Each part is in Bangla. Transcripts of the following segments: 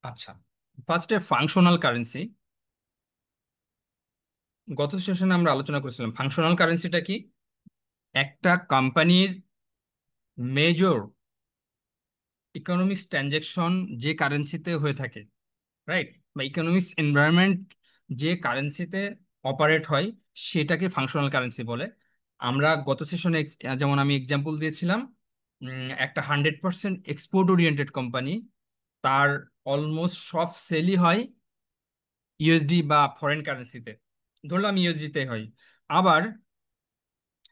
আচ্ছা, ফার্স্টে ফাংশনাল কারেন্সি। গত সেশনে আমরা আলোচনা করেছিলাম ফাংশনাল কারেন্সিটা কি। একটা কোম্পানির মেজর ইকোনমিক্স ট্রানজ্যাকশন যে কারেন্সিতে হয়ে থাকে, রাইট, বা ইকোনমিক্স এনভায়রনমেন্ট যে কারেন্সিতে অপারেট হয়, সেটাকে ফাংশনাল কারেন্সি বলে। আমরা গত সেশনে যেমন আমি এক্সাম্পল দিয়েছিলাম, একটা 100% এক্সপোর্ট ওরিয়েন্টেড কোম্পানি, তার অলমোস্ট সব সেলই হয় ইউএসডি বা ফরেন কারেন্সিতে। ধরলাম ইউএসডিতে হয়। আবার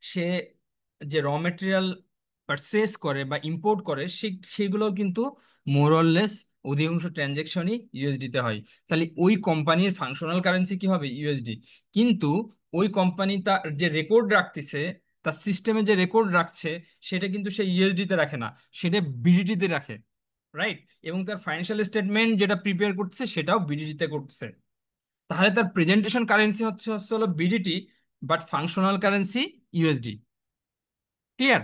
সে যে র মেটেরিয়াল পারচেস করে বা ইম্পোর্ট করে সেগুলো কিন্তু মোরলেস অধিকাংশ ট্রানজেকশনই ইউএসডিতে হয়। তাহলে ওই কোম্পানির ফাংশনাল কারেন্সি কি হবে? ইউএসডি। কিন্তু ওই কোম্পানি তার যে রেকর্ড রাখতেছে, তার সিস্টেমে যে রেকর্ড রাখছে, সেটা কিন্তু সে ইউএসডিতে রাখে না, সেটা বিডিটিতে রাখে, রাইট। এবং তার ফাইন্যান্সিয়াল স্টেটমেন্ট যেটা প্রিপেয়ার করছে সেটাও বিডিটিতে করছে। তাহলে তার প্রেজেন্টেশন কারেন্সি হচ্ছে হলো BDT, but functional currency USD. Clear?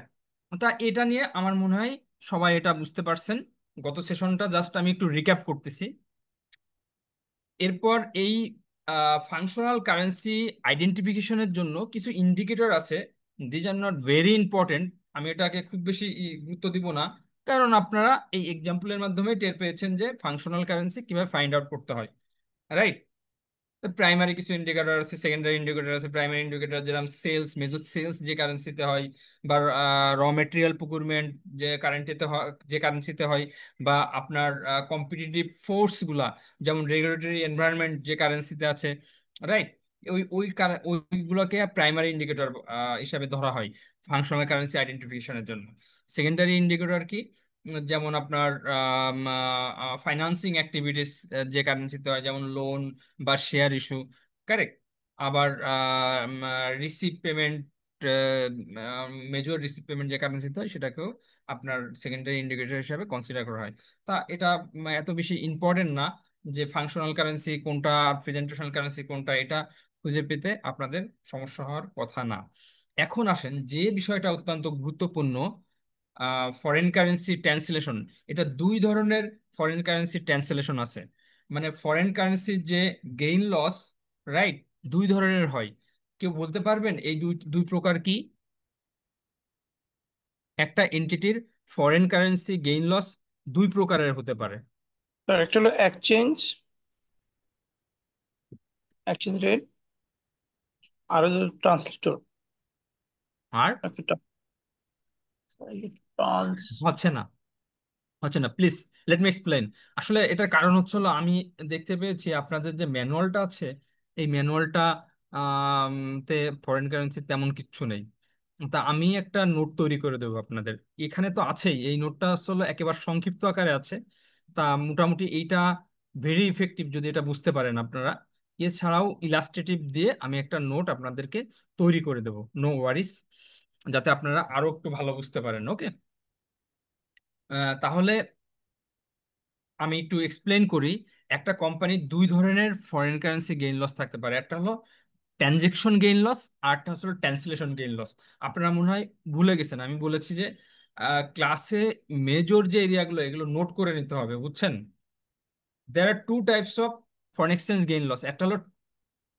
তা এটা নিয়ে আমার মনে হয় সবাই এটা বুঝতে পারছেন। গত সেশনটা জাস্ট আমি একটু রিক্যাপ করতেছি। এরপর এই ফাংশনাল কারেন্সি আইডেন্টিফিকেশনের জন্য কিছু ইন্ডিকেটর আছে। These are not very important. আমি এটাকে খুব বেশি গুরুত্ব দিব না, কারণ আপনারা এই এক্সাম্পলের মাধ্যমে টের পেয়েছেন যে ফাংশনাল কারেন্সি কিভাবে ফাইন্ড আউট করতে হয়, রাইট। প্রাইমারি কিছু ইন্ডিকেটর আছে, সেকেন্ডারি ইন্ডিকেটর আছে। প্রাইমারি ইন্ডিকেটর যেরকম সেলস, মেজর সেলস যে কারেন্সিতে হয়, বা র মেটেরিয়াল প্রকিউরমেন্ট যে কারেন্টিতে হয়, যে কারেন্সিতে হয়, বা আপনার কম্পিটিটিভ ফোর্স গুলা, যেমন রেগুলেটরি এনভায়রনমেন্ট যে কারেন্সিতে আছে, রাইট। ওইগুলোকে প্রাইমারি ইন্ডিকেটর হিসাবে ধরা হয় ফাংশনাল কারেন্সি আইডেন্টিফিকেশনের জন্য। সেকেন্ডারি ইন্ডিকেটর কি? যেমন আপনার ফাইন্যান্সিং অ্যাক্টিভিটিস যে কারেন্সিতে হয়, যেমন লোন বা শেয়ার ইস্যু, কারেক্ট। আবার receive payment, major receive payment যে কারেন্সিতে হয়, সেটাকেও আপনার সেকেন্ডারি ইন্ডিকেটর হিসাবে কনসিডার করা হয়। তা এটা এত বেশি ইম্পর্টেন্ট না যে ফাংশনাল কারেন্সি কোনটা আর প্রেজেন্টেশনাল কারেন্সি কোনটা, এটা খুঁজে পেতে আপনাদের সমস্যা হওয়ার কথা না। এখন আসেন যে বিষয়টা অত্যন্ত গুরুত্বপূর্ণ, ফরেন কারেন্সি ট্রান্সলেশন। এটা দুই ধরনের ফরেন কারেন্সি ট্রান্সলেশন আছে। মানে ফরেন কারেন্সির যে গেইন লস, রাইট, দুই ধরনের হয়। কেউ বলতে পারবেন এই দুই দুই প্রকার কি? একটা এন্টিটির ফরেন কারেন্সি গেইন লস দুই প্রকারের হতে পারে। স্যার একটা হলো এক্সচেঞ্জ এক্সচেঞ্জ রেট, আর হলো ট্রান্সলেটর। আর ট্রান্স হচ্ছে না, হচ্ছে না, প্লিজ লেট মি এক্সপ্লেন। আসলে এটার কারণ হচ্ছে হলো, আমি দেখতে পেয়েছি আপনাদের যে ম্যানুয়ালটা আছে, এই ম্যানুয়ালটা তে ফরেন কারেন্সি তেমন কিচ্ছু নেই। তা আমি একটা নোট তৈরি করে দেবো আপনাদের। এখানে তো আছেই, এই নোটটা আসলে একেবারে সংক্ষিপ্ত আকারে আছে। তা মোটামুটি এইটা ভেরি ইফেক্টিভ যদি এটা বুঝতে পারেন আপনারা। এছাড়াও ইলাস্ট্রেটিভ দিয়ে আমি একটা নোট আপনাদেরকে তৈরি করে দেবো, নো ওয়ারিস, যাতে আপনারা আরো একটু ভালো বুঝতে পারেন। ওকে, তাহলে আমি একটু এক্সপ্লেন করি। একটা কোম্পানির দুই ধরনের ফরেন কারেন্সি গেইন লস থাকতে পারে। একটা হলো ট্রানজেকশন গেইন লস, আর একটা হলো ট্রান্সলেশন গেইন লস। আপনারা মনে হয় ভুলে গেছেন, আমি বলেছি যে ক্লাসে মেজর যে এরিয়াগুলো, এগুলো নোট করে নিতে হবে, বুঝছেন। There are two types of foreign exchange gain loss. একটা হলো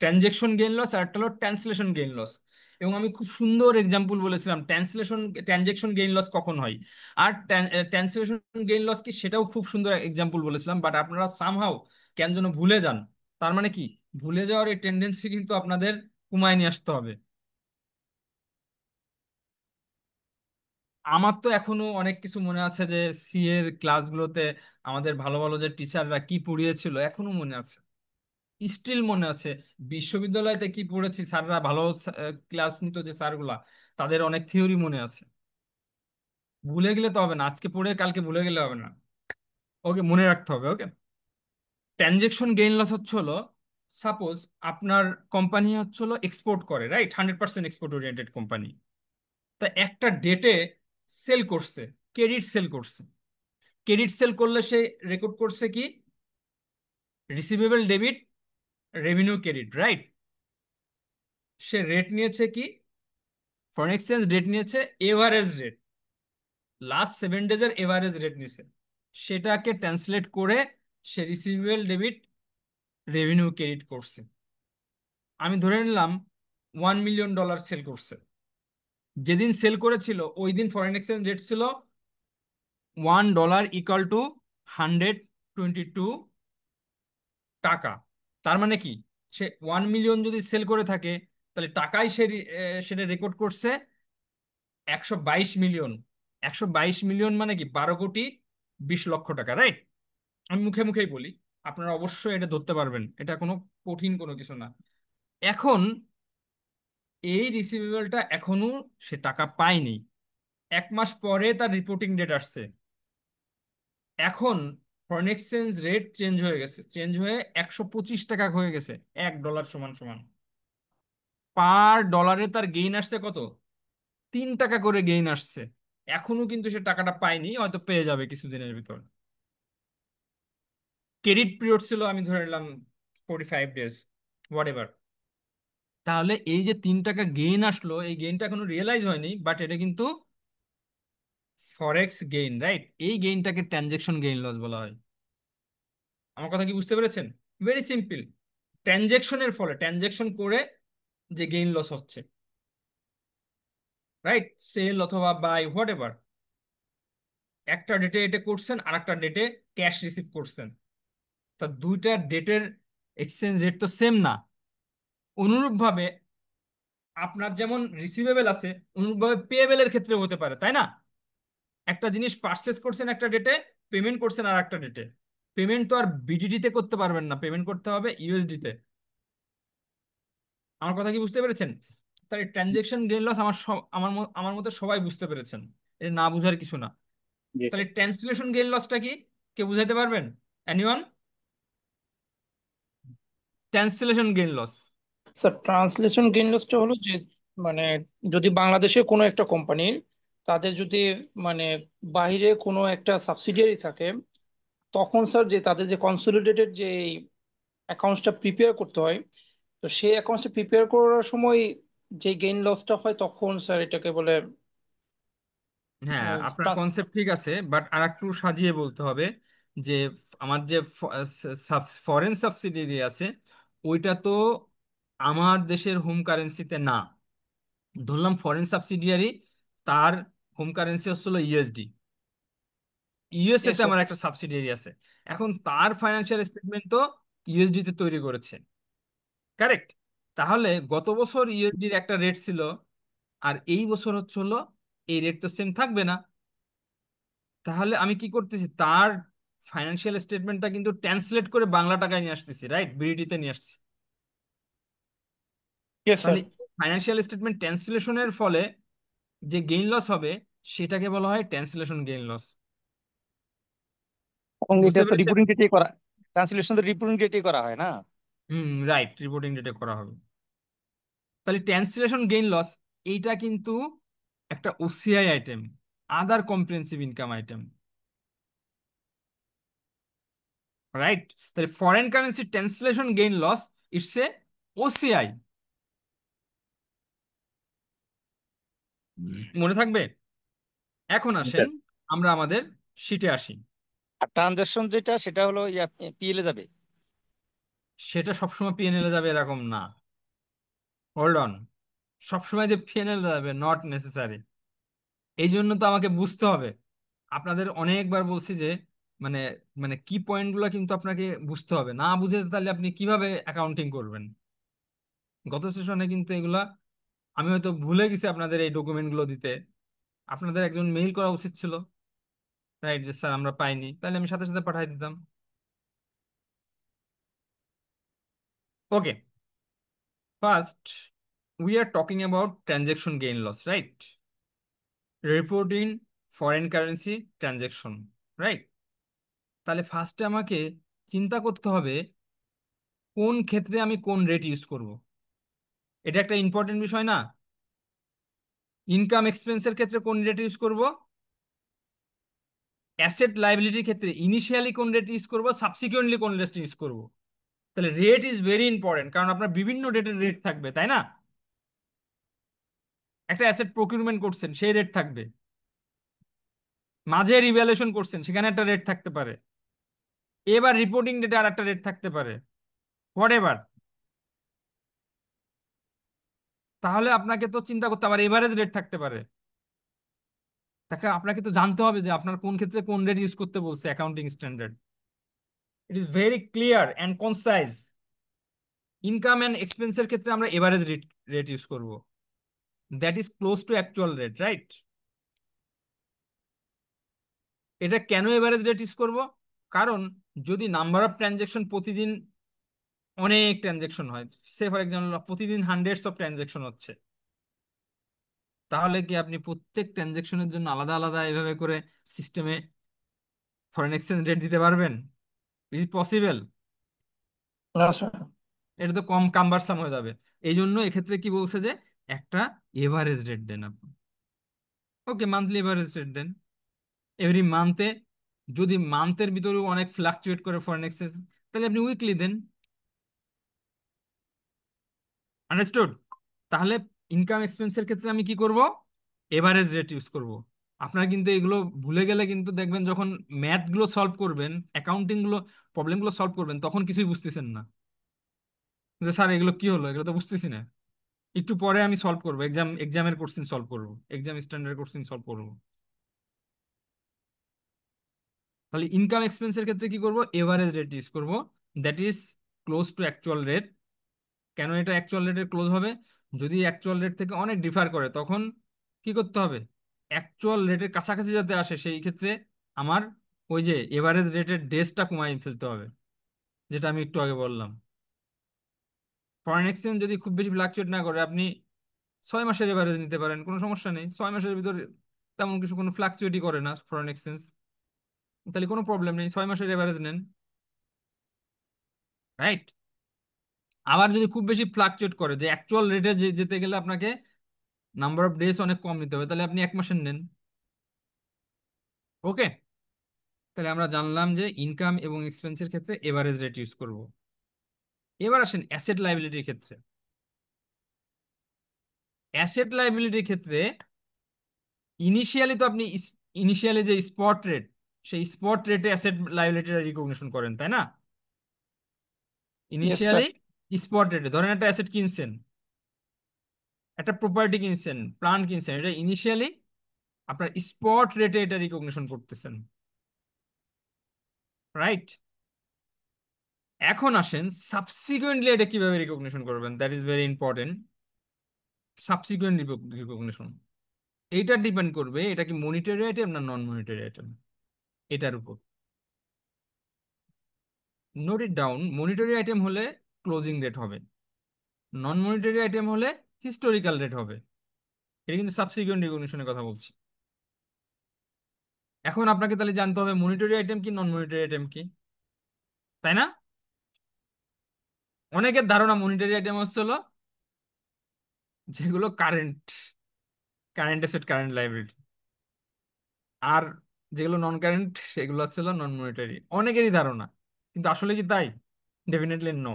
ট্রানজেকশন গেইন লস, আর একটা হলো ট্রান্সলেশন গেইন লস। এবং আমি খুব সুন্দর এক্সাম্পল বলেছিলাম ট্রানজেকশন গেইন লস কখন হয়, আর ট্রান্সলেশন গেইন লস কি, সেটাও খুব সুন্দর এক্সাম্পল বলেছিলাম। বাট আপনারা সামহাও কেন যেন ভুলে যান। তার মানে কি, ভুলে যাওয়ার এই টেন্ডেন্সি কিন্তু আপনাদের কমায় নিয়ে আসতে হবে। আমার তো এখনো অনেক কিছু মনে আছে যে সি এর ক্লাসগুলোতে আমাদের ভালো ভালো যে টিচাররা কি পড়িয়েছিল, এখনো মনে আছে, স্টিল মনে আছে। বিশ্ববিদ্যালয়তে কি পড়েছি, স্যাররা ভালো ক্লাস নিত যে স্যারগুলা, তাদের অনেক থিওরি মনে আছে। ভুলে গেলে তো হবে না, আজকে পড়ে কালকে ভুলে গেলে হবে না। ওকে, মনে রাখতে হবে। ওকে, ট্রানজেকশন গেইন লস হচ্ছে হলো, সাপোজ আপনার কোম্পানি হচ্ছে হলো এক্সপোর্ট করে, রাইট, 100% এক্সপোর্ট ওরিয়েন্টেড কোম্পানি। তা একটা ডেটে সেল করছে, ক্রেডিট সেল করছে। ক্রেডিট সেল করলে সে রেকর্ড করছে কি? Receivable debit, revenue credit, right. সে রেট নিয়েছে কি? ফরেন এক্সচেঞ্জ রেট নিয়েছে, এভারেজ রেট, লাস্ট 7 ডেজের এভারেজ রেট নিছে। সেটাকে ট্রান্সলেট করে সে রিসিভেবল ডেবিট রেভিনিউ ক্রেডিট করছে। আমি ধরে নিলাম $1 মিলিয়ন সেল করছে। যেদিন সেল করেছিল ওই দিন ফরেন এক্সচেঞ্জ রেট ছিল $1 ইকুয়াল টু 122 টাকা। তার মানে কি, সে 1 মিলিয়ন যদি সেল করে থাকে, তাহলে টাকায় সেটা রেকর্ড করছে 122 মিলিয়ন। 122 মিলিয়ন মানে কি 12,20,00,000 টাকা, রাইট? আমি মুখে মুখেই বলি, আপনারা অবশ্যই এটা ধরতে পারবেন, এটা কোনো কঠিন কোনো কিছু না। এখন এই রিসিভেবলটা এখনো সে টাকা পায়নি, 1 মাস পরে তার রিপোর্টিং ডেট আসছে। এখন ফরেন এক্সচেঞ্জ রেট চেঞ্জ হয়ে গেছে, চেঞ্জ হয়ে 125 টাকা হয়ে গেছে। $1 সমান সমান পার ডলারে তার গেইন আসছে কত? 3 টাকা করে গেইন আসছে। এখনো কিন্তু সে টাকাটা পায়নি, হয়তো পেয়ে যাবে কিছুদিনের ভিতর। ক্রেডিট পিরিয়ড ছিল আমি ধরে নিলাম 45 ডেজ, হোয়াট এভার। তাহলে এই যে 3 টাকা গেইন আসলো, এই গেইনটা এখনো রিয়েলাইজ হয়নি, বাট এটা কিন্তু ফরেক্স গেইন, রাইট? এই গেইনটাকে ট্রানজেকশন গেইন লস বলা হয়। আমার কথা কি বুঝতে পেরেছেন? Very simple. ট্রানজেকশনের ফলে, ট্রানজেকশন করে যে গেইন লস হচ্ছে, রাইট? সেল অথবা বাই, হোয়াট এভার, একটা ডেটে এটা করছেন আর একটা ডেটে ক্যাশ রিসিভ করছেন, তা দুইটা ডেটের এক্সচেঞ্জ রেট তো সেম না। অনুরূপভাবে আপনার যেমন রিসিভেবল আছে, অনুরূপভাবে পেয়েবেলের ক্ষেত্রে হতে পারে, তাই না? একটা জিনিস পারচেস করছেন একটা ডেটে, পেমেন্ট করছেন আর একটা ডেটে। পেমেন্ট তো আর বিডিটি তে করতে পারবেন না, পেমেন্ট করতে হবে ইউএসডি তে। আমার কথা কি বুঝতে পেরেছেন? তাহলে ট্রানজেকশন গেইন লস আমার মতে সবাই বুঝতে পেরেছেন, এটা না বুঝার কিছু না। জি তাহলে স্যার। ট্রান্সলেশন গেইন লসটা কি, কে বুঝাইতে পারবেন? Anyone? Translation gain loss. Sir, translation gain লসটা হলো যে, মানে যদি বাংলাদেশের কোনো একটা কোম্পানির, তাদের যদি মানে বাইরে কোনো একটা সাবসিডিয়ারি থাকে, তখন স্যার যে তাদের যে কনসোলিডেটেড যে অ্যাকাউন্টসটা প্রিপেয়ার করতে হয়, তো সেই অ্যাকাউন্টসটা প্রিপেয়ার করার সময় যে গেইন লসটা হয়, তখন স্যার এটাকে বলে হ্যাঁ, আহ, আপনার trans- কনসেপ্ট ঠিক আছে, বাট আর একটু সাজিয়ে বলতে হবে যে আমার যে ফরেন সাবসিডিয়ারি আছে, ওইটা তো আমার দেশের হোম কারেন্সিতে না। ধরলাম ফরেন সাবসিডিয়ারি, তার হোম কারেন্সি হচ্ছিল ইউএসডি, ইউএসএ Yes, তে sir. আমার একটা সাবসিডিয়ারি আছে। এখন তার ফাইন্যান্সিয়াল স্টেটমেন্ট তো ইউএসডি তে তৈরি করেছে, কারেক্ট? তাহলে গত বছর ইউএসডির একটা রেট ছিল, আর এই বছর হচ্ছে হলো এই রেট তো সেম থাকবে না। তাহলে আমি কি করতেছি, তার ফাইন্যান্সিয়াল স্টেটমেন্টটা কিন্তু ট্রান্সলেট করে বাংলা টাকায় নিয়ে আসতেছি, রাইট? বিডিতে নিয়ে আসছি। Yes, তাহলে sir. ফাইন্যান্সিয়াল স্টেটমেন্ট ট্রান্সলেশনের ফলে যে গেইন লস হবে, সেটাকে বলা হয় ট্রান্সলেশন গেইন লস। এবং এটা বুঝতে তো পেরেছেন? রিপোর্টিং ডেটে করা, ট্রান্সলেশন তো রিপোর্টিং ডেটে করা হয় না? হুম, রাইট, রিপোর্টিং ডেটে করা হবে। তাহলে ট্রান্সলেশন গেইন লস এইটা কিন্তু একটা OCI item, other comprehensive income item, right? তাহলে foreign currency translation gain loss, it's a OCI. মনে থাকবে? এখন জি আসেন স্যার। আমরা আমাদের শিটে আসি। আর ট্রানজাকশন যেটা, সেটা হলো পিএল এ যাবে। সেটা সবসময় পিএনএল এ যাবে এরকম না, হোল্ড অন। সবসময় যে পিএনএল যাবে, নট নেসেসারি। এই জন্য তো আমাকে বুঝতে হবে। আপনাদের অনেকবার বলছি যে মানে মানে কি পয়েন্টগুলো কিন্তু আপনাকে বুঝতে হবে, না বুঝে তাহলে আপনি কিভাবে অ্যাকাউন্টিং করবেন? গত সেশনে কিন্তু এগুলা আমি হয়তো ভুলে গেছি আপনাদের এই ডকুমেন্টগুলো দিতে। আপনাদের একজন মেইল করা উচিত ছিল, রাইট, যে স্যার আমরা পাইনি, তাহলে আমি সাথে সাথে পাঠিয়ে দিতাম। Okay, first we are talking about transaction gain loss, right? Reporting foreign currency transaction, right? তাহলে ফার্স্টে আমাকে চিন্তা করতে হবে কোন ক্ষেত্রে আমি কোন রেট ইউজ করব। এটা একটা ইম্পর্টেন্ট বিষয় না? ইনকাম এক্সপেন্সের ক্ষেত্রে কোন রেট ইউজ করব, অ্যাসেট লাইবিলিটির ক্ষেত্রে ইনিশিয়ালি কোন রেট ইউজ করব, সাবসিকুয়েন্টলি কোন রেট ইউজ করব। তাহলে রেট ইজ ভেরি ইম্পর্টেন্ট, কারণ আপনার বিভিন্ন রেটের রেট থাকবে, তাই না? একটা অ্যাসেট প্রকিউরমেন্ট করছেন, সেই রেট থাকবে। মাঝে রিভ্যালুয়েশন করছেন, সেখানে একটা রেট থাকতে পারে। এবার রিপোর্টিং ডেটে আর একটা রেট থাকতে পারে, হোয়াট এভার। তাহলে আপনাকে তো চিন্তা করতে আবার এভারেজ রেট থাকতে পারে। তাকে আপনাকে তো জানতে হবে যে আপনার কোন ক্ষেত্রে কোন রেট ইউজ করতে বলছে accounting standard. It is very clear and concise. Income and এক্সপেন্সের ক্ষেত্রে আমরা এভারেজ রেট রেট ইউজ করব, that is close to actual rate, right? এটা কেন এভারেজ রেট ইউজ করব? কারণ যদি নাম্বার অফ ট্রানজেকশন প্রতিদিন অনেক ট্রানজেকশন হয়, সে ফর এক্সাম্পল প্রতিদিন হান্ড্রেডস অফ ট্রানজেকশন হচ্ছে, তাহলে কি আপনি প্রত্যেক ট্রানজেকশনের জন্য আলাদা আলাদা এভাবে করে সিস্টেমে ফরেন এক্সচেঞ্জ রেট দিতে পারবেন? Is possible? না স্যার। এটা তো কম কাম্বারসাম হয়ে যাবে। এই জন্য এক্ষেত্রে কি বলছে যে একটা এভারেজ রেট দেন আপনি। ওকে, monthly average rate then every মান্থে। যদি মান্থের ভিতরেও অনেক ফ্লাকচুয়েট করে ফরেন এক্সচেঞ্জ, তাহলে আপনি উইকলি দেন। আন্ডারস্টুড? তাহলে ইনকাম এক্সপেন্সের ক্ষেত্রে আমি কি করব? এভারেজ রেট ইউজ করব। আপনারা কিন্তু এগুলো ভুলে গেলে কিন্তু দেখবেন যখন ম্যাথ গুলো সলভ করবেন, অ্যাকাউন্টিং গুলো প্রবলেম গুলো সলভ করবেন, তখন কিছুই বুঝতেছেন না, যে স্যার এগুলো কি হলো, এগুলো তো বুঝতেছি না। একটু পরে আমি সলভ করবো, এক্সামের কোশ্চেন সলভ করবো, এক্সাম স্ট্যান্ডার্ড কোশ্চেন সলভ করবো। তাহলে ইনকাম এক্সপেন্সের ক্ষেত্রে কি করব? এভারেজ রেট ইউজ করব, that is close to actual rate. কেন এটা অ্যাকচুয়াল রেটের ক্লোজ হবে? যদি অ্যাকচুয়াল রেট থেকে অনেক ডিফার করে, তখন কি করতে হবে? অ্যাকচুয়াল রেটের কাছাকাছি যাতে আসে, সেই ক্ষেত্রে আমার ওই যে এভারেজ রেটের ডেসটা কমাই ফেলতে হবে, যেটা আমি একটু আগে বললাম। ফরেন এক্সচেঞ্জ যদি খুব বেশি ফ্লাকচুয়েট না করে, আপনি 6 মাসের এভারেজ নিতে পারেন, কোনো সমস্যা নেই। 6 মাসের ভিতরে তেমন কিছু কোনো ফ্লাকচুয়েটই করে না ফরেন এক্সচেঞ্জ, তাহলে কোনো প্রবলেম নেই, 6 মাসের এভারেজ নেন, রাইট? আবার যদি খুব বেশি ফ্লাকচুয়েট করে, যে অ্যাকচুয়াল রেটে যেতে গেলে আপনাকে নাম্বার অফ ডেজ অনেক কম নিতে হবে, তাহলে আপনি 1 মাসের নেন। ওকে, তাহলে আমরা জানলাম যে ইনকাম এবং এক্সপেন্সের ক্ষেত্রে এভারেজ রেট ইউজ করব। এবার আসেন অ্যাসেট লাইবিলিটির ক্ষেত্রে। অ্যাসেট লাইবিলিটির ক্ষেত্রে ইনিশিয়ালি তো আপনি ইনিশিয়ালি যে স্পট রেট, সেই স্পট রেটে অ্যাসেট লাইবিলিটিটা রিকগনিশন করেন, তাই না? Yes initially sir. স্পট রেটে ধরেন একটা অ্যাসেট কিনছেন, একটা প্রপার্টি কিনছেন, প্ল্যান কিনছেন, এটা ইনিশিয়ালি আপনার স্পট রেটে এটা রিকগনিশন করতেছেন, রাইট? এখন আসেন সাবসিকুয়েন্টলি এটা কিভাবে রিকগনিশন করবেন, that is very important. Subsequent recognition, এইটা ডিপেন্ড করবে এটা কি মনিটারি আইটেম না নন মনিটারি আইটেম, এটার উপর। Note it down, monetary item হলে ক্লোজিং রেট হবে, নন মনিটারি আইটেম হলে হিস্টোরিক্যাল রেট হবে। এটা কিন্তু সাবসিকুয়েন্ট রিকগনিশনের কথা বলছি। এখন আপনাকে তাহলে জানতে হবে মনিটারি আইটেম কি নন মনিটারি আইটেম কি, তাই না? অনেকের ধারণা মনিটারি আইটেম হচ্ছে হলো যেগুলো current, current asset, current liability, আর যেগুলো নন কারেন্ট সেগুলো হচ্ছে নন মনিটারি, অনেকেরই ধারণা। কিন্তু আসলে কি তাই? Definitely no.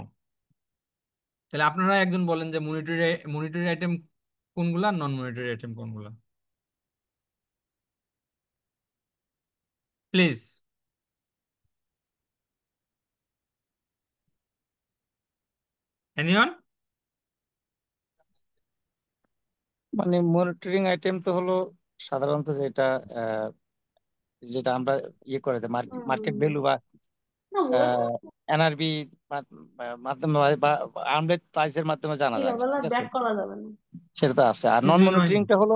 তাহলে আপনারা একজন বলেন যে মনিটরি মনিটরি আইটেম কোনগুলা, নন মনিটরি আইটেম কোনগুলা, প্লিজ। এনিওয়ান? মানে মনিটরিং আইটেম তো হলো সাধারণত যেটা আহ, যেটা আমরা ইয়ে করে মার্কেট ভ্যালু বা এনআরবি মাধ্যমে বা আর্মড প্রাইসের মাধ্যমে জানা যায়, ঠিক আছে? সেটা তো আছে। আর নন কিছুই হয়নি। মনিটরিংটা হলো,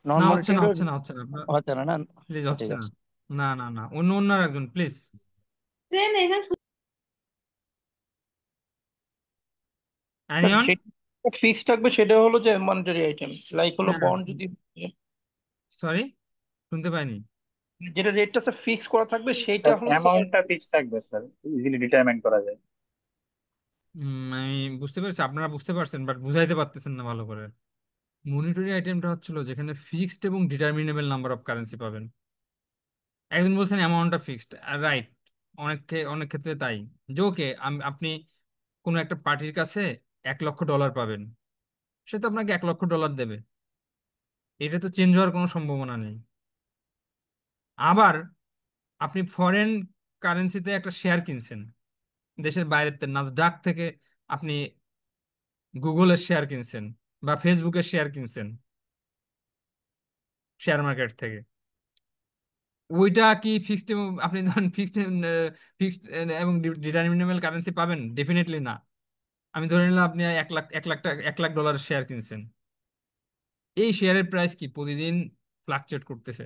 নন না হচ্ছে মনিটরিং না, হচ্ছে না, হচ্ছে না আপনার, হচ্ছে না না। প্লিজ আচ্ছা ঠিক হচ্ছে না। আছে। না না না, অন্য অন্য একজন প্লিজ। এনিওয়ান? যেটা ফিক্স থাকবে সেটা হলো যে মনিটারি আইটেম, লাইক হলো হ্যাঁ, বন্ড যদি, সরি, শুনতে পাইনি। যেটা রেটটা স্যার ফিক্স করা থাকবে সেইটা স্যার হলো ফরেন। অ্যামাউন্টটা ফিক্স থাকবে স্যার, ইজিলি ডিটারমাইন করা যায়। আমি বুঝতে পেরেছি, আপনারা বুঝতে পারছেন, বাট বুঝাইতে পারতেছেন না ভালো করে। মনিটরি আইটেমটা হচ্ছিল যেখানে ফিক্সড এবং ডিটারমিনেবল নাম্বার অফ কারেন্সি পাবেন। একজন বলছেন অ্যামাউন্টটা ফিক্সড, রাইট। অনেক ক্ষেত্রে তাই, যে ওকে আপনি কোনো একটা পার্টির কাছে $1 লক্ষ পাবেন, সে তো আপনাকে $1 লক্ষ দেবে, এটা তো চেঞ্জ হওয়ার কোনো সম্ভাবনা নেই। আবার আপনি ফরেন কারেন্সিতে একটা শেয়ার কিনছেন দেশের বাইরের নাসডাক থেকে, আপনি গুগলের শেয়ার কিনছেন বা ফেসবুকের শেয়ার কিনছেন শেয়ার মার্কেট থেকে, ওইটা কি ফিক্সড, আপনি ধরেন ফিক্সড ফিক্সড এবং ডিটারমিনেবল কারেন্সি পাবেন? ডেফিনেটলি না। আমি ধরে নিলাম আপনি 1 লাখ, 1 লাখ টাকা, $1 লাখ শেয়ার কিনছেন। এই শেয়ারের প্রাইস কি প্রতিদিন ফ্লাকচুয়েট করতেছে।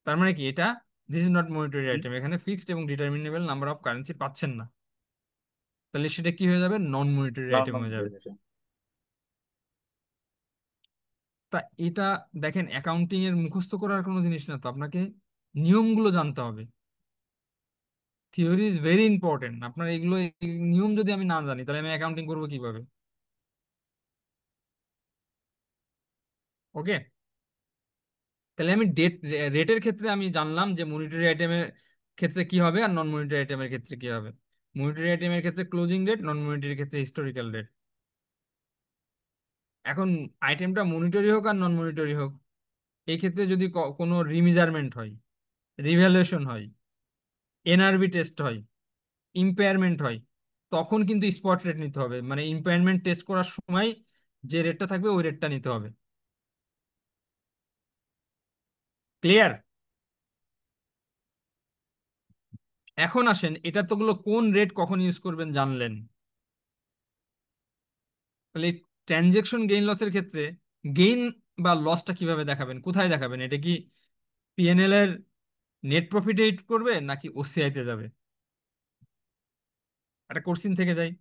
তার মানে কি এটা, this is not monetary item, এখানে ফিক্সড এবং ডিটারমিনেবল নাম্বার অফ কারেন্সি পাচ্ছেন না। তাহলে সেটা কি হয়ে যাবে? নন মনিটারি নন আইটেম হয়ে যাবে। মনিটারি। তা এটা দেখেন, অ্যাকাউন্টিং এর মুখস্থ করার কোনো জিনিস না তো, আপনাকে নিয়মগুলো জানতে হবে। Theory is very important. আপনার এগুলো, এই নিয়ম যদি আমি না জানি তাহলে আমি অ্যাকাউন্টিং করবো কিভাবে? ওকে, তাহলে আমি রেটের ক্ষেত্রে আমি জানলাম যে মনিটারি আইটেমের ক্ষেত্রে কি হবে আর নন মনিটারি আইটেমের ক্ষেত্রে কি হবে। মনিটারি আইটেমের ক্ষেত্রে ক্লোজিং রেট, নন মনিটারি ক্ষেত্রে হিস্টোরিক্যাল রেট। এখন আইটেমটা মনিটরি হোক আর নন মনিটরি হোক, এই ক্ষেত্রে যদি কোনো রিমেজারমেন্ট হয়, রিভ্যালুয়েশন হয়, এনআরবি টেস্ট হয়, ইম্পেয়ারমেন্ট হয়, তখন কিন্তু স্পট রেট নিতে হবে। মানে ইম্পেয়ারমেন্ট টেস্ট করার সময় যে রেটটা থাকবে ওই রেটটা নিতে হবে। ক্লিয়ার? এখন আসেন, এটা তোগুলো কোন রেট কখন ইউজ করবেন জানলেন। তাহলে ট্রানজেকশন গেইন লসের ক্ষেত্রে গেইন বা লসটা কিভাবে দেখাবেন, কোথায় দেখাবেন? এটা কি পিএনএল এর নেট প্রফিটে হিট করবে নাকি ওসিআই তে যাবে? একটা কোশ্চিন থেকে যাই।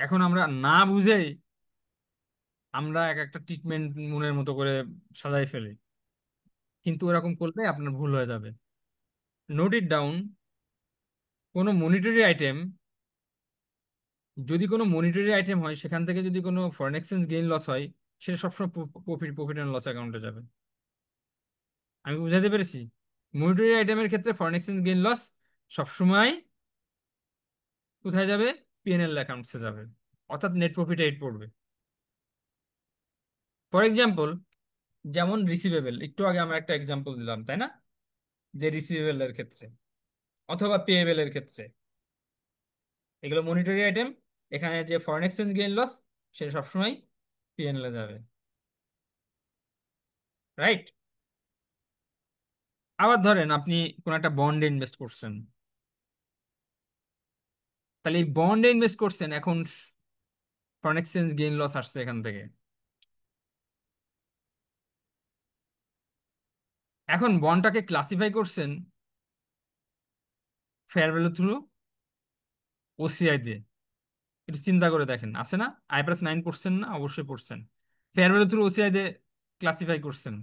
এখন আমরা না বুঝেই আমরা এক একটা ট্রিটমেন্ট মনের মতো করে সাজাই ফেলি, কিন্তু এরকম করলে আপনার ভুল হয়ে যাবে। Note it down. কোনো মনিটারি আইটেম, যদি কোনো মনিটারি আইটেম হয় সেখান থেকে যদি কোনো ফরেন এক্সচেঞ্জ গেইন লস হয়, সেটা সবসময় প্রফিট প্রফিট অ্যান্ড লস অ্যাকাউন্টে যাবে। আমি বুঝাতে পেরেছি? মনিটারি আইটেমের ক্ষেত্রে ফরেন এক্সচেঞ্জ গেইন লস সবসময় কোথায় যাবে? পিএনএল অ্যাকাউন্টসে যাবে, অর্থাৎ নেট প্রফিটে হিট পড়বে। ফর এক্সাম্পল, যেমন রিসিভেবল, একটু আগে আমরা একটা এক্সাম্পল দিলাম তাই না, যে রিসিভেবল এর ক্ষেত্রে অথবা পেয়েবল এর ক্ষেত্রে, এগুলো মনিটারি আইটেম, এখানে যে ফরেন এক্সচেঞ্জ গেইন লস সেটা সবসময় পিএনএল এ যাবে। রাইট? আবার ধরেন আপনি কোন একটা বন্ডে ইনভেস্ট করছেন, তাহলে এই বন্ডে ইনভেস্ট করছেন, এখন ফরেন এক্সচেঞ্জ গেইন লস আসছে এখান থেকে। এখন বন্ডটাকে ক্লাসিফাই করছেন ফেয়ার ভ্যালু থ্রু ওসিআই দিয়ে। একটু চিন্তা করে দেখেন, আছে না? আইফারএস 9 পড়ছেন না? অবশ্যই পড়ছেন। ফেয়ার ভ্যালু থ্রু ওসিআই দিয়ে ক্লাসিফাই করছেন,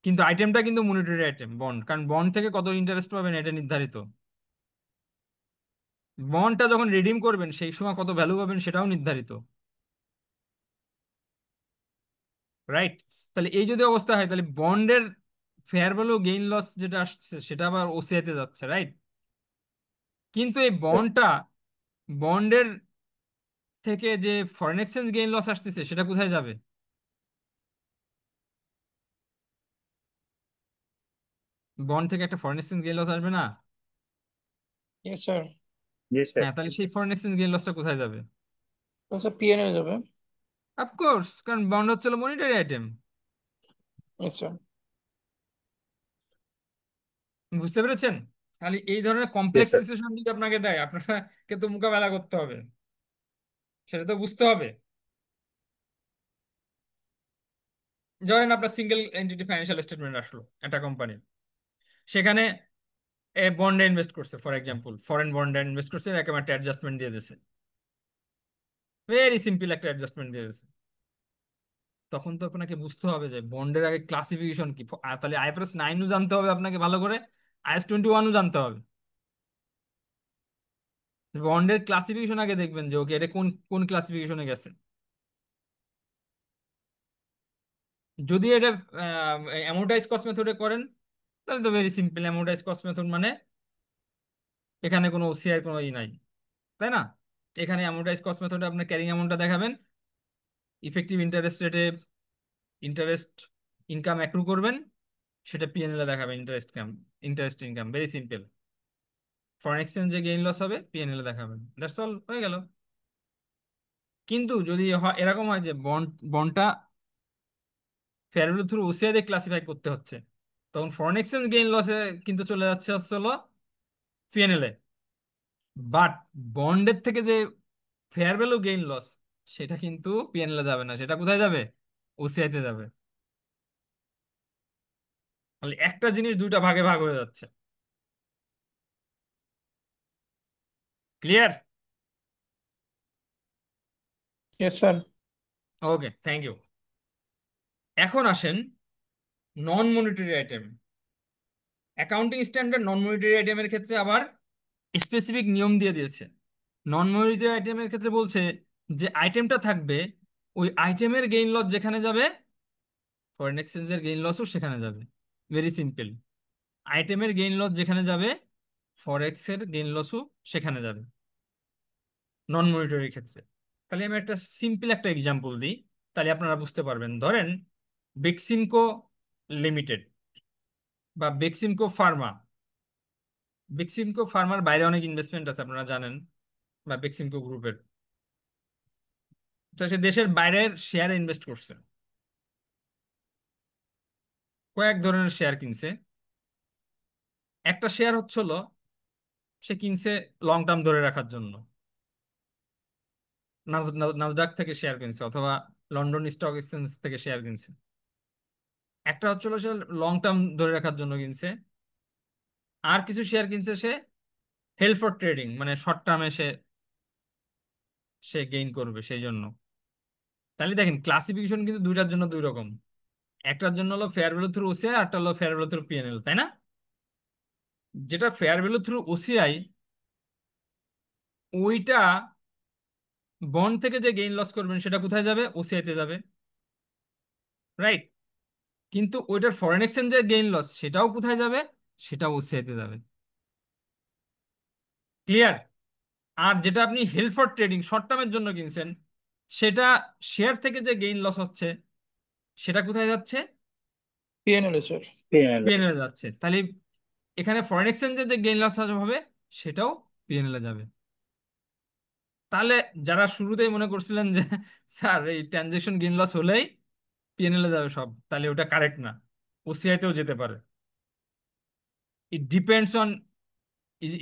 কিন্তু আইটেমটা কিন্তু মনিটারি আইটেম বন্ড, কারণ বন্ড থেকে কত ইন্টারেস্ট পাবেন এটা নির্ধারিত। বন্ডটা যখন রিডিম করবেন সেই সময় কত ভ্যালু পাবেন সেটাও নির্ধারিত। রাইট? তাহলে এই যদি অবস্থা হয় তাহলে বন্ডের ফেয়ার ভ্যালু গেইন লস যেটা আসছে সেটা আবার ওসিআই তে যাচ্ছে। রাইট? কিন্তু এই বন্ডের থেকে যে ফরেন এক্সচেঞ্জ গেইন লস আসতেছে সেটা কোথায় যাবে? বন্ড থেকে একটা ফরেন এক্সচেঞ্জ গেইন লস আসবে না? Yes sir. জি স্যার। হ্যাঁ, তাহলে সেই ফরেন এক্সচেঞ্জ গেইন লসটা কোথায় যাবে? স্যার পিএনএ যাবে। অফকোর্স, কারণ বন্ড হচ্ছে মনিটারি আইটেম। Yes sir. বুঝতে পেরেছেন? তাহলে এই ধরনের জি কমপ্লেক্স স্যার। সিচুয়েশন যদি আপনাকে দেয়, আপনাকে তো মোকাবেলা করতে হবে, সেটা তো বুঝতে হবে। ধরেন আপনার সিঙ্গেল এন্টিটি ফাইন্যান্সিয়াল স্টেটমেন্ট আসলো একটা কোম্পানির, সেখানে বন্ডে ইনভেস্ট করছে, ফর এক্সাম্পল ফরেন বন্ডে ইনভেস্ট করছে, একেবারে একটা অ্যাডজাস্টমেন্ট দিয়ে দিয়েছে, ভেরি সিম্পল একটা অ্যাডজাস্টমেন্ট দিয়ে দিয়েছে। তখন তো আপনাকে বুঝতে হবে যে বন্ডের আগে ক্লাসিফিকেশন কি। তাহলে আইফারএস 9ও জানতে হবে আপনাকে ভালো করে, IAS 21ও জানতে হবে। বন্ডের ক্লাসিফিকেশন আগে দেখবেন যে ওকে এটা কোন কোন ক্লাসিফিকেশনে গেছে। যদি এটা অ্যামোর্টাইজ কস্ট মেথডে করেন তাহলে তো ভেরি সিম্পল, অ্যামোর্টাইজ কস্ট মেথড মানে এখানে কোনো ওসিআই কোনো ই নাই, তাই না? এখানে অ্যামোর্টাইজ কস্ট মেথডে আপনার ক্যারিং অ্যামাউন্টটা দেখাবেন, ইফেক্টিভ ইন্টারেস্ট রেটে ইন্টারেস্ট ইনকাম অ্যাক্রু করবেন, সেটা পিএনএল এ দেখাবে। Interest income very simple. Foreign এক্সচেঞ্জে গেইন লস হবে, পিএনএল এ দেখাবেন, দ্যাটস অল, হয়ে গেল। কিন্তু যদি এরকম হয় যে বন্ডটা ফেয়ার ভ্যালু থ্রু ওসিআই দিয়ে ক্লাসিফাই করতে হচ্ছে, তখন ফরেন এক্সচেঞ্জ গেইন লসে কিন্তু চলে যাচ্ছে হচ্ছে হলো পিএনএল এ। বাট বন্ডের থেকে যে ফেয়ার ভ্যালু গেইন লস, সেটা কিন্তু পিএনএল এ যাবে না, সেটা কোথায় যাবে? ওসিআই তে যাবে। তাহলে একটা জিনিস দুইটা ভাগে ভাগ হয়ে যাচ্ছে। Clear? Yes sir. Okay, thank you. এখন আসেন non monetary item. Accounting standard non monetary আইটেমের ক্ষেত্রে আবার স্পেসিফিক নিয়ম দিয়ে দিয়েছে। নন মনিটারি আইটেমের ক্ষেত্রে বলছে যে আইটেমটা থাকবে, ওই আইটেমের গেইন লস যেখানে যাবে, ফরেন এক্সচেঞ্জের গেইন লসও সেখানে যাবে। Very simple. আইটেমের গেইন লস যেখানে যাবে, ফরেক্সের গেইন লসও সেখানে যাবে নন মনিটারির ক্ষেত্রে। তাহলে আমি একটা সিম্পল একটা এক্সাম্পল দিই, তাহলে আপনারা বুঝতে পারবেন। ধরেন বেক্সিমকো লিমিটেড বা বেক্সিমকো ফার্মা। বেক্সিমকো ফার্মার বাইরে অনেক ইনভেস্টমেন্ট আছে আপনারা জানেন, বা বেক্সিমকো গ্রুপের। তো সে দেশের বাইরের শেয়ারে ইনভেস্ট করছে, কয়েক ধরনের শেয়ার কিনছে। একটা শেয়ার হচ্ছিল সে কিনছে লং টার্ম ধরে রাখার জন্য, নাসডাক থেকে শেয়ার কিনছে অথবা লন্ডন স্টক এক্সচেঞ্জ থেকে শেয়ার কিনছে। একটা হচ্ছিল সে লং টার্ম ধরে রাখার জন্য কিনছে। আর কিছু শেয়ার কিনছে সে হেল্প ফর ট্রেডিং, মানে শর্ট টার্মে সে সে গেইন করবে সেই জন্য। তাহলে দেখেন ক্লাসিফিকেশন কিন্তু দুইটার জন্য দুই রকম। একটার জন্য হলো ফেয়ার ভ্যালু থ্রু ওসিআই, আরটা হলো ফেয়ার ভ্যালু থ্রু পিএনএল, তাই না? যেটা ফেয়ার ভ্যালু থ্রু ওসিআই, ওইটা বন্ড থেকে যে গেইন লস করবেন সেটা কোথায় যাবে? ওসিআই তে যাবে, রাইট? কিন্তু ওইটার ফরেন এক্সচেঞ্জের গেইন লস সেটাও কোথায় যাবে? সেটাও ওসিআই তে যাবে। ক্লিয়ার? আর যেটা আপনি হেল্প ফর ট্রেডিং শর্ট টার্মের জন্য কিনছেন, সেটা শেয়ার থেকে যে গেইন লস হচ্ছে সেটা কোথায় যাচ্ছে? পিএনএল এ স্যার। পিএনএল। পিএনএল এ যাচ্ছে। তাহলে এখানে ফরেন এক্সচেঞ্জের যে গেইন লস হবে সেটাও পিএনএল এ যাবে। তাহলে যারা শুরুতেই মনে করছিলেন যে স্যার এই ট্রানজেকশন গেইন লস হলেই পিএনএল এ যাবে সব, তাহলে ওটা কারেক্ট না। ওসিআই তেও যেতে পারে। It depends on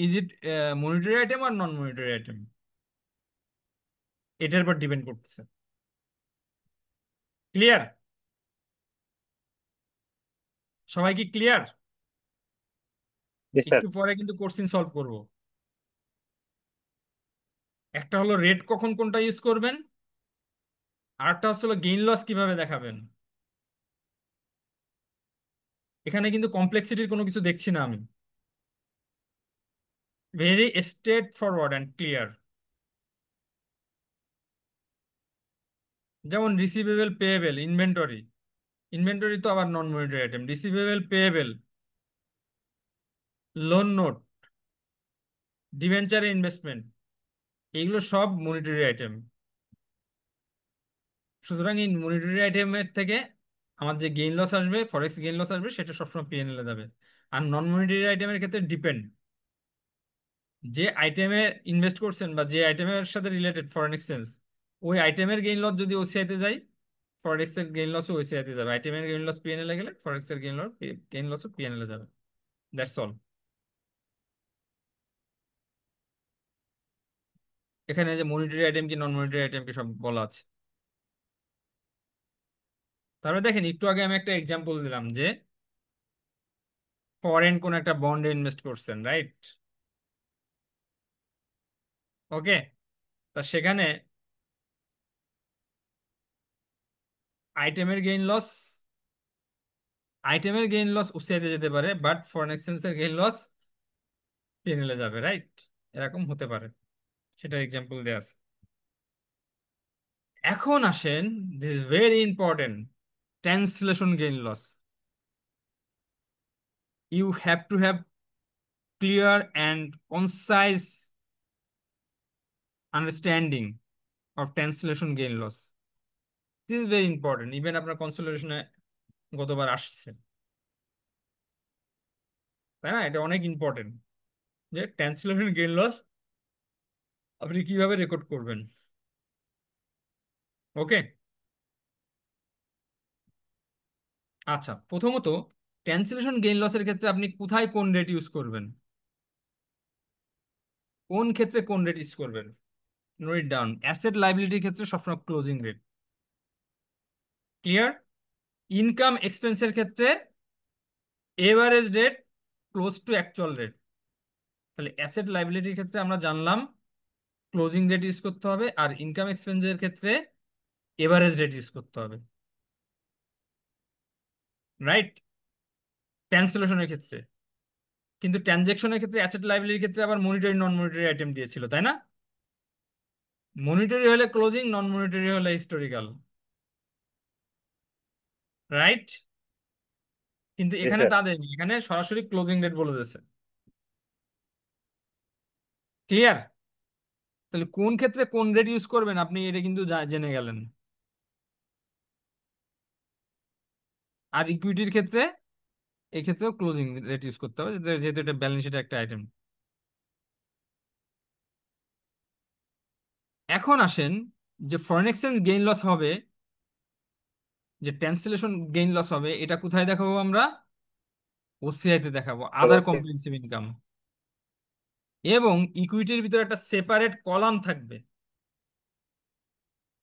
is it monetary item আর নন মনিটারি আইটেম, এটার উপর ডিপেন্ড করতেছে। ক্লিয়ার? সবাই কি ক্লিয়ার? জি স্যার। একটু পরে কিন্তু কোশ্চিন সলভ করব। একটা হলো রেট কখন কোনটা ইউজ করবেন, আর একটা হচ্ছে গেইন লস কিভাবে দেখাবেন। এখানে কিন্তু কমপ্লেক্সিটির কোনো কিছু দেখছি না আমি, very straightforward and clear. যেমন রিসিভেবল পেয়েবল ইনভেন্টরি। ইনভেন্টরি তো আবার non monetary item. Receivable payable, loan note, ডিবেঞ্চারে ইনভেস্টমেন্ট, এইগুলো সব মনিটারি আইটেম। সুতরাং এই মনিটারি আইটেমের থেকে আমার যে গেইন লস আসবে, ফরেক্স গেইন লস আসবে, সেটা সবসময় পিএনএল এ যাবে। আর নন মনিটারি আইটেমের ক্ষেত্রে ডিপেন্ড, যে আইটেমে ইনভেস্ট করছেন বা যে আইটেমের সাথে রিলেটেড ফরেন এক্সচেঞ্জ, ওই আইটেমের গেইন লস যদি ওসিআই তে যায়, ফরেক্স এর গেইন লসও ওসিআই তে যাবে। আইটেমের গেইন লস পিএনএল এ গেলে ফরেক্স এর গেইন লসও পিএনএল এ যাবে। That's all. এখানে যে মনিটারি আইটেম কি নন মনিটারি আইটেম কি সব বলা আছে। তারপরে দেখেন, একটু আগে আমি একটা এক্সাম্পল দিলাম যে ফরেন কোন একটা বন্ডে ইনভেস্ট করছেন, রাইট? ওকে। তা সেখানে আইটেমের গেইন লস আইটেমের গেইন লস উৎসাহিত যেতে পারে, বাট ফরেন এক্সচেঞ্জের গেইন লস পিএনএল এ যাবে, রাইট? এরকম হতে পারে, সেটা এক্সাম্পল দেয়া আছে। এখন আসেন, this is very important, translation gain loss. You have to have clear and concise understanding of translation gain loss. This is very important. Even আপনার কনসোলিডেশনে গতবার আসছে। তাই না? এটা অনেক ইম্পর্টেন্ট যে ট্রান্সলেশন গেইন লস আপনি কিভাবে রেকর্ড করবেন। ওকে, আচ্ছা, প্রথমত ট্রান্সলেশন গেইন লসের ক্ষেত্রে আপনি কোথায় কোন রেট ইউজ করবেন, কোন ক্ষেত্রে কোন রেট ইউজ করবেন। Note it down. অ্যাসেট লাইবিলিটির ক্ষেত্রে সবসময় ক্লোজিং রেট। ক্লিয়ার? ইনকাম এক্সপেন্সের ক্ষেত্রে average rate close to actual rate. তাহলে অ্যাসেট লাইবিলিটির ক্ষেত্রে আমরা জানলাম ক্লোজিং রেট ইউজ করতে হবে, আর ইনকাম এক্সপেন্সের ক্ষেত্রে এভারেজ রেট ইউজ করতে হবে। রাইট? ট্রান্সলেশনের ক্ষেত্রে কিন্তু ট্রানজেকশনের ক্ষেত্রে অ্যাসেট লাইবিলিটির ক্ষেত্রে আবার মনিটারি নন মনিটারি আইটেম দিয়েছিল, তাই না? মনিটারি হলে ক্লোজিং, নন মনিটারি হলে হিস্টোরিক্যাল। রাইট? কিন্তু জি এখানে স্যার। তা দেয়নি, এখানে সরাসরি ক্লোজিং রেট বলে দিয়েছে। ক্লিয়ার? তাহলে কোন ক্ষেত্রে কোন রেট ইউজ করবেন আপনি এটা কিন্তু জেনে গেলেন। আর ইকুইটির ক্ষেত্রে এই ক্ষেত্রেও ক্লোজিং রেট ইউজ করতে হবে, যেহেতু এটা ব্যালেন্স শিটের একটা আইটেম। এখন আসেন যে ফরেন এক্সচেঞ্জ গেইন লস হবে, যে ট্রান্সলেশন গেইন লস হবে, এটা কোথায় দেখাবো আমরা? ওসিআই তে দেখাবো, আদার অবশ্যই। Comprehensive income. এবং ইকুইটির ভিতরে একটা সেপারেট কলাম থাকবে,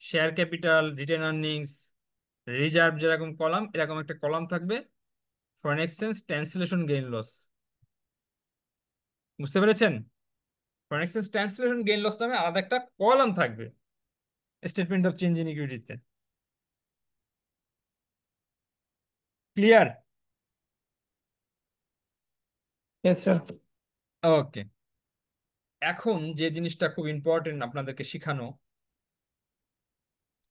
share capital, retained earnings, reserve, যেরকম কলাম এরকম একটা কলাম থাকবে foreign exchange translation gain loss. বুঝতে পেরেছেন? Foreign exchange translation gain loss নামে আলাদা একটা কলাম থাকবে স্টেটমেন্ট অফ চেঞ্জ ইন ইকুইটিতে। ক্লিয়ার? Yes sir. ওকে, এখন যে জিনিসটা খুব ইম্পর্টেন্ট আপনাদেরকে শিখানো,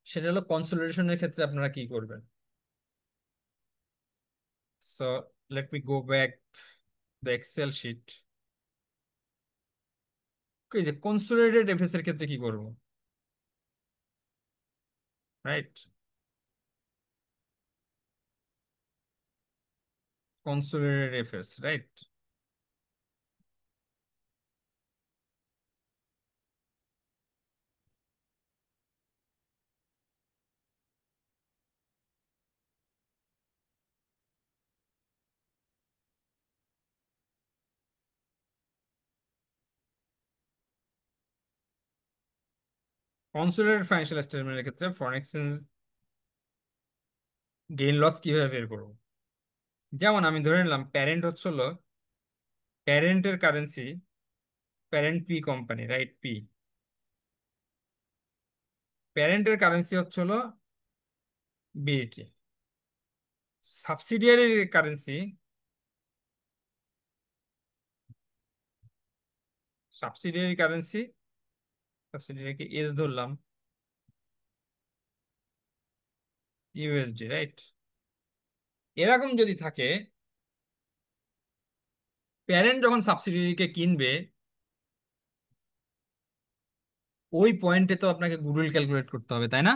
সেটা হলো কনসোলিডেশনের ক্ষেত্রে আপনারা কি করবেন। So let me go back the excel sheet. এই যে কনসোলিডেটেড এফএস এর ক্ষেত্রে কি করব, right? Consolidated FS, right? Consolidated financial স্টেটমেন্টের ক্ষেত্রে ফরেন এক্সচেঞ্জ গেইন লস কিভাবে বের করব। যেমন আমি ধরে নিলাম প্যারেন্ট হচ্ছিল, প্যারেন্টের currency, parent P company, right? P প্যারেন্টের কারেন্সি হচ্ছিল বিইটি। সাবসিডিয়ারির কারেন্সি, সাবসিডিয়ারি কারেন্সি, সাবসিডিয়ারিকে এস ধরলাম, ইউএসডি, রাইট? এরকম যদি থাকে, প্যারেন্ট যখন সাবসিডিয়ারিকে কিনবে ওই পয়েন্টে তো আপনাকে গুডউইল ক্যালকুলেট করতে হবে, তাই না?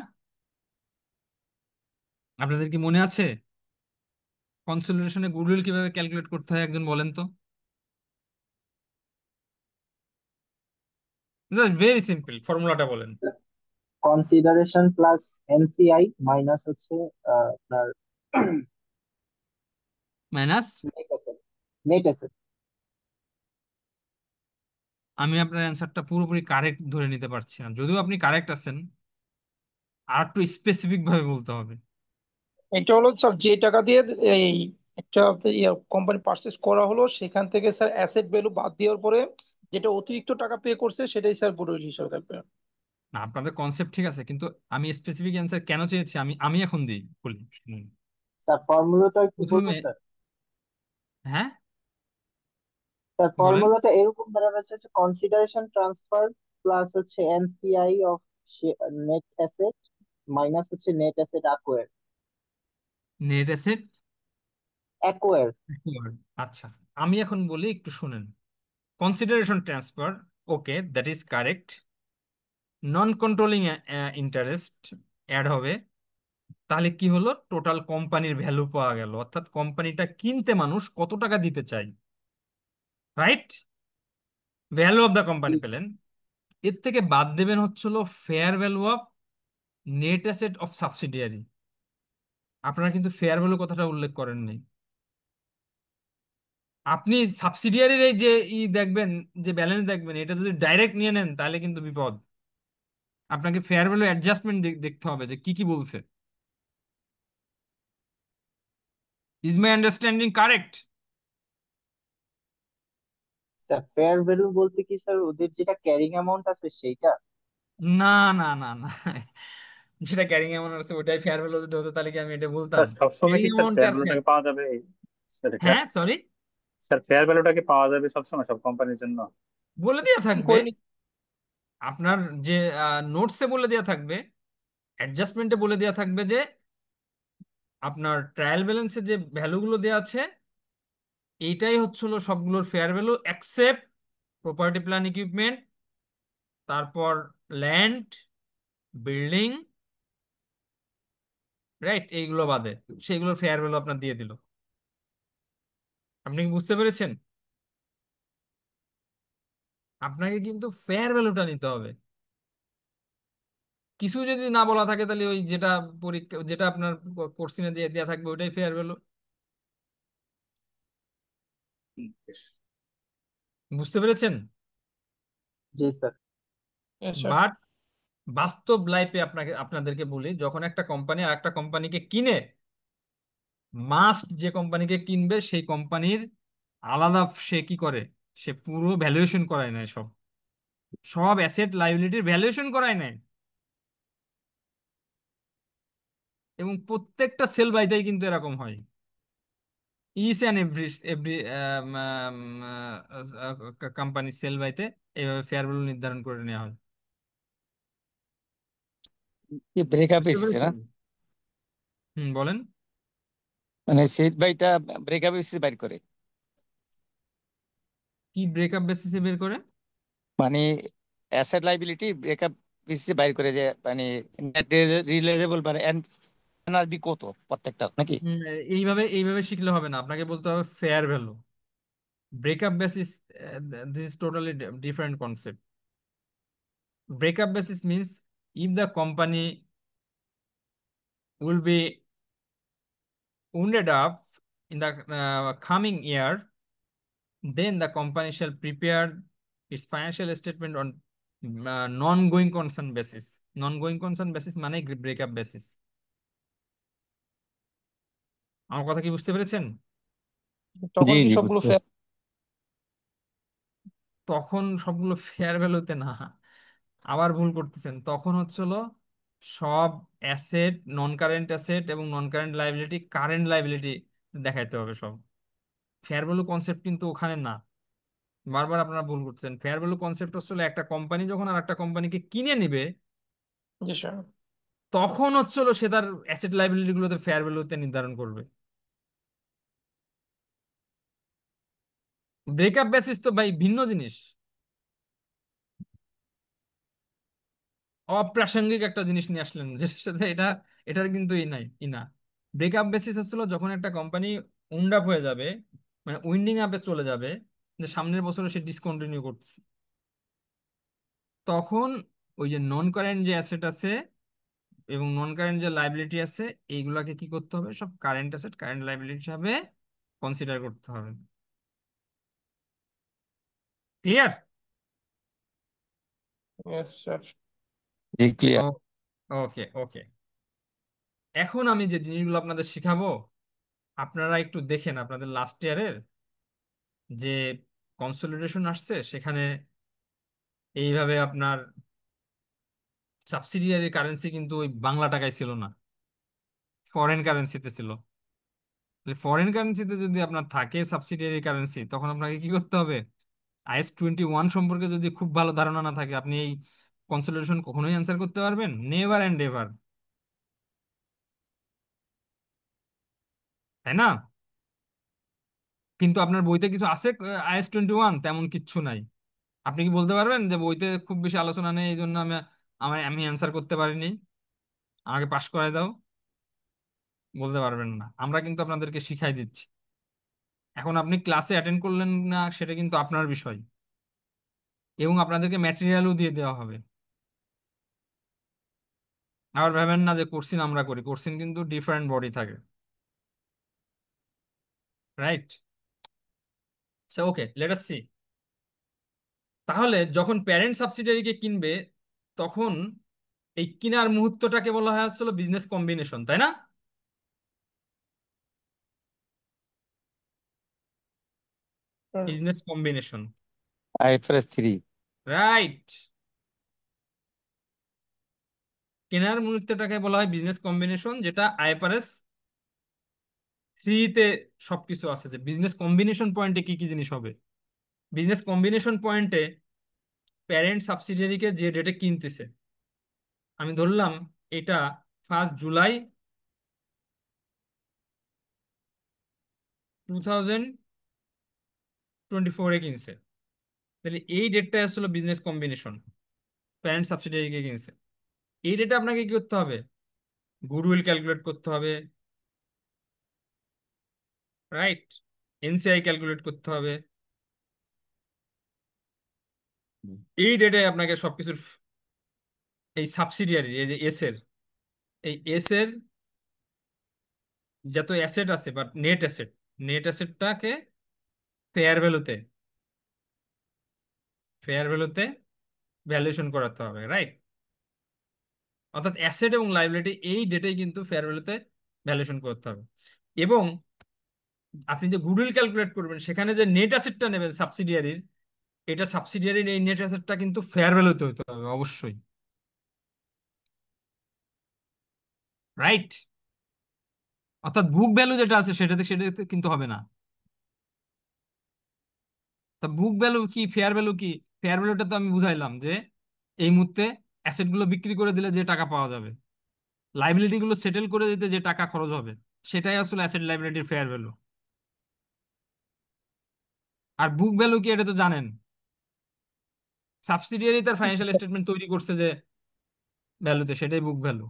আপনাদের কি মনে আছে কনসোলিডেশনে গুডউইল কিভাবে ক্যালকুলেট করতে হয়, একজন বলেন তো? ভেরি সিম্পল, ফর্মুলাটা বলেন। কনসিডারেশন প্লাস এনসিআই মাইনাস হচ্ছে আপনার minus, net asset. Net asset. আমি আপনার অ্যান্সারটা পুরোপুরি কারেক্ট ধরে নিতে পারছি না, যদিও আপনি কারেক্ট আছেন, আর একটু স্পেসিফিক ভাবে বলতে হবে। এটা হলো স্যার যে টাকা দিয়ে এই একটা কোম্পানি পারচেস করা হলো, সেখান থেকে স্যার অ্যাসেট ভ্যালু বাদ দেওয়ার পরে যেটা অতিরিক্ত টাকা পে করছে সেটাই স্যার গুডউইল হিসাবে থাকবে। না, আপনাদের কনসেপ্ট ঠিক আছে, কিন্তু আমি স্পেসিফিক অ্যান্সার কেন চেয়েছি আমি আমি এখন দিই, বলি শুনুন। স্যার ফর্মুলাটা একটু বলবো প্রথমে, স্যার? হ্যাঁ স্যার বলেন। ফর্মুলাটা এরকম দাঁড়াবে হচ্ছে কনসিডারেশন ট্রান্সফার প্লাস হচ্ছে NCI of net asset minus হচ্ছে net asset acquire. Net asset, acquire. আচ্ছা, আমি এখন বলি একটু শুনেন। Consideration transfer, okay, that is correct. Non controlling interest add হবে, তাহলে কি হলো, টোটাল কোম্পানির ভ্যালু পাওয়া গেল, অর্থাৎ কোম্পানিটা কিনতে মানুষ কত টাকা দিতে চায় right? Value of the company পেলেন। এর থেকে বাদ দেবেন হচ্ছিল fair value of net asset of subsidiary. আপনারা কিন্তু ফেয়ার ভ্যালু কথাটা উল্লেখ করেননি। আপনি সাবসিডিয়ারির এই যে দেখবেন, যে ব্যালেন্স দেখবেন, এটা যদি ডাইরেক্ট নিয়ে নেন তাহলে কিন্তু বিপদ। আপনাকে ফেয়ার ভ্যালু অ্যাডজাস্টমেন্ট দেখতে হবে যে কি কি বলছে। Is my understanding correct? Sir fair value বলতে কি স্যার ওদের যেটা ক্যারিং অ্যামাউন্ট আছে সেইটা? না, না, না, না। যেটা ক্যারিং অ্যামাউন্ট আছে ওটাই ফেয়ার ভ্যালু যদি হতো তাহলে কি আমি এটা বলতাম? স্যার সবসময় ক্যারিং কি স্যার অ্যামাউন্ট ফেয়ার আর ভ্যালুটাকে পাওয়া যাবে? স্যার এটা, হ্যাঁ, সরি, স্যার ফেয়ার ভ্যালুটাকে পাওয়া যাবে সবসময় সব কোম্পানির জন্য? বলে দেওয়া কি থাকবে। করে আপনার যে নোটসে বলে দেওয়া থাকবে, অ্যাডজাস্টমেন্টে বলে দেওয়া থাকবে যে আপনার ট্রায়াল ব্যালেন্সে যে ভ্যালুগুলো দেওয়া আছে এইটাই হচ্ছিল সবগুলোর fair value except property plan equipment, তারপর ল্যান্ড, বিল্ডিং, রাইট, এইগুলো বাদে সেইগুলোর ফেয়ার ভ্যালু আপনার দিয়ে দিল। আপনি কি বুঝতে পেরেছেন? আপনাকে কিন্তু ফেয়ার ভ্যালুটা নিতে হবে। কিছু যদি না বলা থাকে তাহলে ওই যেটা পরীক্ষা, যেটা আপনার কোশ্চেনে দিয়ে দেওয়া থাকবে ওইটাই ফেয়ার ভ্যালু। হুম। বুঝতে পেরেছেন? জি স্যার। স্যার? বাট বাস্তব লাইফে আপনাদেরকে বলি, যখন একটা কোম্পানি আর একটা কোম্পানিকে কিনে, মাস্ট যে কোম্পানিকে কিনবে সেই কোম্পানির আলাদা সে কি করে, সে পুরো ভ্যালুয়েশন করায় নেয়, সব সব অ্যাসেট লাইবিলিটির ভ্যালুয়েশন করায় নেয়। এবং প্রত্যেকটা সেল বাইতেই কিন্তু এরকম হয়। Each and every company sell বাইতে এইভাবে ফেয়ার ভ্যালু নির্ধারণ করে নেওয়া হয়। ব্রেকআপ বুঝতে এসেছে না, পেরেছেন? বলেন। মানে সেট বাইটা ব্রেকআপ এসেছে বাইর করে, কি ব্রেকআপ বেসিসে বের করে? মানে অ্যাসেট লাইবিলিটি ব্রেকআপ এসেছে বাইর করে, যে মানে নেট রিলেজেবল মানে এনআরবি কত প্রত্যেকটা নাকি? হুম, এইভাবে এইভাবে শিখলে হবে না, আপনাকে বলতে হবে fair value. Breakup basis, this is totally different concept. Breakup basis means if the company will be wounded up in the coming year, then the company shall prepare its financial statement on non-going concern basis. Non-going concern basis মানে ব্রেকআপ বেসিস। আমার কথা কি বুঝতে পেরেছেন? জি তখন কি জি সবগুলো বুঝতে fair? পারছি। তখন সবগুলো ফেয়ার ভ্যালুতে না, আবার ভুল করতেছেন। তখন হচ্ছিল সব অ্যাসেট, নন কারেন্ট অ্যাসেট এবং নন কারেন্ট লাইবিলিটি কারেন্ট লাইবিলিটি দেখাইতে হবে সব। ফেয়ার ভ্যালু কনসেপ্ট কিন্তু ওখানে না, বারবার আপনারা ভুল করছেন। ফেয়ার ভ্যালু কনসেপ্ট হচ্ছিল একটা কোম্পানি যখন আর একটা কোম্পানিকে কিনে নিবে জি স্যার। তখন হচ্ছিল সে তার অ্যাসেট লাইবিলিটি গুলোতে ফেয়ার ভ্যালুতে নির্ধারণ করবে। ব্রেকআপ বেসিস তো ভাই ভিন্ন জিনিস, অপ্রাসঙ্গিক একটা জিনিস নিয়ে আসলেন যেটার সাথে এটার কিন্তু ই না। ব্রেকআপ বেসিস হচ্ছিল যখন একটা কোম্পানি উইন্ড আপ হয়ে যাবে, মানে উইন্ডিং আপে চলে যাবে, যে সামনের বছরে সে ডিসকন্টিনিউ করতেছে, তখন ওই যে নন কারেন্ট যে অ্যাসেট আছে এবং নন কারেন্ট যে লাইবিলিটি আছে এইগুলাকে কি করতে হবে, সব কারেন্ট অ্যাসেট কারেন্ট লাইবিলিটি হিসাবে কনসিডার করতে হবে। ক্লিয়ার? Yes sir. জি ক্লিয়ার। Okay, okay. এখন আমি যে জিনিসগুলো আপনাদের শিখাবো আপনারা একটু দেখেন আপনাদের লাস্ট ইয়ারের যে কনসলিডেশন আসছে সেখানে এইভাবে আপনার সাবসিডিয়ারি কারেন্সি কিন্তু ওই বাংলা টাকায় ছিল না, ফরেন কারেন্সিতে ছিল। ফরেন কারেন্সিতে যদি আপনার থাকে সাবসিডিয়ারি কারেন্সি তখন আপনাকে কি করতে হবে? IS-21 সম্পর্কে যদি খুব ভালো ধারণা না থাকে আপনি এই কনসলিডেশন কখনোই অ্যান্সার করতে পারবেন? নেভার অ্যান্ড এভার, তাই না? কিন্তু আপনার বইতে কিছু আছে IS-21, তেমন কিচ্ছু নাই। আপনি কি বলতে পারবেন যে বইতে খুব বেশি আলোচনা নেই এই জন্য আমি অ্যান্সার করতে পারিনি, আমাকে পাশ করায় দাও? বলতে পারবেন না। আমরা কিন্তু আপনাদেরকে শিখাই দিচ্ছি। এখন আপনি ক্লাসে অ্যাটেন্ড করলেন না সেটা কিন্তু আপনার বিষয়, এবং আপনাদেরকে ম্যাটেরিয়ালও দিয়ে দেওয়া হবে। আবার ভাবেন না যে কোর্সিন আমরা করি, কোর্সিন কিন্তু ডিফারেন্ট বডি থাকে, রাইট? ওকে, লেট আস সি। তাহলে যখন প্যারেন্ট সাবসিডিয়ারিকে কিনবে, তখন এই কিনার মুহূর্তটাকে বলা হয় আসলে বিজনেস কম্বিনেশন, তাই না? Business combination, IFRS 3। রাইট। কেনার মুহূর্তটাকে বলা হয় বিজনেস কম্বিনেশন, যেটা আইএফআরএস 3-তে সবকিছু আছে, যে বিজনেস কম্বিনেশন পয়েন্টে কি কি জিনিস হবে। বিজনেস কম্বিনেশন পয়েন্টে প্যারেন্ট সাবসিডিয়ারিকে যে ডেটে কিনতেছে, আমি ধরলাম এটা 1 জুলাই 2024-এ কিনছে, তাহলে এই ডেটটা আসলে বিজনেস কম্বিনেশন, প্যারেন্ট সাবসিডিয়ারিকে কিনছে। এই ডেটে আপনাকে কি করতে হবে? গুডউইল ক্যালকুলেট করতে হবে, রাইট? এনসিআই ক্যালকুলেট করতে হবে। এই ডেটে আপনাকে সবকিছুর এই সাবসিডিয়ারি, এই যে এস এর, এই এস এর যত অ্যাসেট আছে বা নেট অ্যাসেট, নেট অ্যাসেটটাকে ফেয়ার ভ্যালুতে, ফেয়ার ভ্যালুতে ভ্যালুয়েশন করাতে হবে, রাইট? অর্থাৎ অ্যাসেট এবং লাইবিলিটি এই ডেটেই কিন্তু ফেয়ার ভ্যালুতে ভ্যালুয়েশন করতে হবে। এবং আপনি যে গুডউইল ক্যালকুলেট করবেন, সেখানে যে নেট অ্যাসেটটা নেবেন সাবসিডিয়ারির, এটা সাবসিডিয়ারির এই নেট অ্যাসেটটা কিন্তু ফেয়ার ভ্যালুতে হতে হবে অবশ্যই, রাইট? অর্থাৎ বুক ভ্যালু যেটা আছে সেটাতে সেটাতে কিন্তু হবে না। তা বুক ভ্যালু কি, ফেয়ার ভ্যালু কি? ফেয়ার ভ্যালুটা তো আমি বুঝাইলাম যে এই মুহূর্তে অ্যাসেট গুলো বিক্রি করে দিলে যে টাকা পাওয়া যাবে, লাইবিলিটি গুলো সেটেল করে দিতে যে টাকা খরচ হবে, সেটাই আসলে অ্যাসেট লাইবিলিটির ফেয়ার ভ্যালু। আর বুক ভ্যালু কি, এটা তো জানেন, সাবসিডিয়ারি তার ফাইন্যান্সিয়াল স্টেটমেন্ট তৈরি করছে যে ভ্যালুতে, সেটাই বুক ভ্যালু।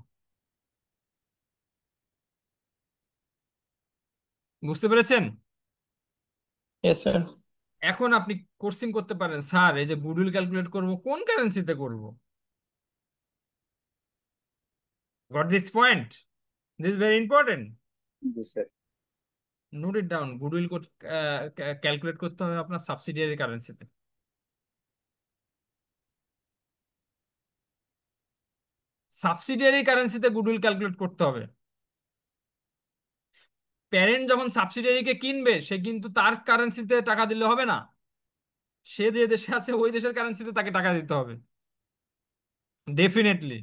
বুঝতে পেরেছেন? Yes sir. এখন আপনি কোর্সিং করতে পারেন, স্যার এই যে গুডউইল ক্যালকুলেট করব কোন কারেন্সিতে করব? Goat this point? This very important. G sir. Note it down. Goodwill calculate করতে হবে আপনার সাবসিডিয়ারি কারেন্সিতে। সাবসিডিয়ারি কারেন্সিতে গুডউইল ক্যালকুলেট করতে হবে। প্যারেন্ট যখন সাবসিডিয়ারিকে কিনবে, সে কিন্তু তার কারেন্সিতে টাকা দিলে হবে না, সে যে দেশে আছে ওই দেশের কারেন্সিতে তাকে টাকা দিতে হবে ডেফিনেটলি।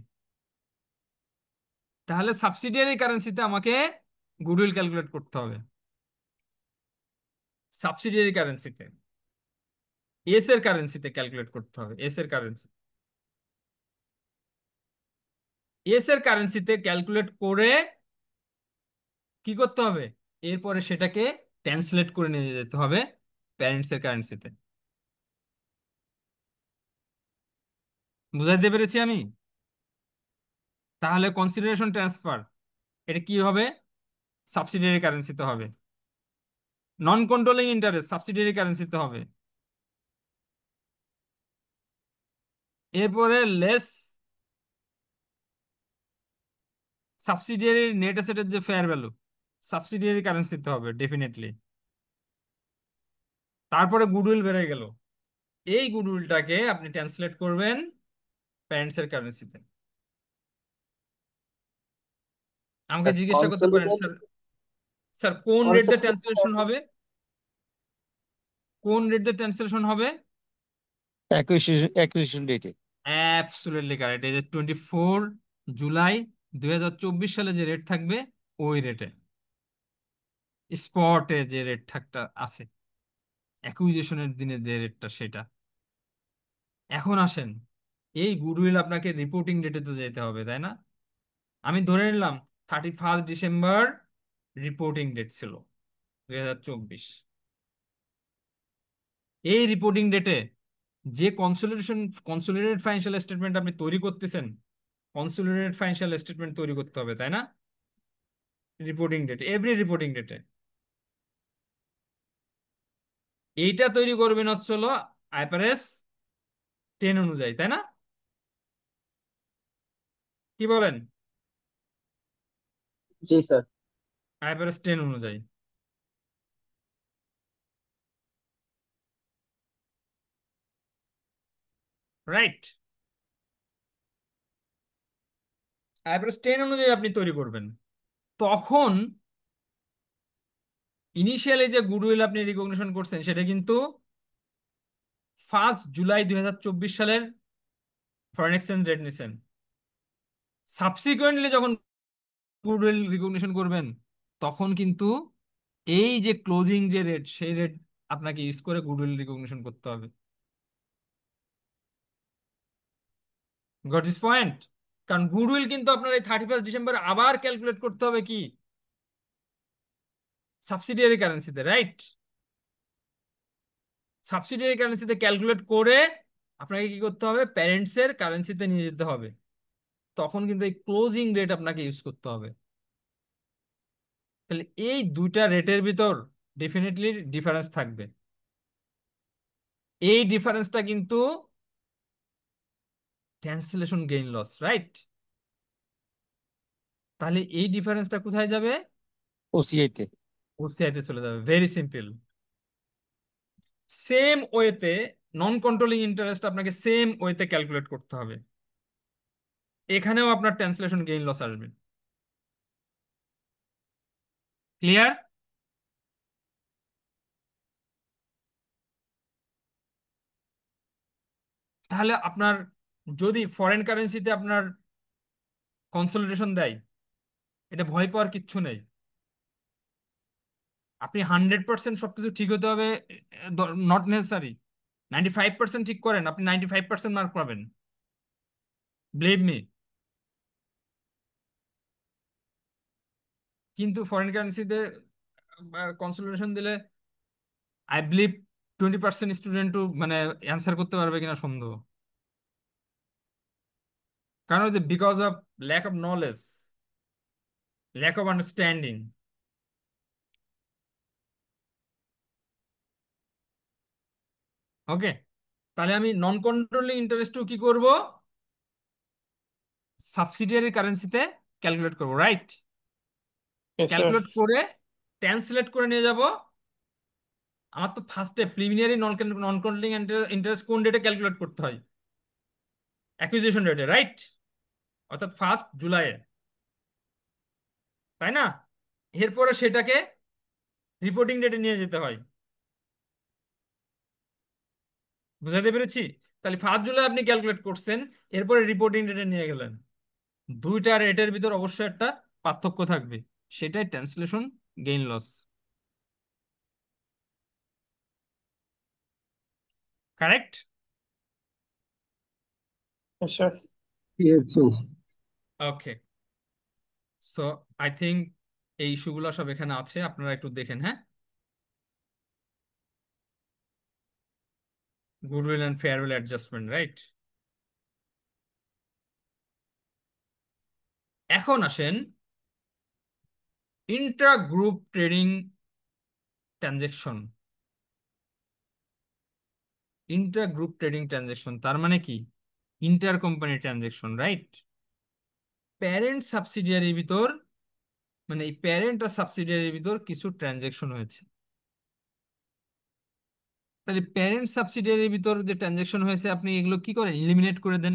তাহলে সাবসিডিয়ারি কারেন্সিতে আমাকে গুডউইল ক্যালকুলেট করতে হবে, সাবসিডিয়ারি কারেন্সিতে, এস এর কারেন্সিতে ক্যালকুলেট করতে হবে, এস এর কারেন্সি, এস এর কারেন্সিতে ক্যালকুলেট করে কি করতে হবে? এরপরে সেটাকে ট্রান্সলেট করে নিয়ে যেতে হবে প্যারেন্টস এর কারেন্সিতে। বুঝাইতে পেরেছি আমি? তাহলে কনসিডারেশন ট্রান্সফার, এটা কি হবে? সাবসিডিয়ারি কারেন্সিতে হবে। নন কন্ট্রোলিং ইন্টারেস্ট সাবসিডিয়ারি কারেন্সিতে হবে। এরপরে লেস সাবসিডিয়ারি নেট অ্যাসেটের যে ফেয়ার ভ্যালু, সাবসিডিয়ারি কারেন্সিতে হবে ডেফিনেটলি। তারপরে গুডউইল বেড়ে গেল, এই গুডউইলটাকে আপনি ট্রান্সলেট করবেন প্যারেন্টস এর কারেন্সিতে। আমাকে জিজ্ঞাসা করতে পারেন, কনসোলিডেট স্যার, স্যার কোন রেট দিয়ে ট্রান্সলেশন কনসোলিডেট হবে? কোন রেট দিয়ে ট্রান্সলেশন হবে? অ্যাকুইজিশন ডেটে। Absolutely correct. এই যে 24 জুলাই 2024 সালে যে রেট থাকবে, ওই রেটে, স্পটে যে রেট থাকটা আছে, অ্যাকুইজিশনের দিনে যে রেটটা, সেটা। এখন আসেন, এই গুডউইল আপনাকে রিপোর্টিং ডেটে তো যেতে হবে, তাই না? আমি ধরে নিলাম 31 ডিসেম্বর রিপোর্টিং ডেট ছিল 2024। এই রিপোর্টিং ডেটে যে কনসোলিডেটেড ফাইন্যান্সিয়াল স্টেটমেন্ট আপনি তৈরি করতেছেন, কনসোলিডেটেড ফাইন্যান্সিয়াল স্টেটমেন্ট তৈরি করতে হবে, তাই না? রিপোর্টিং ডেট, এভরি রিপোর্টিং ডেটে। এইটা তৈরি করবেন হচ্ছে হলো আইফারএস 10 অনুযায়ী, তাই না? কি বলেন? জি স্যার। আইফারএস 10 অনুযায়ী, রাইট? আইফারএস 10 অনুযায়ী আপনি তৈরি করবেন। তখন ইনিশিয়ালি যে গুডউইল আপনি রিকগনিশন করছেন সেটা কিন্তু 1 জুলাই 2024 সালের ফরেন এক্সচেঞ্জ রেট নিছেন। সাবসিকুয়েন্টলি যখন গুডউইল রিকগনিশন করবেন তখন কিন্তু এই যে ক্লোজিং যে রেট সেই রেট আপনাকে ইউজ করে গুডউইল রিকগনিশন করতে হবে। Goat this point? কারণ গুডউইল কিন্তু আপনার এই 31 ডিসেম্বর আবার ক্যালকুলেট করতে হবে কি সাবসিডিয়ারি কারেন্সিতে, রাইট? সাবসিডিয়ারি কারেন্সিতে ক্যালকুলেট করে আপনাকে কি করতে হবে, প্যারেন্টসের কারেন্সিতে নিয়ে যেতে হবে। তখন কিন্তু এই ক্লোজিং রেট আপনাকে ইউজ করতে হবে। তাহলে এই দুইটা রেটের ভিতর ডেফিনেটলি ডিফারেন্স থাকবে। এই ডিফারেন্সটা কিন্তু ক্যান্সেলেশন গেইন লস, রাইট? তাহলে এই ডিফারেন্সটা কোথায় যাবে? ওসিআই তে। ওসিআই তে চলে যাবে। Very simple. সেম ওয়েতে নন কন্ট্রোলিং ইন্টারেস্ট আপনাকে সেম ওয়েতে ক্যালকুলেট করতে হবে। এখানেও আপনার ট্রান্সলেশন গেইন লস আসবে। ক্লিয়ার? তাহলে আপনার যদি ফরেন কারেন্সিতে আপনার কনসোলিডেশন দেয়, এটা ভয় পাওয়ার কিচ্ছু নেই। আপনি 100% সবকিছু ঠিক হতে হবে নট নেসেসারি। 95% ঠিক করেন, আপনি 95% মার্ক পাবেন, বিলিভ মি। কিন্তু ফরেন কারেন্সিতে কনসোলিডেশন দিলে আই বিলিভ 20% স্টুডেন্টও মানে অ্যান্সার করতে পারবে কিনা সন্দেহ। কারণ because of lack of knowledge, lack of understanding. Okay, তাহলে আমি নন কন্ট্রোলিং ইন্টারেস্টও কি করব, সাবসিডিয়ারি কারেন্সিতে ক্যালকুলেট করব, রাইট? Yes, sir. ক্যালকুলেট করে ট্রান্সলেট করে নিয়ে যাব। আমার তো ফার্স্টে preliminary non non controlling interest কোন ডেটে ক্যালকুলেট করতে হয়? অ্যাকুইজিশন ডেটে, রাইট? অর্থাৎ 1 জুলাই, তাই না? এরপরে সেটাকে রিপোর্টিং ডেটে নিয়ে যেতে হয়। বুঝাতে পেরেছি? তাহলে 1 জুলাই আপনি ক্যালকুলেট করছেন, এরপরে রিপোর্টিং ডেটে নিয়ে গেলেন। দুইটা রেটের ভিতর অবশ্যই একটা পার্থক্য থাকবে, সেটাই translation gain loss. Correct? Yes, sir. Yes, sir. Okay, so I think এই ইস্যুগুলো সব এখানে আছে, আপনারা একটু দেখেন। হ্যাঁ, goodwill and fair value adjustment, right? এখন আসেন intra group trading transaction. Intra group trading transaction তার মানে কি? Inter company transaction, right? Parent সাবসিডিয়ারির ভিতর, মানে এই প্যারেন্ট আর সাবসিডিয়ারির ভিতর কিছু ট্রানজেকশন হয়েছে। তাহলে প্যারেন্ট সাবসিডিয়ারির ভিতর যে ট্রানজেকশন হয়েছে আপনি এগুলো কি করেন? ইলিমিনেট করে দেন,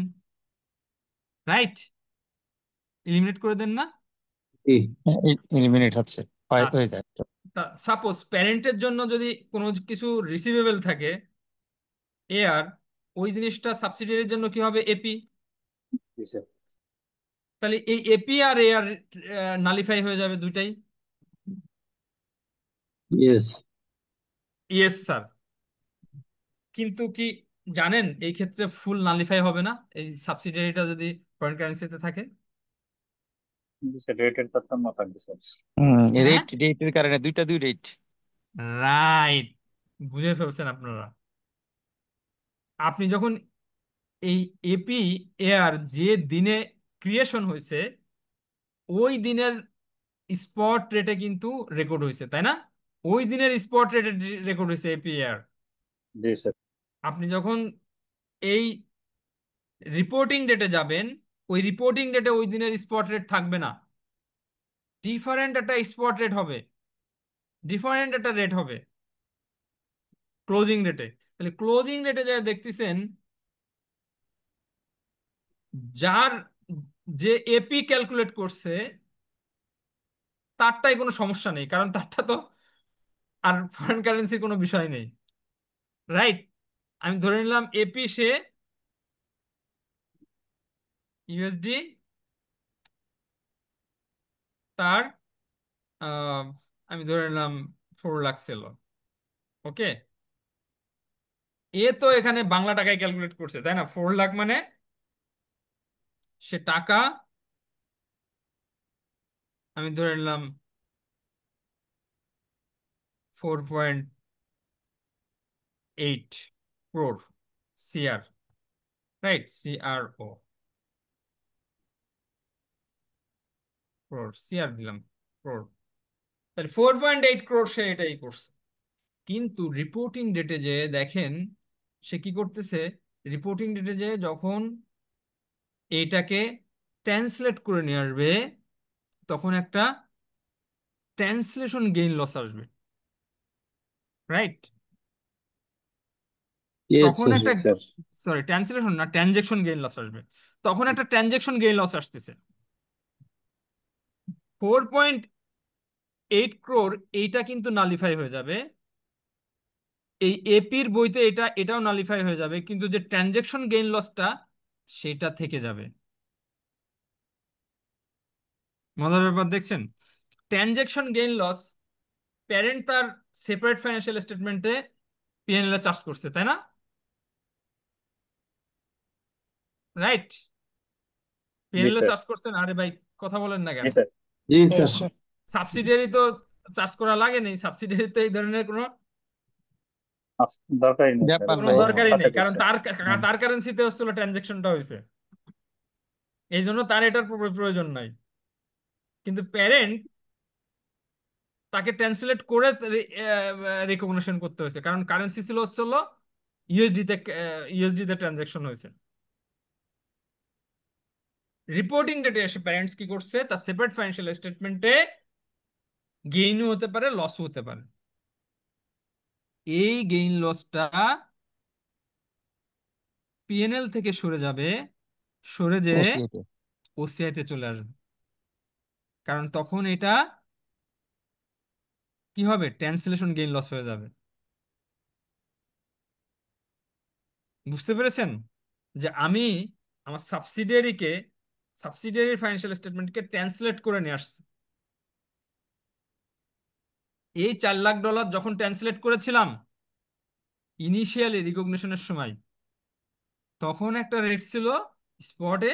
রাইট? ইলিমিনেট করে দেন না? জি। এলিমিনেট হচ্ছে, আচ্ছা, হয়ে যায়। সাপোজ প্যারেন্টের জন্য যদি কোনো কিছু রিসিভেবল থাকে এআর, ওই জিনিসটা সাবসিডিয়ারির জন্য কি হবে? এপি। জি, স্যার। তাহলে এই এপি আর এআর নালিফাই হয়ে যাবে দুইটাই। ইয়েস। Yes sir. কিন্তু কি জানেন এই ক্ষেত্রে ফুল নালিফাই হবে না এই সাবসিডিয়ারিটা যদি ফরেন কারেন্সিতে থাকে। রেটের তারতম্য থাকবে স্যার। হ্যাঁ, রেটের কারণে দুই রেট। রাইট, বুঝে ফেলছেন আপনারা। আপনি যখন এই এপি এআর যে দিনে ক্রিয়েশন হয়েছে ওই দিনের স্পট রেটে কিন্তু রেকর্ড হয়েছে, তাই না? ওই দিনের স্পট রেটে রেকর্ড হয়েছে এপি এআর। জি স্যার। আপনি যখন এই রিপোর্টিং ডেটে যাবেন, ওই রিপোর্টিং ডেটে ওই দিনের স্পট রেট থাকবে না, ডিফারেন্ট একটা স্পট রেট হবে, ডিফারেন্ট একটা রেট হবে ক্লোজিং রেটে। তাহলে ক্লোজিং রেটে যা দেখতেছেন, যার যে এপি ক্যালকুলেট করছে তারটাই কোনো সমস্যা নেই, কারণ তারটা তো আর ফরেন কারেন্সির কোনো বিষয় নেই, রাইট? আমি ধরে নিলাম এপি সে ইউএসডি, তার আহ, আমি ধরে নিলাম 4 লাখ ছিল, ওকে। এ তো এখানে বাংলা টাকায় ক্যালকুলেট করছে, তাই না? 4 লাখ মানে সে টাকা, আমি ধরে নিলাম 4.8 crore, CR, right? CRO, crore, CR দিলাম, ক্রোর। তাহলে 4.8 ক্রোর সে এটাই করছে। কিন্তু রিপোর্টিং ডেটে যে দেখেন সে কি করতেছে, রিপোর্টিং ডেটে যে যখন এইটাকে ট্রান্সলেট করে নিয়ে আসবে, তখন একটা ট্রান্সলেশন গেইন লস আসবে, রাইট? ইয়েস তখন স্যার। জি একটা, স্যার। সরি ট্রান্সলেশন না, ট্রানজেকশন গেইন লস আসবে। তখন একটা ট্রানজেকশন গেইন লস আসতেছে 4.8 ক্রোর। এইটা কিন্তু নালিফাই হয়ে যাবে, এই এপির বইতে এটাও নালিফাই হয়ে যাবে, কিন্তু যে ট্রানজেকশন গেইন লসটা সেটা থেকে যাবে। মজার ব্যাপার দেখছেন, ট্রানজেকশন গেইন লস প্যারেন্ট তার সেপারেট ফাইন্যান্সিয়াল স্টেটমেন্টে পিএনএল এ চার্জ করছে, তাই না? রাইট? জি পিএনএল এ স্যার। চার্জ করছেন, আরে ভাই কথা বলেন না জি কেন? স্যার। জি Yes, স্যার। sir. সাবসিডিয়ারি তো চার্জ করা লাগে নেই, সাবসিডিয়ারি তো এই ধরনের কোনো দরকারই নেই স্যার, ব্যাপার ও কোনো তো নাই, হ্যাঁ। দরকারই সাথে নেই, কারণ করছে। তার হুম। তার কারেন্সিতে হচ্ছিল ট্রানজেকশনটা হয়েছে, এই জন্য তার এটার প্রয়োজন নাই। কিন্তু প্যারেন্ট তাকে ট্রান্সলেট করে রেকগনিশন করতে হয়েছে, কারণ কারেন্সি ছিল হচ্ছিল ইউএসডি তে, ইউএসডি তে ট্রানজেকশন হয়েছে। রিপোর্টিং ডেটে এসে প্যারেন্টস কি করছে, তার সেপারেট ফাইন্যান্সিয়াল স্টেটমেন্টে গেইনও হতে পারে, লসও হতে পারে। এই গেইন লসটা পিএনএল থেকে সরে যাবে, সরে যে ওসিআইতে। ওসিআই তে চলে আসবে, কারণ তখন এটা কি হবে, ট্রান্সলেশন গেইন লস হয়ে যাবে। বুঝতে পেরেছেন যে আমি আমার সাবসিডিয়ারি ফাইন্যান্সিয়াল স্টেটমেন্টকে ট্রান্সলেট করে নিয়ে আসছি। এই $4 লাখ যখন ট্রান্সলেট করেছিলাম ইনিশিয়ালি রিকগনিশনের সময়, তখন একটা রেট ছিল স্পটে,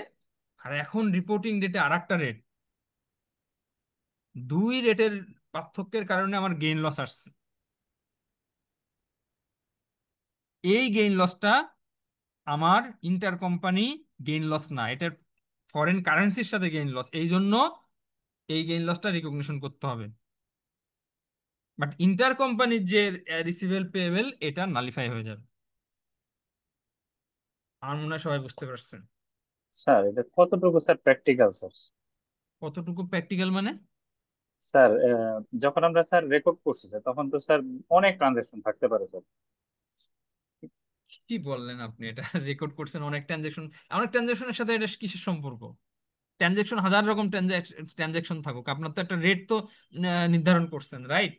আর এখন রিপোর্টিং ডেটে আর একটা রেট। দুই রেটের পার্থক্যের কারণে আমার গেইন লস আসছে। এই গেইন লসটা আমার ইন্টার কোম্পানি গেইন লস না, এটার ফরেন কারেন্সির সাথে গেইন লস, এই জন্য এই গেইন লসটা রিকগনিশন করতে হবে। বাট ইন্টার কোম্পানির যে রিসিভেবল পেয়েবল এটা নালিফাই হয়ে যাবে। আমার মনে হয় সবাই বুঝতে পারছেন। স্যার এটা কতটুকু স্যার প্র্যাকটিক্যাল স্যার? কতটুকু প্র্যাকটিক্যাল মানে? স্যার যখন আমরা স্যার রেকর্ড করছি স্যার, তখন তো স্যার অনেক ট্রানজাকশন থাকতে পারে স্যার। কি বললেন আপনি? এটা রেকর্ড করছেন অনেক ট্রানজেকশন, অনেক ট্রানজেকশনের সাথে এটা কিসের সম্পর্ক? ট্রানজেকশন হাজার রকম ট্রানজেকশন থাকুক, আপনার তো একটা রেট তো নির্ধারণ করছেন, রাইট?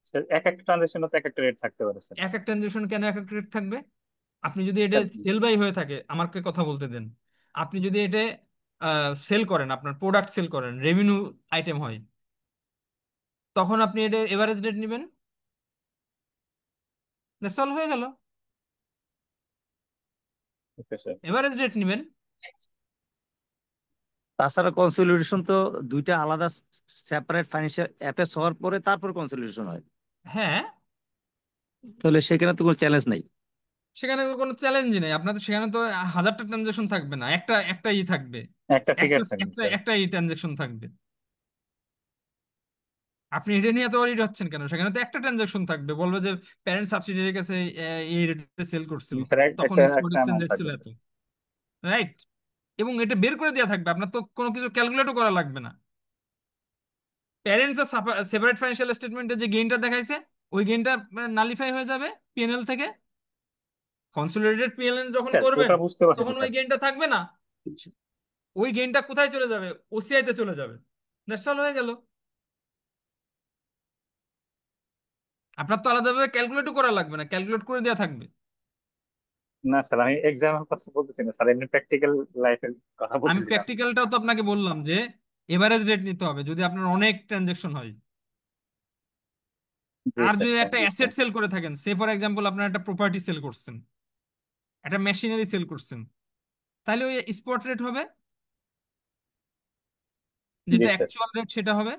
স্যার এক একটা ট্রানজাকশনে তো এক একটা রেট থাকতে পারে স্যার। এক এক ট্রানজেকশন কেন এক এক রেট থাকবে? আপনি যদি এটা স্যার সেল বাই হয়ে থাকে, আমাকে কথা বলতে দেন, আপনি যদি এটা সেল করেন, আপনার প্রোডাক্ট সেল করেন, রেভিনিউ আইটেম হয়, তখন আপনি এটা এভারেজ রেট নেবেন, সলভ হয়ে গেল। Okay sir. এভারেজ রেট নেবেন। তাছাড়া কনসলিডেশন তো দুইটা আলাদা সেপারেট ফাইন্যান্সিয়াল অ্যাফেয়ার্স হওয়ার পরে তারপর কনসলিডেশন হয়, হ্যাঁ, তাহলে সেখানে তো কোনো চ্যালেঞ্জ নাই। সেখানে তো কোনো চ্যালেঞ্জই নেই, আপনার তো সেখানে তো হাজারটা ট্রানজেকশন থাকবে না, একটাই থাকবে, একটা একটা ফিগার থাকবে একটা স্যার। একটাই ট্রানজেকশন থাকবে। আপনি এটা নিয়ে এত ওয়ারিড হচ্ছেন কেন? সেখানে তো একটা ট্রানজাকশন থাকবে, বলবে যে প্যারেন্ট সাবসিডিয়ারির কাছে এই রেটে সেল করছিল, স্যার তখন একটা স্পট একটা এক্সচেঞ্জ অ্যামাউন্ট রেট ছিল থাকবে এত, স্যার। রাইট? এবং এটা বের করে দেওয়া থাকবে, আপনার তো কোনো কিছু ক্যালকুলেটও করা লাগবে না। প্যারেন্টস এর সেপারেট ফাইন্যান্সিয়াল স্টেটমেন্টে যে গেইনটা দেখাইছে, ওই গেইনটা নালিফাই হয়ে যাবে পিএনএল থেকে। কনসোলিডেটেড পিএনএল যখন স্যার করবেন, ওটা বুঝতে পারছি তখন ওই স্যার। গেইনটা থাকবে না। ওই গেইনটা কোথায় চলে যাবে? ওসিআই তে চলে যাবে। দ্যাটস অল, হয়ে গেল। আপনার তো আলাদাভাবে ক্যালকুলেটও করা লাগবে না, ক্যালকুলেট করে দেওয়া থাকবে। না স্যার, আমি এক্সামের কথা বলতেছি না স্যার, এমনি প্র্যাকটিক্যাল লাইফের কথা আমি বলতেছিলাম। প্র্যাকটিক্যালটাও তো আপনাকে বললাম যে এভারেজ রেট নিতে হবে যদি আপনার অনেক ট্রানজেকশন হয়। জি আর স্যার, যদি থ্যাংক একটা ইউ স্যার। অ্যাসেট সেল করে থাকেন, সে ফর এক্সাম্পল আপনার একটা প্রপার্টি সেল করছেন, একটা মেশিনারি সেল করছেন, তাহলে ওই স্পট রেট হবে, জি যেটা স্যার। অ্যাকচুয়াল রেট সেটা হবে।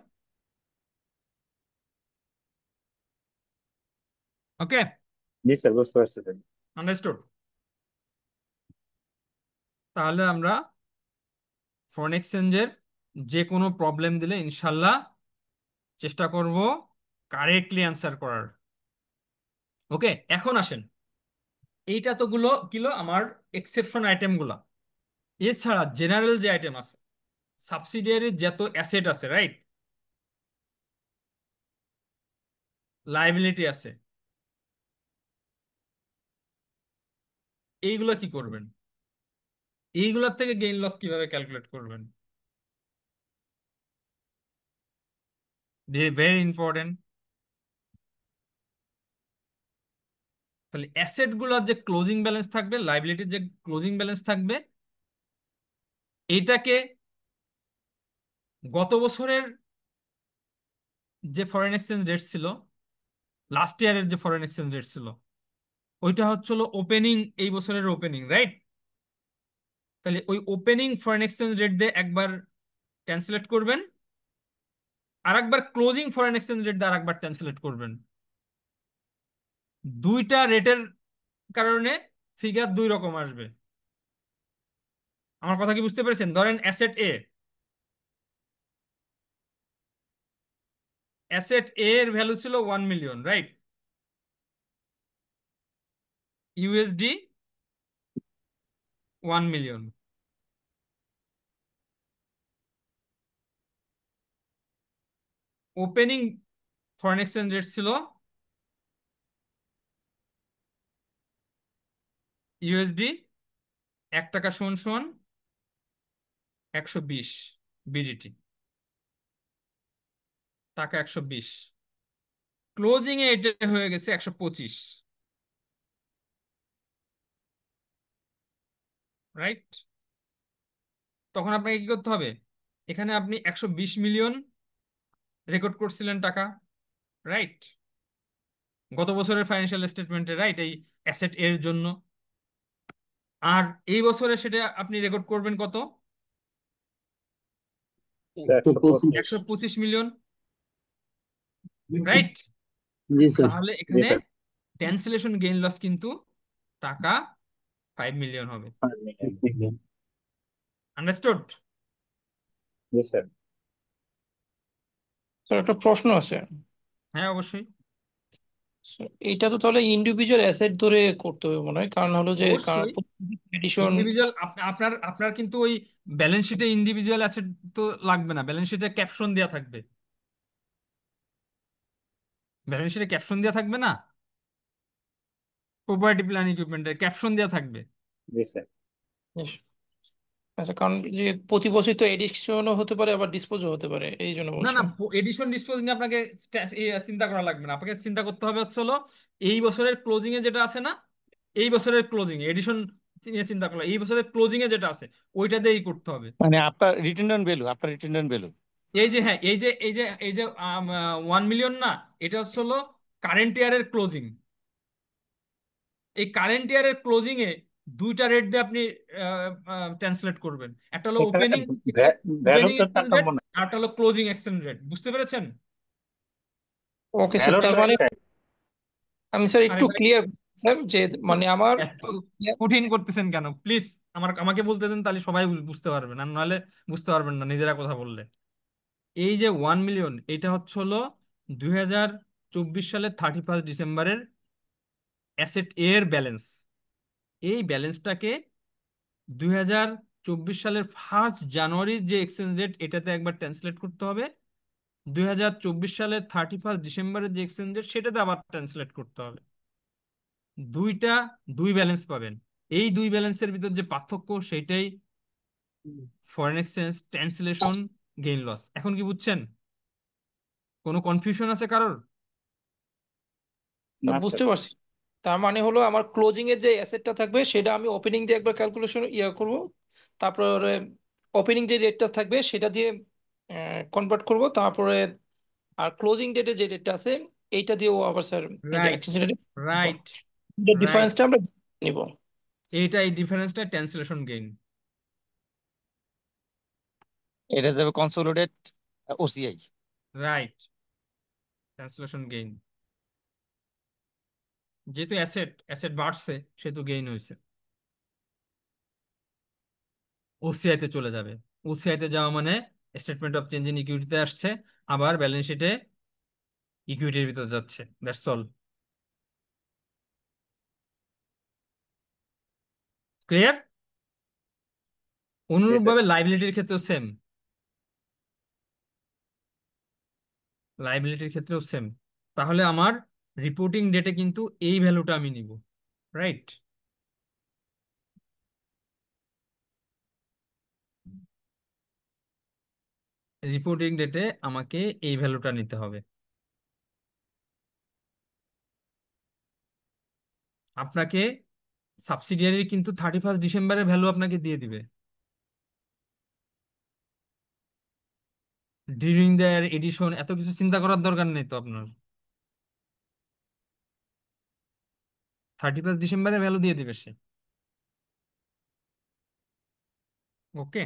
ওকে, জি স্যার, বুঝতে পারছি স্যার। আন্ডারস্টুড। তাহলে আমরা ফরেন এক্সচেঞ্জের যে কোনো প্রবলেম দিলে ইনশাল্লাহ চেষ্টা করব কারেক্টলি অ্যান্সার করার। ওকে, এখন আসেন, এইটা তো গুলো কিলো আমার এক্সেপশন আইটেম গুলা। এছাড়া জেনারেল যে আইটেম আছে, সাবসিডিয়ারির যত অ্যাসেট আছে, রাইট, লাইবিলিটি আছে, এইগুলা কি করবেন? এইগুলোর থেকে গেইন লস কিভাবে ক্যালকুলেট করবেন? Very important. তাহলে অ্যাসেট গুলোর যে ক্লোজিং ব্যালেন্স থাকবে, লাইবিলিটির যে ক্লোজিং ব্যালেন্স থাকবে, এইটাকে গত বছরের যে ফরেন এক্সচেঞ্জ রেট ছিল, লাস্ট ইয়ারের যে ফরেন এক্সচেঞ্জ রেট ছিল, ওইটা হচ্ছিল ওপেনিং, এই বছরের ওপেনিং, রাইট? তাহলে ওই ওপেনিং ফরেন এক্সচেঞ্জ রেট দিয়ে একবার ট্রান্সলেট করবেন, আর একবার ক্লোজিং ফরেন এক্সচেঞ্জ রেট দিয়ে আর একবার ট্রান্সলেট করবেন। দুইটা রেটের কারণে ফিগার দুই রকম আসবে। আমার কথা কি বুঝতে পেরেছেন? ধরেন অ্যাসেট এ এর ভ্যালু ছিল 1 million, right? USD 1 million. Opening foreign exchange rate ছিল ইউএসডি 1 টাকা সমান সমান 120 বিডিটি, টাকা 120। ক্লোজিং এ এটা হয়ে গেছে 125, রাইট? তখন আপনাকে কি করতে হবে? এখানে আপনি 120 মিলিয়ন রেকর্ড করছিলেন টাকা, রাইট, গত বছরের ফাইন্যান্সিয়াল স্টেটমেন্টে, রাইট, এই অ্যাসেট এর জন্য। আর এই বছরে সেটা আপনি রেকর্ড করবেন কত? 125। 125 মিলিয়ন, রাইট? জি স্যার। তাহলে জি এখানে স্যার। ট্রান্সলেশন গেইন লস কিন্তু টাকা 5 মিলিয়ন হবে। আন্ডারস্টুড? জি স্যার। স্যার একটা প্রশ্ন আছে। হ্যাঁ, অবশ্যই। স্যার, এইটা তো তাহলে ইন্ডিভিজুয়াল অ্যাসেট ধরে করতে হবে মনে হয়, কারণ হলো যে অবশ্যই এডিশন। ইন্ডিভিজুয়াল, আপনার আপনার কিন্তু ওই ব্যালেন্স শিটে ইন্ডিভিজুয়াল অ্যাসেট তো লাগবে না, ব্যালেন্স শিটে ক্যাপশন দেওয়া থাকবে। ব্যালেন্স শিটে ক্যাপশন দেওয়া থাকবে না? প্রপার্টি প্ল্যান ইকুইপমেন্টের ক্যাপশন দেওয়া থাকবে। জি স্যার। আচ্ছা, কারণ যে প্রতি বছর তো এডিশনও হতে পারে আবার ডিসপোজও হতে পারে, এই জন্য না না, বলছিলাম। এডিশন ডিসপোজ নিয়ে আপনাকে চিন্তা করা লাগবে না। আপনাকে চিন্তা করতে হবে হচ্ছে হলো এই বছরের ক্লোজিং এ যেটা আছে না, এই বছরের ক্লোজিং এডিশন নিয়ে চিন্তা করলে, এই বছরের ক্লোজিং এ যেটা আছে ওইটা দিয়েই করতে হবে। মানে আপনার রিটার্ন অন ভ্যালু, আপনার রিটার্ন অন ভ্যালু। এই যে, হ্যাঁ, এই যে 1 মিলিয়ন না, এটা হচ্ছে হলো কারেন্ট ইয়ারের ক্লোজিং। এই কারেন্ট ইয়ারের ক্লোজিং এ দুইটা রেট দিয়ে আপনি ট্রান্সলেট করবেন, একটা হলো এখানে ওপেনিং ওপেনিং ভ্যালুটা এক্সচেঞ্জ চারটা রেট, মনে আর একটা হলো ক্লোজিং এক্সচেঞ্জ রেট। বুঝতে পেরেছেন? ওকে স্যার, তার ভ্যালুটা মানে একটাই। আমি স্যার আরে একটু ভাই, ক্লিয়ার স্যার, যে এত মানে আমার এত কঠিন করতেছেন কেন প্লিজ? আমাকে বলতে দেন, তাহলে সবাই বুঝতে পারবেন, আর নাহলে বুঝতে পারবেন না নিজেরা কথা বললে। এই যে 1 মিলিয়ন, এটা হচ্ছে হলো 2024 সালের 31 ডিসেম্বরের অ্যাসেট এর ব্যালেন্স। এই ব্যালেন্সটাকে 2024 সালের 1 জানুয়ারির যে এক্সচেঞ্জ রেট এটাতে একবার ট্রান্সলেট করতে হবে, 2024 সালের 31 ডিসেম্বরের যে এক্সচেঞ্জ রেট সেটাতে আবার ট্রান্সলেট করতে হবে। দুইটা দুই ব্যালেন্স পাবেন। এই দুই ব্যালেন্সের ভিতর যে পার্থক্য সেটাই foreign exchange translation gain loss. এখন কি বুঝছেন? কোনো কনফিউশন আছে কারোর? না স্যার। বুঝতে পারছি। তার মানে হলো আমার ক্লোজিং এর যে অ্যাসেটটা থাকবে সেটা আমি ওপেনিং দিয়ে একবার ক্যালকুলেশন করব, তারপরে ওপেনিং যে রেটটা থাকবে সেটা দিয়ে কনভার্ট করব, তারপরে আর ক্লোজিং ডেটে যে রেটটা আছে এইটা দিয়েও আবার স্যার এই যে right, exchange rate right, right. ডিফারেন্সটা আমরা নিব। এই ডিফারেন্সটা ট্রান্সলেশন গেইন। এটা যাবে consolidate OCI. Right, translation gain. যেহেতু অ্যাসেট অ্যাসেট বাড়ছে সেহেতু গেইন হয়েছে, ওসিআই তে চলে যাবে। ওসিআই তে যাওয়া মানে স্টেটমেন্ট অফ চেঞ্জ ইন ইকুইটিতে আসছে, আবার ব্যালেন্স শিটে ইকুইটির ভিতরে যাচ্ছে। That's all. ক্লিয়ার? জি স্যার। অনুরূপভাবে লাইবিলিটির ক্ষেত্রেও সেম। লাইবিলিটির ক্ষেত্রেও সেম। তাহলে আমার রিপোর্টিং ডেটে কিন্তু এই ভ্যালুটা আমি নিব। রাইট? রিপোর্টিং ডেটে আমাকে এই ভ্যালুটা নিতে হবে। আপনাকে সাবসিডিয়ারির কিন্তু 31 ডিসেম্বরের ভ্যালু আপনাকে দিয়ে দিবে। ডিউরিং দেয়ার এডিশন এত কিছু চিন্তা করার দরকার নেই তো আপনার। 31 ডিসেম্বরের ভ্যালু দিয়ে দিবে সে। ওকে,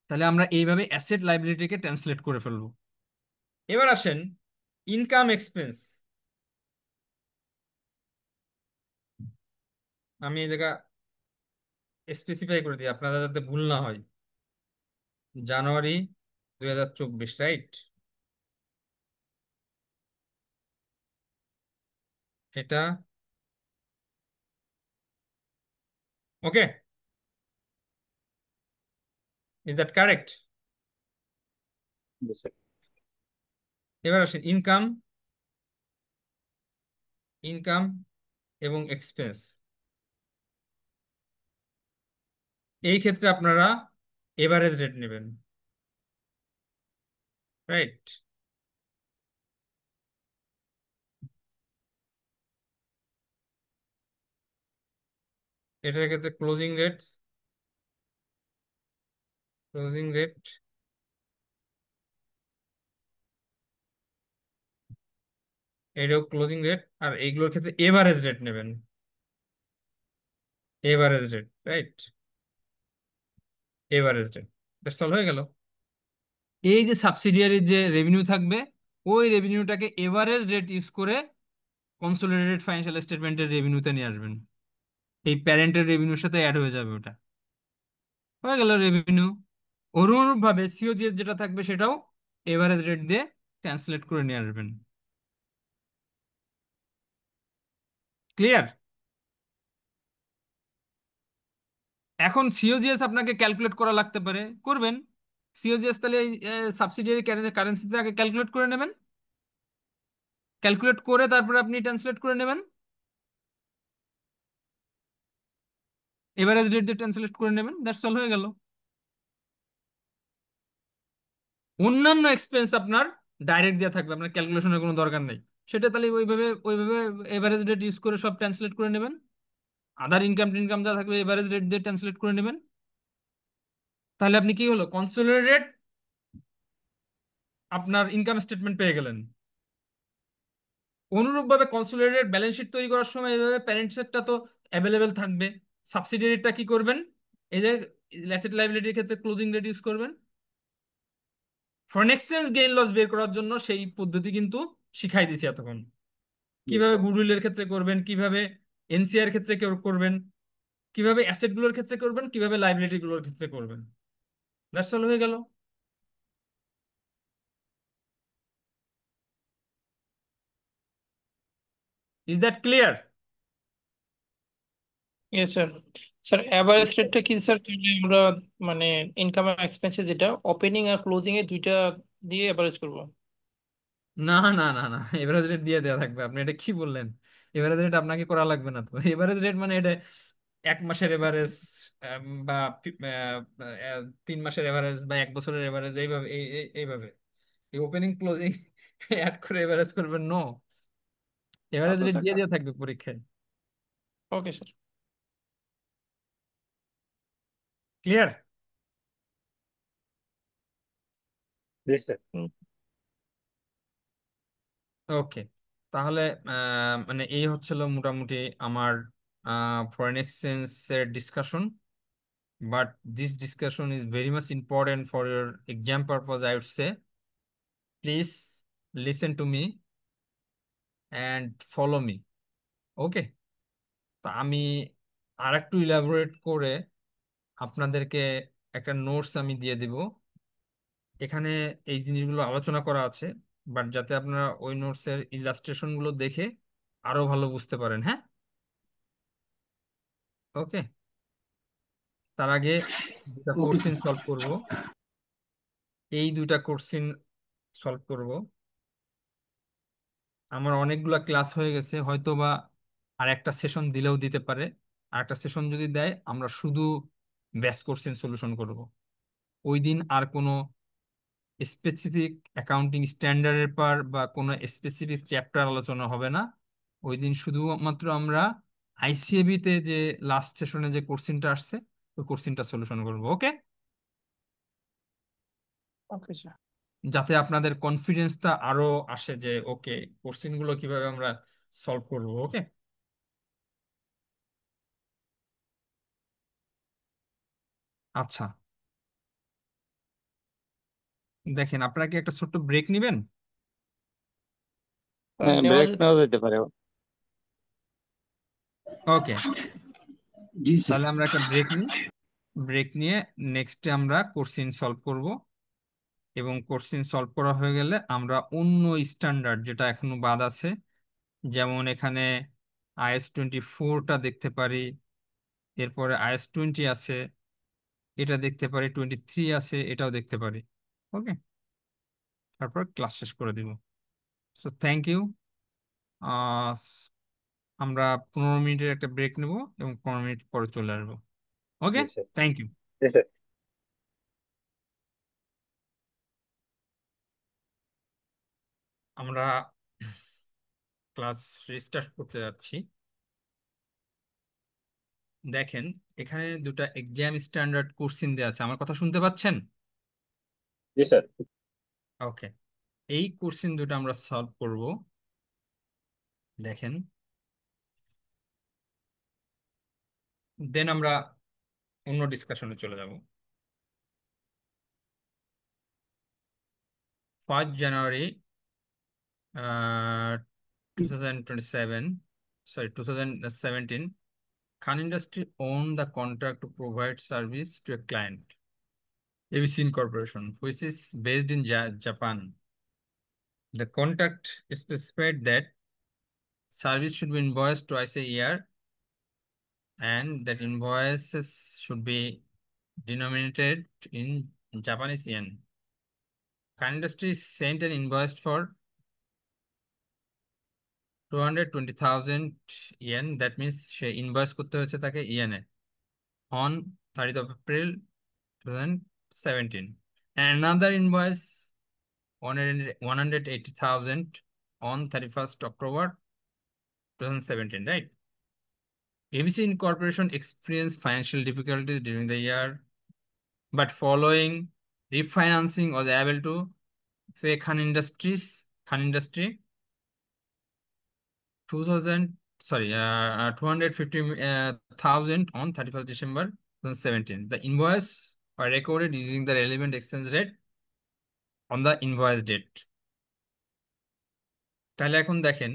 তাহলে আমরা এইভাবে অ্যাসেট লাইবিলিটিকে ট্রান্সলেট করে ফেলবো। এবার আসেন ইনকাম এক্সপেন্স। আমি এই জায়গা স্পেসিফাই করে দিই আপনাদের যাতে ভুল না হয়। জানুয়ারি 2024, রাইট? এটা ওকে? Is that correct? জি স্যার। এবার আসেন ইনকাম, ইনকাম এবং এক্সপেন্স। এই ক্ষেত্রে আপনারা এভারেজ রেট নেবেন, রাইট? এটার ক্ষেত্রে ক্লোজিং রেট, ক্লোজিং রেট, এটাও ক্লোজিং রেট, আর এইগুলোর ক্ষেত্রে এভারেজ রেট নেবেন। Average rate, right? Average rate. That's all, হয়ে গেল। এই যে সাবসিডিয়ারির যে রেভিনিউ থাকবে ওই রেভিনিউটাকে এভারেজ রেট ইউজ করে কনসোলিডেটেড ফাইন্যান্সিয়াল স্টেটমেন্টের রেভিনিউতে নিয়ে আসবেন। এই প্যারেন্টের রেভিনিউর সাথে অ্যাড হয়ে যাবে ওটা। হয়ে গেল রেভিনিউ। অনুরূপভাবে সিওজিএস যেটা থাকবে সেটাও এভারেজ রেট দিয়ে ট্রান্সলেট করে নিয়ে আসবেন। ক্লিয়ার? এখন সিওজিএস আপনাকে ক্যালকুলেট করা লাগতে পারে, করবেন। সিওজিএস তাহলে সাবসিডিয়ারি কারেন্সিতে আগে ক্যালকুলেট করে নেবেন, ক্যালকুলেট করে তারপরে আপনি ট্রান্সলেট করে নেবেন, এভারেজ রেট দিয়ে ট্রান্সলেট করে নেবেন। দ্যাটস অল, হয়ে গেল। অন্যান্য এক্সপেন্স আপনার ডাইরেক্ট দেওয়া থাকবে, আপনার ক্যালকুলেশনের কোনো দরকার নেই। সেটা তাহলে ওইভাবে ওইভাবে এভারেজ রেট ইউজ করে সব ট্রান্সলেট করে নেবেন। আদার ইনকাম টিনকাম যা থাকবে এভারেজ রেট দিয়ে ট্রান্সলেট করে নেবেন। তাহলে আপনি কি হলো, কনসোলিডেটেড আপনার ইনকাম স্টেটমেন্ট পেয়ে গেলেন। অনুরূপভাবে কনসোলিডেটেড ব্যালেন্স শিট তৈরি করার সময় এইভাবে প্যারেন্ট সেটটা তো অ্যাভেলেবেল থাকবে। সাবসিডিয়ারিটা কি করবেন, এই যে অ্যাসেট লাইবিলিটির ক্ষেত্রে ক্লোজিং রেট ইউজ করবেন। ফরেন এক্সচেঞ্জ গেইন লস বের করার জন্য সেই পদ্ধতি কিন্তু শিখাই দিছি এতক্ষণ। জি কিভাবে স্যার। গুডউইলের ক্ষেত্রে করবেন, কিভাবে এনসিআর ক্ষেত্রে করবেন, কিভাবে অ্যাসেট গুলোর ক্ষেত্রে করবেন, কিভাবে লাইবিলিটি গুলোর ক্ষেত্রে করবেন। দ্যাটস অল, হয়ে গেল। Is that clear? Yes sir. Sir average রেটটা কি স্যার, তাহলে আমরা মানে ইনকাম এক্সপেন্সেস যেটা ওপেনিং আর ক্লোজিং এ দুইটা দিয়ে অ্যাভারেজ করব? না না না না, এভারেজ রেট দিয়ে দেওয়া থাকবে। আপনি এটা কি বললেন? এভারেজ রেট আপনাকে করা লাগবে না তো। এভারেজ রেট মানে এটা 1 মাসের এভারেজ, বা 3 মাসের এভারেজ, বা 1 বছরের এভারেজ, এইভাবে এইভাবে এই ওপেনিং ক্লোজিং অ্যাড করে এভারেজ করবেন। নো, এভারেজ আচ্ছা রেট স্যার, দিয়ে দেওয়া থাকবে পরীক্ষায়। Okay sir. ক্লিয়ার? জি স্যার। ওকে, তাহলে মানে এই হচ্ছিল মোটামুটি আমার ফরেন এক্সচেঞ্জ এর discussion. But this discussion is very much important for your exam purpose, I would say. Please listen to me and follow me. Okay, তা আমি আর একটু ইলাবোরেট করে আপনাদেরকে একটা নোটস আমি দিয়ে দিব। এখানে এই জিনিসগুলো আলোচনা করা আছে, বাট যাতে আপনারা ওই নোটসের ইলাস্ট্রেশন গুলো দেখে আরো ভালো বুঝতে পারেন। হ্যাঁ, ওকে। তার আগে দুটা ওকে কোশ্চিন স্যার। সলভ করব। এই দুটা কোশ্চিন সলভ করব। আমার অনেকগুলা ক্লাস হয়ে গেছে, হয়তো বা আর একটা সেশন দিলেও দিতে পারে। আর একটা সেশন যদি দেয়, আমরা শুধু ব্যাস কোশ্চিন সলিউশন করব। ওই দিন আর কোনো স্পেসিফিক অ্যাকাউন্টিং স্ট্যান্ডার্ডের পর বা কোনো স্পেসিফিক চ্যাপ্টার আলোচনা হবে না। ওই দিন শুধুমাত্র আমরা আইসিএবি তে যে লাস্ট সেশনে যে কোশ্চিনটা আসছে, ওই কোশ্চিনটা সলিউশন করব। ওকে, ওকে স্যার। যাতে আপনাদের কনফিডেন্সটা আরো আসে যে ওকে, কোশ্চিন গুলো কিভাবে আমরা সলভ করব। ওকে, আচ্ছা। দেখেন, আপনারা কি একটা ছোট্ট ব্রেক নেবেন? হ্যাঁ, নেওয়া ব্রেক যেতে। নেওয়া যেতে পারে। ওকে, জি স্যার। তাহলে আমরা একটা ব্রেক নিই। ব্রেক নিয়ে নেক্সটে আমরা কোশ্চিন সলভ করব, এবং কোশ্চিন সলভ করা হয়ে গেলে আমরা অন্য স্ট্যান্ডার্ড যেটা এখনো বাদ আছে, যেমন এখানে IS-24টা দেখতে পারি, এরপরে IS-20 আছে, এটা দেখতে পারি, 23 আছে, এটাও দেখতে পারি। ওকে, তারপর ক্লাস শেষ করে দিব। So thank you. আমরা 15 মিনিটের একটা ব্রেক নেব এবং 15 মিনিট পরে চলে আসবো। ওকে, জি স্যার। Thank you. জি স্যার। আমরা ক্লাস রিস্টার্ট করতে যাচ্ছি। দেখেন, এখানে দুটা এক্সাম স্ট্যান্ডার্ড কোশ্চিন দেওয়া আছে। আমার কথা শুনতে পাচ্ছেন? জি স্যার। ওকে, এই কোশ্চিন দুটো আমরা সলভ করব। দেখেন, দেন আমরা অন্য ডিসকাশনে চলে যাব। 1 জানুয়ারি 2027, sorry, 2017, Khan Industry owned the contract to provide service to a client, ABC Incorporation, which is based in Japan. The contract specified that service should be invoiced twice a year, and that invoices should be denominated in Japanese yen. Khan Industry sent an invoice for 220,000 yen. That means say invoice করতে হচ্ছে তাকে ইয়েনে, on 30th of April 2017. And another invoice 180,000 on 31st October 2017, right? ABC Incorporation experienced financial difficulties during the year, but following refinancing was able to pay Khan Industry 2000, sorry, 250,000 on 31st December 2017. The invoice were recorded using the relevant exchange rate on the invoice date. তাহলে এখন দেখেন,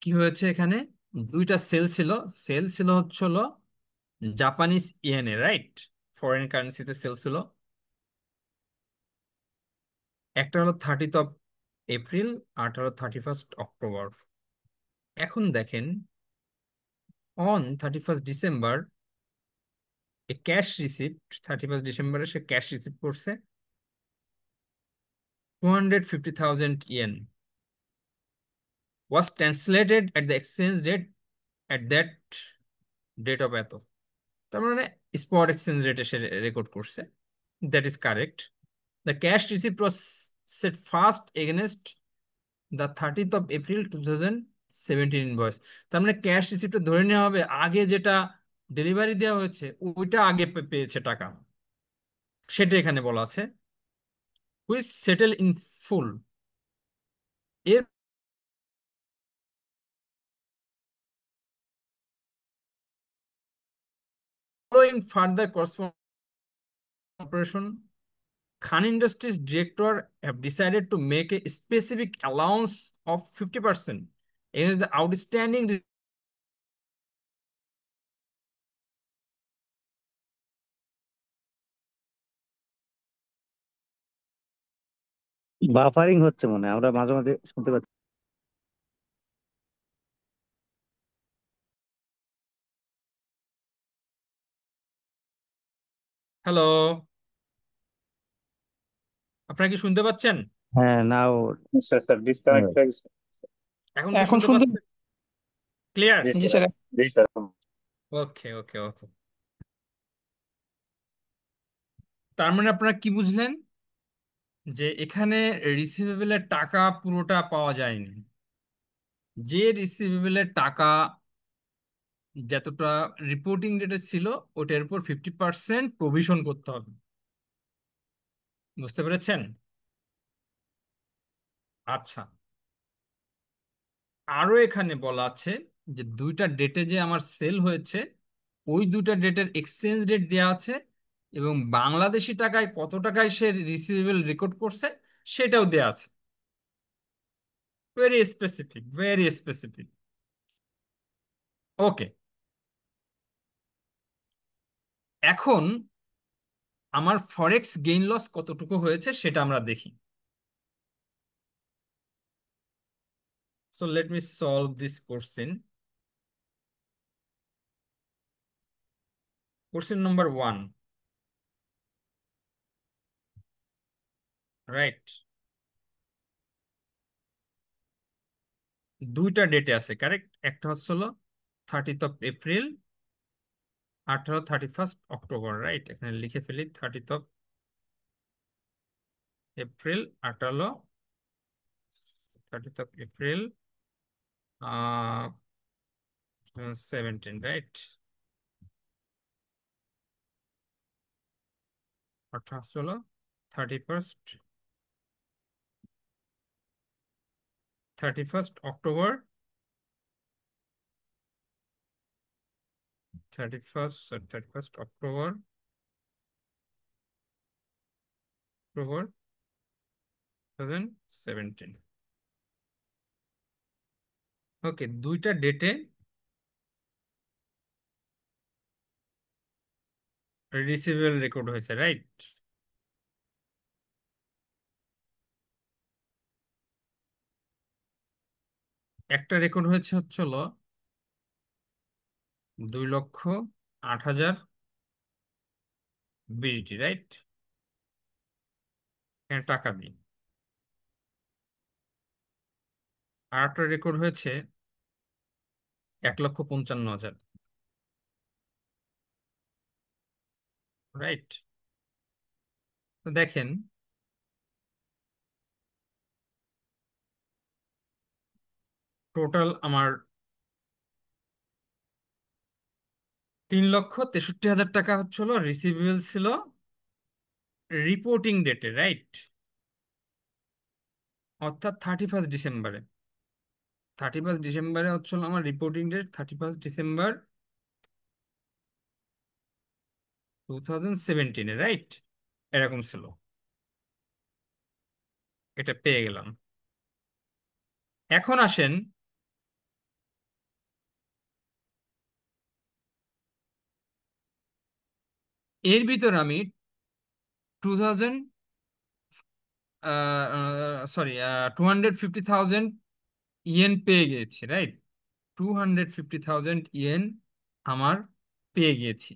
কি হয়েছে এখানে। দুইটা সেল ছিল। সেল ছিল হচ্ছিল জাপানিজ ইয়েনে, রাইট? ফরেন কারেন্সিতে সেল ছিল। একটা হলো 30 এপ্রিল, আরটা হলো 31 অক্টোবর। এখন দেখেন, on 31 December A cash receipt, 31 ডিসেম্বরে সে ক্যাশ রিসিপ্ট করছে 250,000 yen, was translated at the exchange rate at that date of এত। তার মানে স্পট এক্সচেঞ্জ রেটে সে রেকর্ড করছে। That is correct. The cash receipt was set first against the 30 April 2017 invoice. তার মানে ক্যাশ রিসিপ্টটা ধরে নেওয়া হবে আগে যেটা ডেলিভারি দেওয়া হয়েছে ওইটা আগে পেয়েছে টাকা, সেটা এখানে বলা আছে, হুইচ সেটেল ইন ফুল। এর following further corresponding operation, Khan Industries director have decided to make a specific allowance of 50% against the outstanding buffering হচ্ছে মনে হয়, আমরা মাঝে মাঝে শুনতে পাচ্ছি। হ্যালো, আপনারা কি শুনতে পাচ্ছেন? হ্যাঁ, নাও স্যার স্যার ডিসকানেক্ট হয়ে গেছে। এখন কি এখন শুনতে শুনতে পাচ্ছেন? ক্লিয়ার? জি জি স্যার, স্যার। জি স্যার। ওকে ওকে ওকে। তার মানে আপনারা কি বুঝলেন? যে এখানে রিসিভেবলের টাকা পুরোটা পাওয়া যায়নি, যে রিসিভেবলের টাকা যতটা রিপোর্টিং ডেটে ছিল ওটার উপর 50% প্রভিশন করতে হবে। বুঝতে পেরেছেন? আচ্ছা, আরো এখানে বলা আছে যে দুইটা ডেটে যে আমার সেল হয়েছে ওই দুইটা ডেটের এক্সচেঞ্জ রেট দেওয়া আছে, এবং বাংলাদেশি টাকায় কত টাকায় সে রিসিভেবল রেকর্ড করছে সেটাও দেওয়া আছে। Very specific, very specific. Okay, এখন আমার ফরেক্স গেইন লস কতটুকু হয়েছে সেটা আমরা দেখি। So let me solve this question. Question number 1, right? দুইটা ডেটে আছে, কারেক্ট। একটা হচ্ছে হলো 30 এপ্রিল, আরটা হলো 31 অক্টোবর, রাইট? এখানে লিখে ফেলি 30 এপ্রিল, আরটা হলো 30 এপ্রিল 17, রাইট? অর্থাৎ হলো 31 অক্টোবর, 31 অক্টোবর 2017। ওকে, দুইটা ডেটে রিসিভেবল রেকর্ড হয়েছে, রাইট? একটা রেকর্ড হয়েছে হলো 2,08,000 বিজিটি, রাইট? এখানে টাকা দিই। আর একটা রেকর্ড হয়েছে 1,55,000, রাইট? তো দেখেন, টোটাল আমার 3,63,000 টাকা হলো রিসিভেবল ছিল রিপোর্টিং ডেটে, রাইট? অর্থাৎ 31 ডিসেম্বরে। 31 ডিসেম্বরে হলো আমার রিপোর্টিং ডেট, 31 ডিসেম্বর 2017, রাইট? এরকম ছিল। এটা পেয়ে গেলাম। এখন আসেন, এর ভিতর আমি সরি 250,000 ইয়েন পেয়ে গিয়েছি, রাইট? 250,000 ইয়েন আমার পেয়ে গিয়েছি।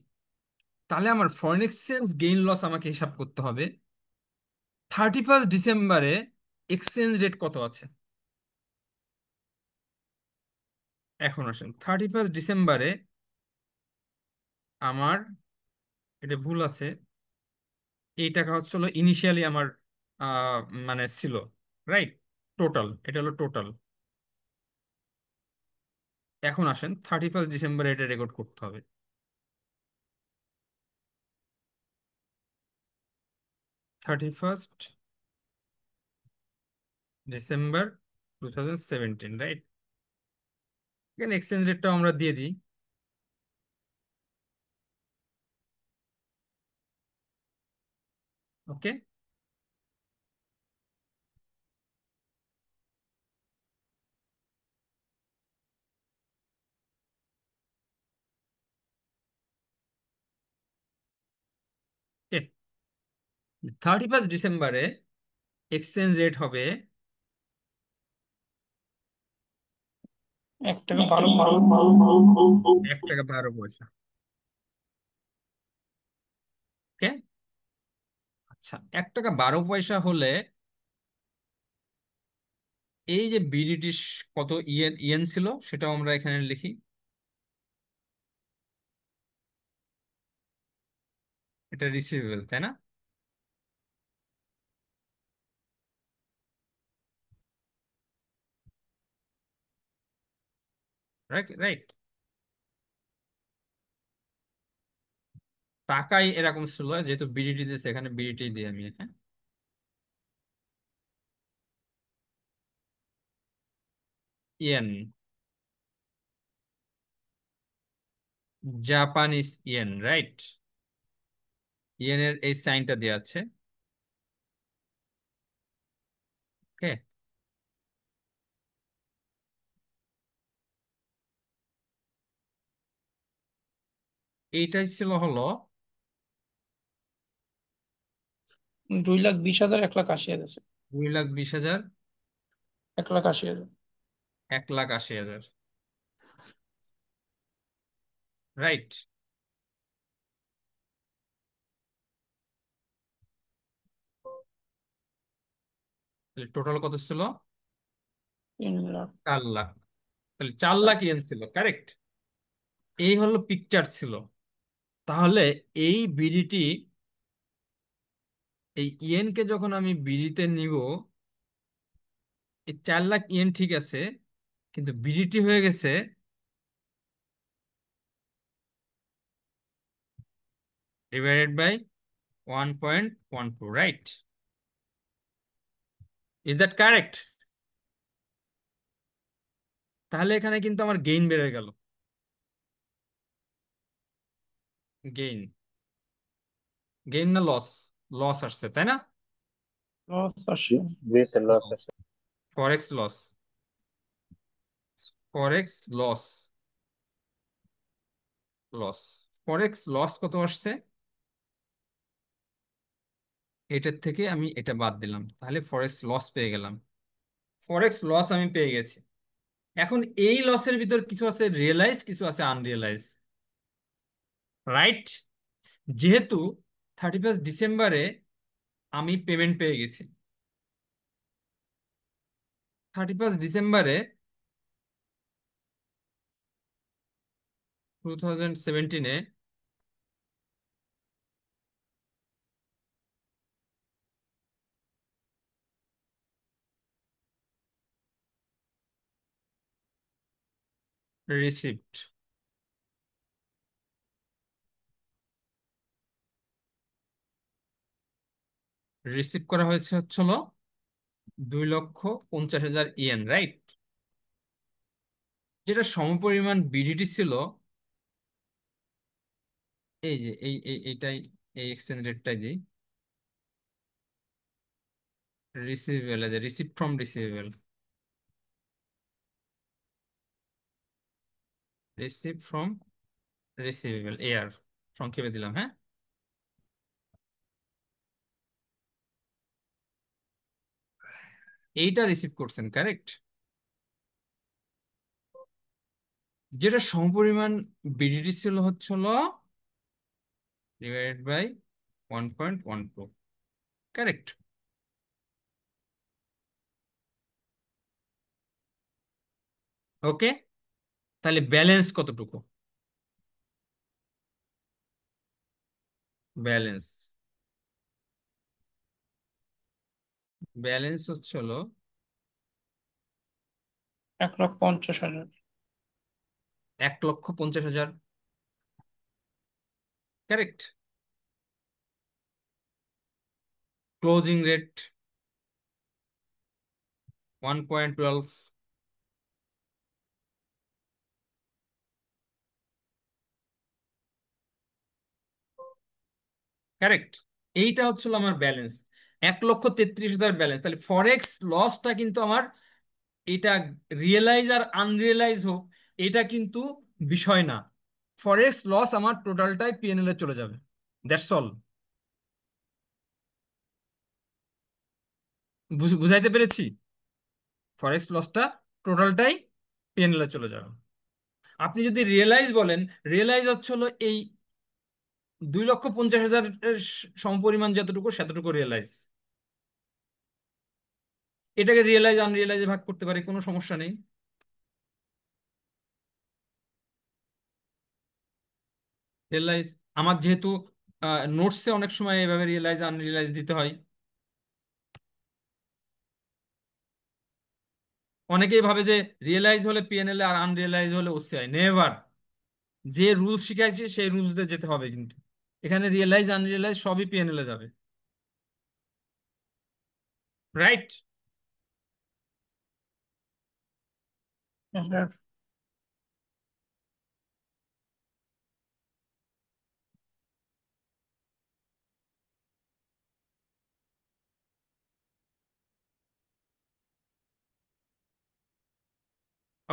তাহলে আমার ফরেন এক্সচেঞ্জ গেইন লস আমাকে হিসাব করতে হবে। 31 ডিসেম্বরে এক্সচেঞ্জ রেট কত আছে? এখন আসেন, 31 ডিসেম্বরে আমার, এটা ভুল আছে, এই টাকা হচ্ছে হলো ইনিশিয়ালি আমার আহ, মানে ছিল, রাইট? টোটাল, এটা হলো টোটাল। এখন আসেন 31 ডিসেম্বরে এটা রেকর্ড করতে হবে। 31 ডিসেম্বর 2017, রাইট? এখানে এক্সচেঞ্জ রেটটা আমরা দিয়ে দিই। ওকে, ওকে। 31 ডিসেম্বরে এক্সচেঞ্জ রেট হবে 1 টাকা 12 পয়সা। ৳1.12। ওকে, আচ্ছা, ৳1.12 হলে এই যে ব্রিটিশ কত ইয়েন ইয়েন ছিল সেটাও আমরা এখানে লিখি। এটা রিসিভেবল, তাই না? Right, right. টাকাই এরকম ছিল, যেহেতু বিডিটি দিয়েছে এখানে বিডিটি দিয়ে আমি, হ্যাঁ। Yen, Japanese yen, right? ইয়েনের এই সাইনটা দেওয়া আছে। ওকে, এইটাই ছিল হলো 2,20,000, 1,80,000 আছে। 2,20,000, 1,80,000। 1,80,000, রাইট? টোটাল কত ছিল? 3 লাখ। 4 লাখ। তাহলে 4 লাখ ইয়েন ছিল, কারেক্ট। এই হলো পিকচার ছিল। তাহলে এই বিডিটি, এই ইয়েনকে যখন আমি বিডিতে নিব, এই 4 লাখ ইয়েন ঠিক আছে, কিন্তু বিডিটি হয়ে গেছে divided by 1.12, right? Is that correct? তাহলে এখানে কিন্তু আমার গেইন বেড়ে গেল। গেইন, গেইন না লস? লস আসছে, তাই না? লস জি, আসছে। জি স্যার, লস আছে। ফরেক্স লস, ফরেক্স লস, লস, ফরেক্স লস কত আসছে? এটার থেকে আমি এটা বাদ দিলাম, তাহলে ফরেক্স লস পেয়ে গেলাম। ফরেক্স লস আমি পেয়ে গেছি। এখন এই লসের ভিতর কিছু আছে রিয়েলাইজ, কিছু আছে আনরিয়েলাইজ, রাইট? যেহেতু 31 ডিসেম্বরে আমি পেমেন্ট পেয়ে গেছি, 31 ডিসেম্বরে 2017-এ রিসিপ্ট, রিসিভ করা হয়েছে হচ্ছিল 2,50,000 ইয়েন, রাইট? যেটা সমপরিমাণ বিডিটি ছিল। এই যে এইটাই, এই এক্সচেঞ্জ রেটটাই দিই। Receivable, receipt from receivable, receipt from receivable, AR সংক্ষেপে দিলাম, হ্যাঁ। এইটা রিসিভ করছেন, কারেক্ট? যেটা সমপরিমাণ বিডিটি ছিল হচ্ছিল ডিভাইডেড বাই 1.12, কারেক্ট? ওকে, তাহলে ব্যালেন্স কতটুকু? ব্যালেন্স ব্যালেন্স হচ্ছিল 1,50,000। 1,50,000, কারেক্ট? Closing rate 1.12, correct? এইটা হচ্ছিল আমার ব্যালেন্স, 1,33,000 ব্যালেন্স। তাহলে ফরেক্স লসটা কিন্তু আমার, এটা রিয়েলাইজ আর আনরিয়েলাইজ হোক, এটা কিন্তু বিষয় না। ফরেক্স লস আমার টোটালটাই পিএনএল এ চলে যাবে, দ্যাটস অল। বুঝাইতে পেরেছি? ফরেক্স লসটা টোটালটাই পিএনএল এ চলে যাবে। আপনি যদি রিয়েলাইজ বলেন, রিয়েলাইজ হচ্ছে হলো এই 2,50,000 এর সমপরিমাণ যতটুকু সেতটুকু রিয়েলাইজ। এটাকে রিয়েলাইজ আনরিয়েলাইজে ভাগ করতে পারি, কোনো সমস্যা নেই। রিয়েলাইজ আমার যেহেতু নোটসে অনেক সময় এভাবে রিয়েলাইজ আনরিয়েলাইজ দিতে হয়। অনেকেই ভাবে যে রিয়েলাইজ হলে পিএনএল আর আনরিয়েলাইজ হলে ওসিআই, নেভার। যে রুলস শিখাইছে সেই রুলস দিয়ে যেতে হবে, কিন্তু এখানে রিয়েলাইজ আনরিয়েলাইজ সবই পিএনএল এ যাবে, রাইট? Yes,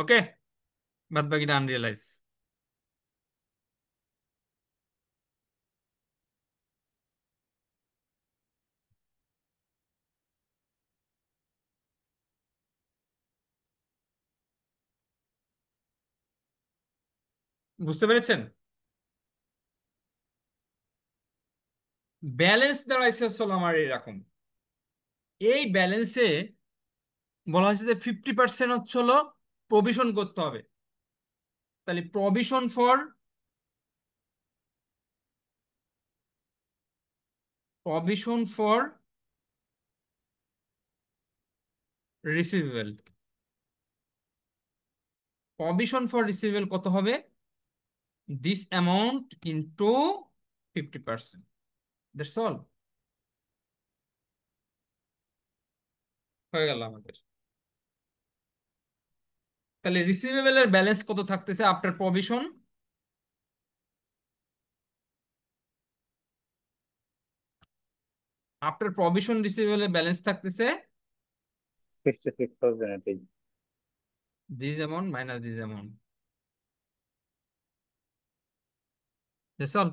ওকে, বাদ বাকিটা আনরিয়েলাইজ। বুঝতে পেরেছেন? ব্যালেন্স দাঁড়াইছে হলো আমার এরকম। এই ব্যালেন্সে বলা হয়েছে যে 50% হচ্ছে হলো প্রভিশন করতে হবে। তাহলে প্রভিশন ফর রিসিভেবল, কত হবে? This amount into 50%, that's all. হয়ে গেল আমাদের। তাহলে রিসিভেবলের ব্যালেন্স কত থাকতেছে আফটার প্রভিশন? আফটার প্রভিশন রিসিভেবলের ব্যালেন্স থাকতেছে 66,000 this amount minus this amount, that's all.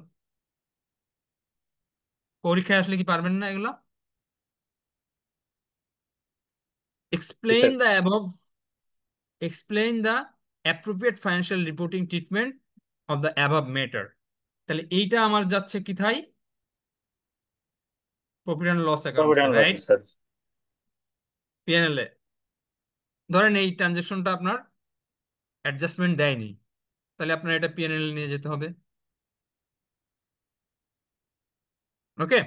পরীক্ষায় আসলে কি পারবেন না এগুলো? জি explain sir. The above, explain the appropriate financial reporting treatment of the above matter. তাহলে এইটা আমার যাচ্ছে কোথায়? প্রফিট অ্যান্ড লস প্রফিট অ্যাকাউন্টসে, and loss right? Sir. PNL এ ধরেন এই ট্রানজেকশনটা আপনার অ্যাডজাস্টমেন্ট দেয়নি, তাহলে আপনার এটা পিএনএল নিয়ে যেতে হবে। ওকে,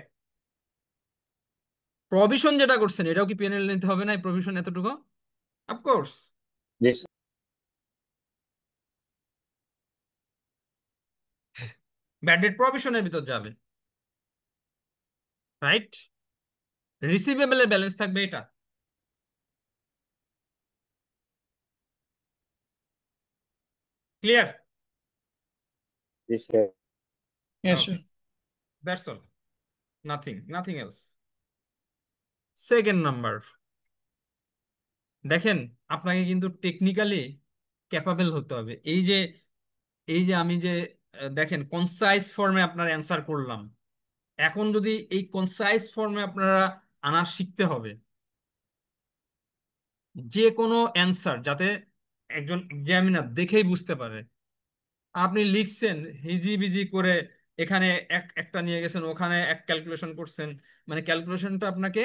প্রভিশন যেটা করছেন এটাও কি পিএনএল নিতে হবে না? এই প্রভিশন এতটুকু, অফকোর্স। জি স্যার। ব্যাড ডেট প্রভিশনের ভিতর যাবে, রাইট? রিসিভেবলের ব্যালেন্স থাকবে এটা, ক্লিয়ার? জি sir. yes, okay, sir. That's all, nothing else. Second number, দেখেন আপনাকে কিন্তু টেকনিক্যালি ক্যাপাবেল হতে হবে। এই যে আমি যে দেখেন কনসাইজ ফর্মে আপনার অ্যান্সার করলাম, এখন যদি এই কনসাইজ ফর্মে আপনারা আনা শিখতে হবে। যে কোনো অ্যান্সার যাতে একজন এক্সামিনার দেখেই বুঝতে পারে। আপনি লিখছেন হিজিবিজি করে, এখানে একটা নিয়ে গেছেন, ওখানে এক ক্যালকুলেশন করছেন, মানে ক্যালকুলেশনটা আপনাকে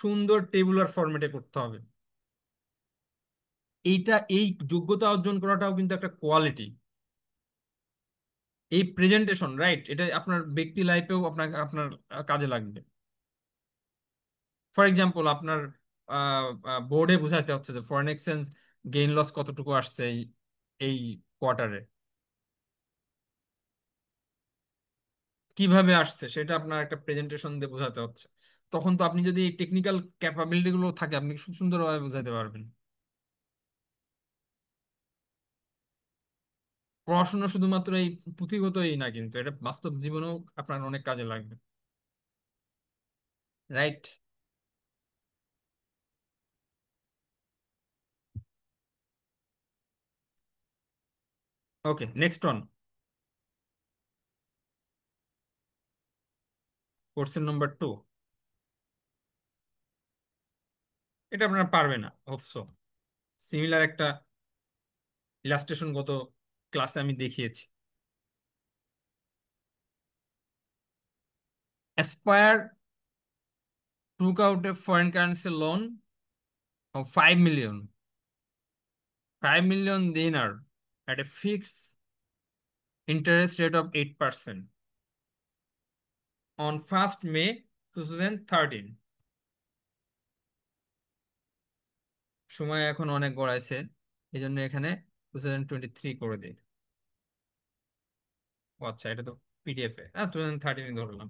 সুন্দর টেবুলার ফরম্যাটে করতে হবে। এই যোগ্যতা অর্জন করাটাও কিন্তু একটা কোয়ালিটি। এই প্রেজেন্টেশন, রাইট, এটা আপনার ব্যক্তি লাইফেও আপনার কাজে লাগবে। ফর এক্সাম্পল, আপনার বোর্ডে বোঝাতে হচ্ছে যে ফরেন এক্সচেঞ্জ গেইন লস কতটুকু আসছে এই এই কোয়ার্টারে, কিভাবে আসছে সেটা আপনার একটা প্রেজেন্টেশন দিয়ে বোঝাতে হচ্ছে। তখন তো আপনি যদি এই টেকনিক্যাল ক্যাপাবিলিটি গুলো থাকে, আপনি খুব সুন্দরভাবে বোঝাতে পারবেন। পড়াশোনা শুধুমাত্র এই পুঁথিগতই না, কিন্তু এটা বাস্তব জীবনেও আপনার অনেক কাজে লাগবে, রাইট? ওকে, নেক্সট ওয়ান, কোশ্চেন নাম্বার 2। এটা আপনারা পারবে না হোপসো। সিমিলার একটা ইলাস্ট্রেশন গত ক্লাসে আমি দেখিয়েছি। Aspire took out a foreign currency loan of 5 million, 5 million dinar at a fixed interest rate of 8% on 1st May 2013। সময় এখন অনেক গড়াইছে, এই জন্য এখানে 2023 করে দিই। ও আচ্ছা, এটা তো পিডিএফ এ, 2013 ধরলাম।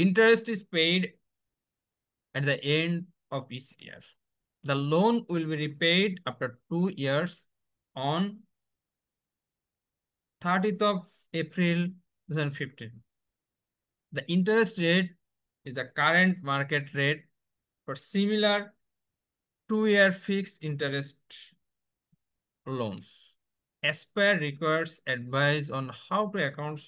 Interest is paid at the end of each year. The loan will be repaid after 2 years on 30th of April 2015. The interest rate is the current market rate for similar 2-year fixed interest loans. Aspire requires advice on how to account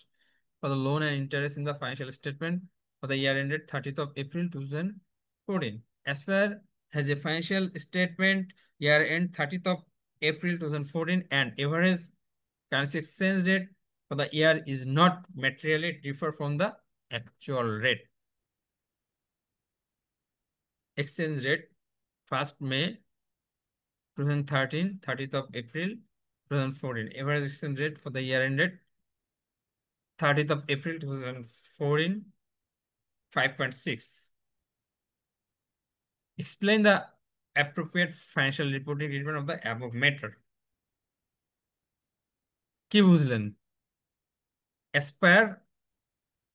for the loan and interest in the financial statement for the year ended 30th of April 2014. Aspire has a financial statement year end 30th of April 2014, and average currency exchange rate for the year is not materially differ from the actual rate. Exchange rate 1st May 2013, 30th of April 2014. Average exchange rate for the year ended 30th of April 2014, 5.6. Explain the appropriate financial reporting treatment of the above matter. কি বুঝলেন? Aspire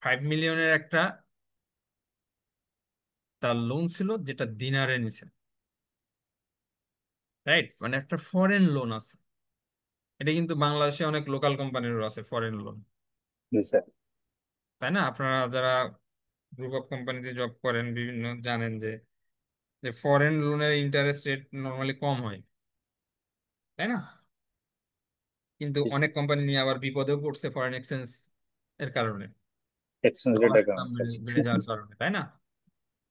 5 মিলিয়নের একটা তার লোন ছিল, যেটা দিনারে নিছে, রাইট? মানে একটা ফরেন লোন আছে। এটা কিন্তু বাংলাদেশে অনেক লোকাল কোম্পানিরও আছে ফরেন লোন, জি স্যার। তাই না? আপনারা যারা গ্রুপ অফ কোম্পানিতে জব করেন বিভিন্ন জানেন যে যে ফরেন লোনের ইন্টারেস্ট রেট নর্মালি কম হয়, তাই না? কিন্তু জি অনেক স্যার, কোম্পানি নিয়ে আবার বিপদেও পড়ছে ফরেন এক্সচেঞ্জ এর কারণে, এক্সচেঞ্জ রেটের ডলারের দাম কারণে স্যার। বেড়ে যাওয়ার কারণে, তাই না?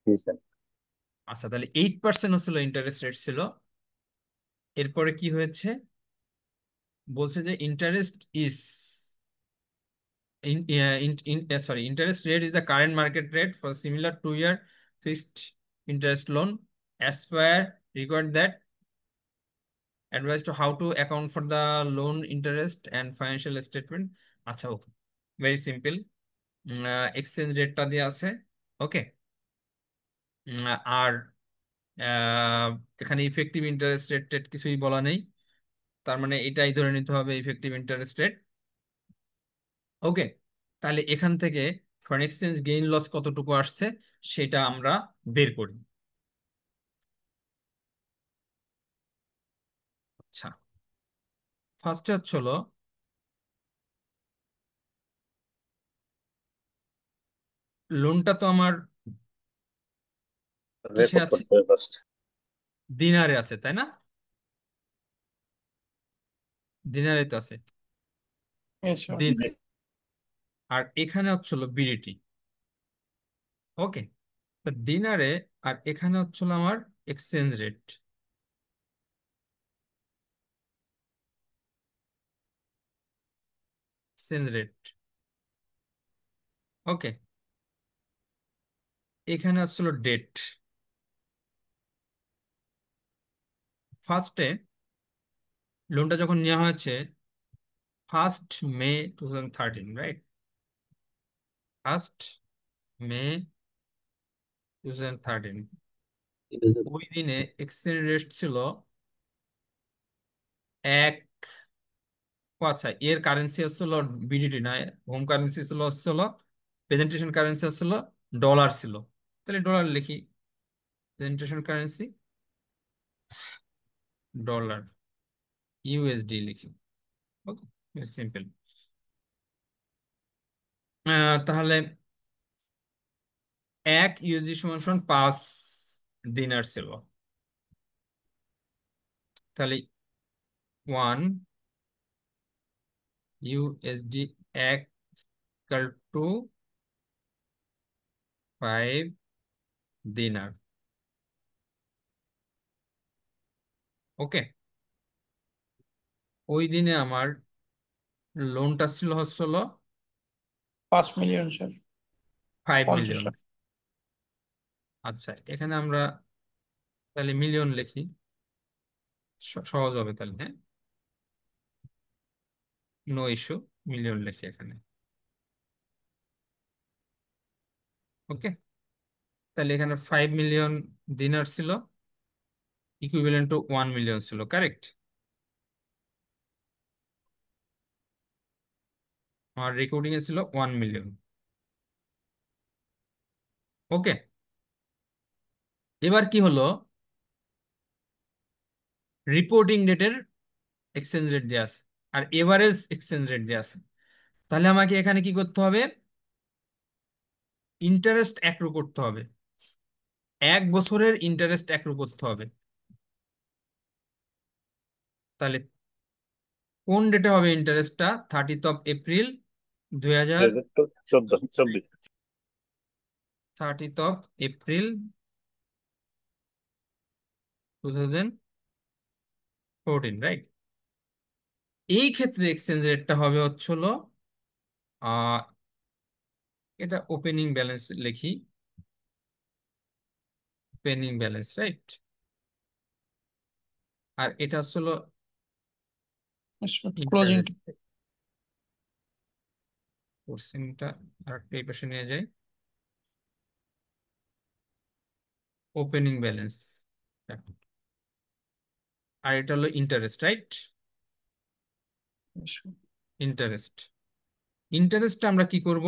জি স্যার। আচ্ছা, তাহলে 8% হচ্ছিল ইন্টারেস্ট রেট ছিল। এরপরে কি হয়েছে? বলছে যে interest is interest rate is the current market rate for similar 2-year fixed interest loan. Aspire required that advice to how to account for the loan interest and financial statement. আচ্ছা, ওকে, ভেরি সিম্পল। এক্সচেঞ্জ রেটটা দিয়ে আছে, ওকে। আর আহ, এখানে ইফেক্টিভ ইন্টারেস্ট রেট টেট কিছুই বলা নেই, তার মানে এটাই ধরে নিতে হবে ইফেক্টিভ ইন্টারেস্ট রেট, ওকে। তাহলে এখান থেকে ফরেন এক্সচেঞ্জ গেইন লস কতটুকু আসছে সেটা আমরা বের করি। আচ্ছা, ফার্স্টে হলো লোনটা তো আমার কিসে রেকর্ড আছে? করতে হবে ফার্স্ট। দিনারে আছে, তাই না? দিনারে তো আছে, Yes, sir. দিন। আর এখানে হচ্ছিল বিডিটি, ওকে। দিনারে, আর এখানে হচ্ছিল আমার এক্সচেঞ্জ রেট, এক্সচেঞ্জ রেট। ওকে, এখানে আসছিল ডেট। ফার্স্টে লোনটা যখন নেওয়া হয়েছে 1 মে 2013, রাইট? 1 মে 2013, ওই দিনে এক্সচেঞ্জ রেট ছিল এক, ও আচ্ছা, এর কারেন্সি হচ্ছিল বিডিটি নয়, হোম কারেন্সি হচ্ছিল, প্রেজেন্টেশন কারেন্সি হচ্ছিল ডলার ছিল। তাহলে ডলার লিখি, প্রেজেন্টেশন কারেন্সি ডলার, ইউএসডি লিখি। ওকে, সিম্পল। তাহলে 1 ইউএসডি সমান সমান 5 দিনার ছিল। তাহলে 1 ইউএসডি ইকুয়াল টু 5 দিনার। ওকে, ওই দিনে আমার লোনটা ছিল হচ্ছিল 5 মিলিয়ন স্যার, 5 মিলিয়ন। 50 লাখ। আচ্ছা, এখানে আমরা তাহলে মিলিয়ন লিখি, সহজ হবে তাহলে। হ্যাঁ, নো ইস্যু, মিলিয়ন লিখি এখানে। ওকে, তাহলে এখানে 5 মিলিয়ন দিনার ছিল, ইকুইভ্যালেন্ট টু 1 মিলিয়ন ছিল, কারেক্ট? আমার রেকর্ডিং এ ছিল 1 মিলিয়ন। ওকে, এবার কি হলো, রিপোর্টিং ডেটের এক্সচেঞ্জ রেট যে আছে আর এভারেজ এক্সচেঞ্জ রেট যে আছে, তাহলে আমাকে এখানে কি করতে হবে, ইন্টারেস্ট অ্যাক্রু করতে হবে, 1 বছরের ইন্টারেস্ট অ্যাক্রু করতে হবে। তাহলে কোন ডেটে হবে ইন্টারেস্টটা? 30th of April 2000, 2014 30th of April 2014, right? এই ক্ষেত্রে এক্সচেঞ্জ রেটটা হবে হচ্ছিল, আহ এটা ওপেনিং ব্যালেন্স লিখি, ওপেনিং ব্যালেন্স, রাইট? আর এটা হচ্ছিল ক্লোজিং। ইন্টারেস্ট। কোশ্চেনটা আর এই পাশে নিয়ে যাই, ওপেনিং ব্যালেন্স, আর এটা হলো ইন্টারেস্ট, রাইট? ইন্টারেস্ট, ইন্টারেস্টটা আমরা কি করব,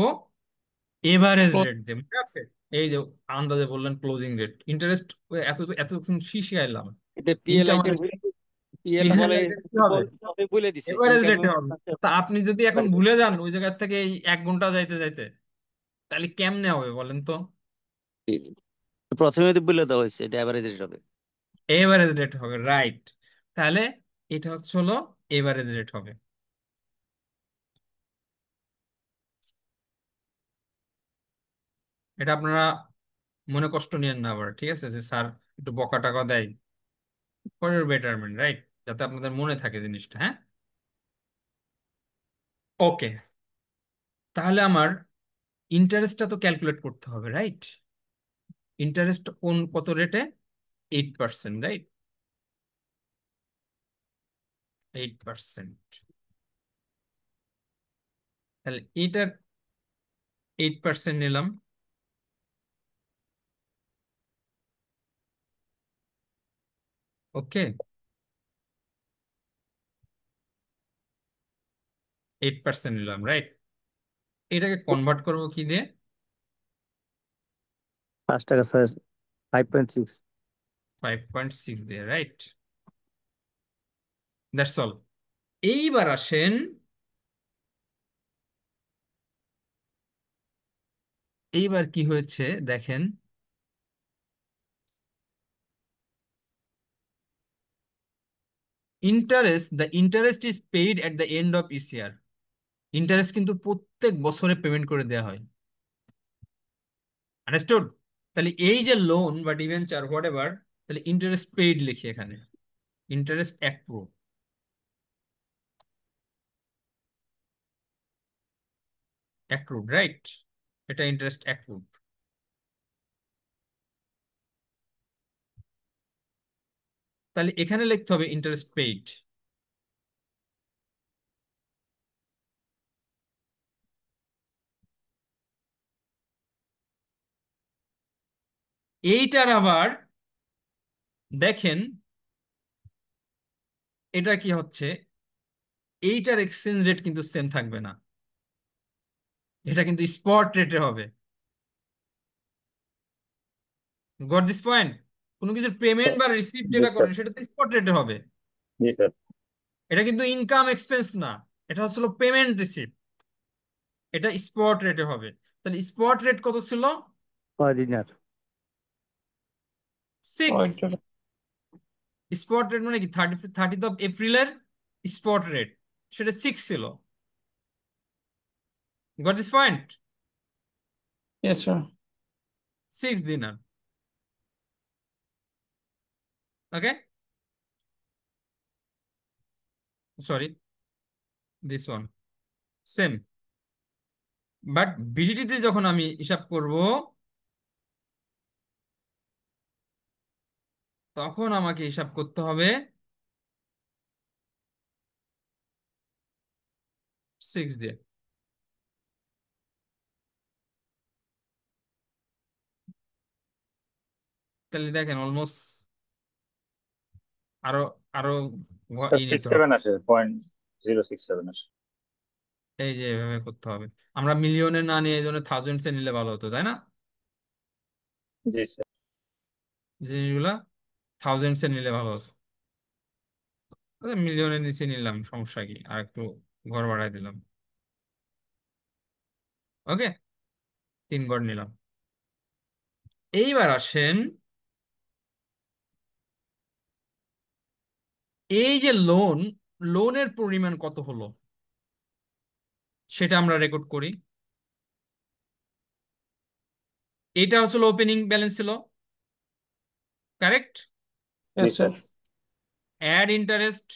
এভারেজ রেট দিয়ে, মনে আছে? এই যে আন্দাজে বললেন ক্লোজিং রেট, ইন্টারেস্ট এতক্ষণ শিখাইলাম, এটা ইনকাম পিএলআই তে পিএল বলে, কি হবে, বলে দিছে এভারেজ ইনকাম। রেটে হবে। তা আপনি যদি এখন ভুলে যান ওই জায়গা থেকে এই 1 ঘন্টা যাইতে যাইতে, তাহলে কেমনে হবে বলেন তো? প্রথমে তো বলে দেওয়া হয়েছে এটা এভারেজ রেট হবে। এভারেজ রেট হবে, রাইট? তাহলে এটা হচ্ছে হলো এভারেজ রেট হবে। এটা আপনারা মনে কষ্ট নিয়েন না আবার, ঠিক আছে? যে স্যার একটু বকা টাকা দেয়, ফর ইউর বেটারমেন্ট, রাইট? যাতে আপনাদের মনে থাকে জিনিসটা। হ্যাঁ, ওকে, তাহলে আমার ইন্টারেস্টটা তো ক্যালকুলেট করতে হবে, রাইট? ইন্টারেস্ট কোন কত রেটে? 8%, রাইট? 8%। তাহলে এটার 8% নিলাম। ওকে, 8% নিলাম, রাইট? এটাকে কনভার্ট করবো কি দিয়ে? 5 টাকা স্যার, 5.6। 5.6 দিয়ে, রাইট? That's all. এইবার আসেন, এইবার কি হয়েছে দেখেন, the interest is paid at the end of each year. Interest কিন্তু প্রত্যেক বছরে পেমেন্ট করে দেওয়া হয়, আন্ডারস্টুড? তাহলে এই যে লোন বা ডিবেঞ্চার হোয়াট এভার, তাহলে ইন্টারেস্ট পেইড লিখি এখানে, ইন্টারেস্ট অ্যাক্রু। Accrued, right? এটা ইন্টারেস্ট অ্যাক্রুড। তাহলে এখানে লিখতে হবে ইন্টারেস্ট পেইড। এইটার আবার দেখেন এটা কি হচ্ছে, এইটার এক্সচেঞ্জ রেট কিন্তু সেম থাকবে না, এটা কিন্তু স্পট রেটে হবে। Goat this point? কোনো কিছুর পেমেন্ট বা রিসিপ্ট জি যেটা স্যার। করেন সেটা তো স্পট রেটে হবে। জি স্যার। এটা কিন্তু ইনকাম এক্সপেন্স না, এটা হচ্ছিল পেমেন্ট রিসিপ্ট, এটা স্পট রেটে হবে। তাহলে স্পট রেট কত ছিল? per dinar। 6। ওইটা স্পট রেট মানে কি 30th of এপ্রিলের স্পট রেট, সেটা 6 ছিল। Got this point? Yes sir. 6 dinar. Okay, sorry, this one same. But বিডিটিতে যখন আমি হিসাব করব তখন আমাকে হিসাব করতে হবে 6 দিয়ে। তাহলে দেখেন অলমোস্ট আরো আরো স্যার নিতে সিক্স হবে। সেভেন আসে, 0.067 আসে। এই যে এভাবে করতে হবে, আমরা মিলিয়নে না নিয়ে এই জন্য থাউজেন্ডসে নিলে ভালো হতো, তাই না? জি স্যার। জিনিসগুলা থাউজেন্ডসে নিলে ভালো হতো। মিলিয়নের নিচে নিলাম, সমস্যা কি, আর একটু ঘর বাড়াই দিলাম। ওকে, 3 ঘর নিলাম। এইবার আসেন, এই যে লোনের পরিমাণ কত হলো সেটা আমরা রেকর্ড করি। এটা আসলে ওপেনিং ব্যালেন্স ছিল, কারেক্ট? জি yes sir. Sir. Add interest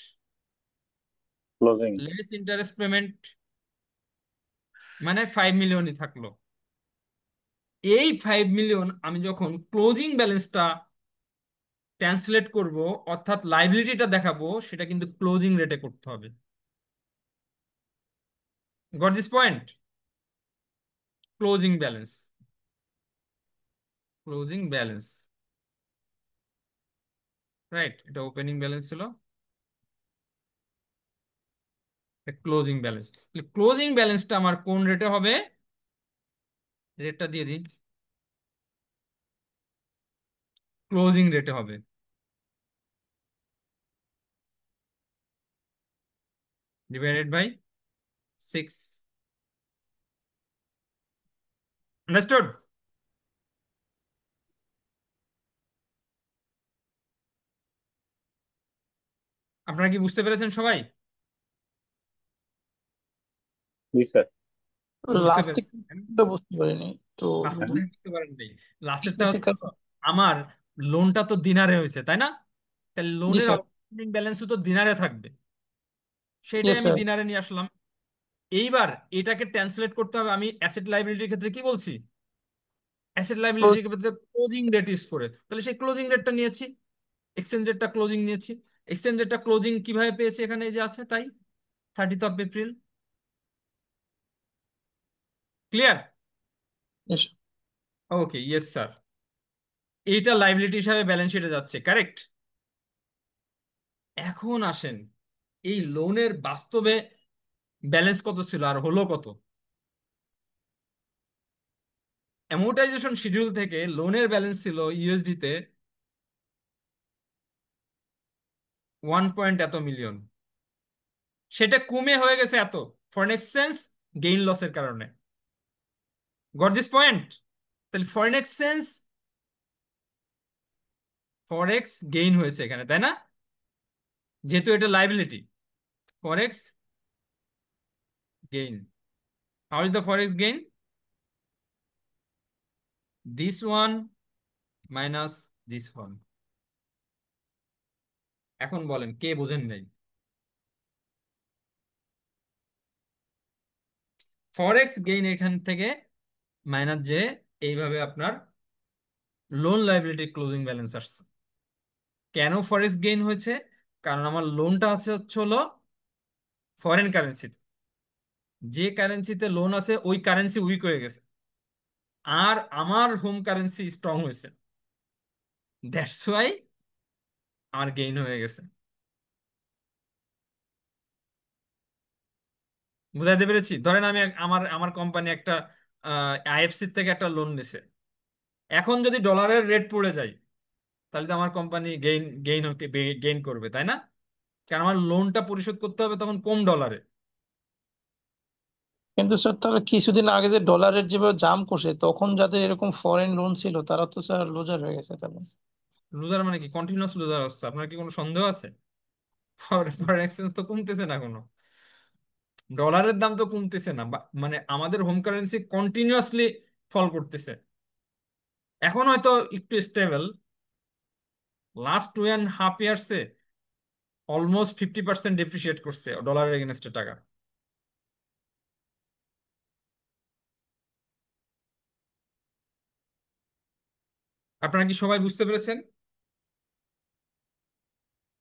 closing. Less interest payment, মানে 5 মিলিয়নই থাকলো। এই 5 মিলিয়ন আমি যখন ক্লোজিং ব্যালেন্সটা ট্রান্সলেট করব, অর্থাৎ লাইবিলিটিটা দেখাবো, সেটা কিন্তু ক্লোজিং রেটে করতে হবে। Goat this point? Closing balance, closing balance, right? এটা ওপেনিং ব্যালেন্স ছিল, ক্লোজিং ব্যালেন্স। ক্লোজিং ব্যালেন্সটা আমার কোন রেটে হবে? রেটটা দিয়ে দিই, ক্লোজিং রেটে হবে, ডিভাইডেড বাই 6। আন্ডারস্টুড? আপনারা কি বুঝতে পেরেছেন সবাই? জি স্যার। বুঝতে লাস্টে পেরেছেন, তাই না? বুঝতে পারিনি তো। লাস্টেরটা বুঝতে পারেন নাই? লাস্টেরটা বুঝতেছি হচ্ছে তো, আমার লোনটা তো দিনারে হয়েছে, তাই না? তাহলে জি লোনের স্যার। আউটস্ট্যান্ডিং ব্যালেন্সও তো দিনারে থাকবে, সেটাই ইয়েস আমি স্যার। দিনারে নিয়ে আসলাম। এইবার এটাকে ট্রান্সলেট করতে হবে, আমি অ্যাসেট লাইবিলিটির ক্ষেত্রে কি বলছি, অ্যাসেট লাইবিলিটির ক্ষেত্রে ক্লোজিং রেট ইউজ করে, তাহলে সেই ক্লোজিং রেটটা নিয়েছি, এক্সচেঞ্জ রেটটা ক্লোজিং নিয়েছি। এক্সচেঞ্জ রেটটা ক্লোজিং কিভাবে পেয়েছি, এখানে এই যে আছে, তাই 30th of April। Clear? Yes, sir. Okay, yes sir. এইটা লাইবিলিটি হিসাবে ব্যালেন্স শিটে যাচ্ছে, কারেক্ট? এখন আসেন, এই লোনের বাস্তবে ব্যালেন্স কত ছিল আর হলো কত? অ্যামোর্টাইজেশন শিডিউল থেকে লোনের ব্যালেন্স ছিল ইউএসডি তে 1 পয়েন্ট এত মিলিয়ন, সেটা কমে হয়ে গেছে এত, ফরেন এক্সচেঞ্জ গেইন লসের কারণে। Goat this point? তাহলে ফরেন এক্সচেঞ্জ ফরেক্স গেইন হয়েছে এখানে, তাই না? যেহেতু এটা liability, forex gain. How is the forex gain? This one minus this one. এখন বলেন কে বোঝেন নাই? ফরেক্স গেইন এখান থেকে মাইনাস যে এইভাবে আপনার লোন লাইবিলিটি ক্লোজিং ব্যালেন্স আসছে। কেন ফরেক্স গেইন হয়েছে? কারণ আমার লোনটা আছে হচ্ছে হলো ফরেন কারেন্সিতে, যে কারেন্সিতে লোন আছে ওই কারেন্সি উইক হয়ে গেছে, আর আমার হোম কারেন্সি স্ট্রং হয়েছে, দ্যাটস ওয়াই আমার গেইন হয়ে গেছে। বুঝাইতে পেরেছি? ধরেন আমি আমার আমার কোম্পানি একটা আইএফসি থেকে একটা লোন নিছে, এখন যদি ডলারের রেট পড়ে যায় তাহলে তো আমার কোম্পানি গেইন গেইন গেইন করবে, তাই না? কারণ আমার লোনটা পরিশোধ করতে হবে তখন কম ডলারে। কিন্তু স্যার তাহলে কিছুদিন আগে যে ডলারের যেভাবে জাম্প করছে, তখন যাদের এরকম ফরেন লোন ছিল তারা তো স্যার লুজার হয়ে গেছে তাহলে। লুজার মানে কি? কন্টিনিউয়াস লুজার হচ্ছে? আপনার কি কোনো সন্দেহ আছে? ফরেন এক্সচেঞ্জ তো কমতেছে না কোনো, ডলারের দাম তো কমতেছে না, মানে আমাদের হোম কারেন্সি কন্টিনিউয়াসলি ফল করতেছে। এখন হয়তো একটু স্টেবল, লাস্ট 2.5 ইয়ার্সে অলমোস্ট 50% ডেপ্রিসিয়েট করছে ডলারের এগেনস্টে টাকা। আপনারা কি সবাই বুঝতে পেরেছেন?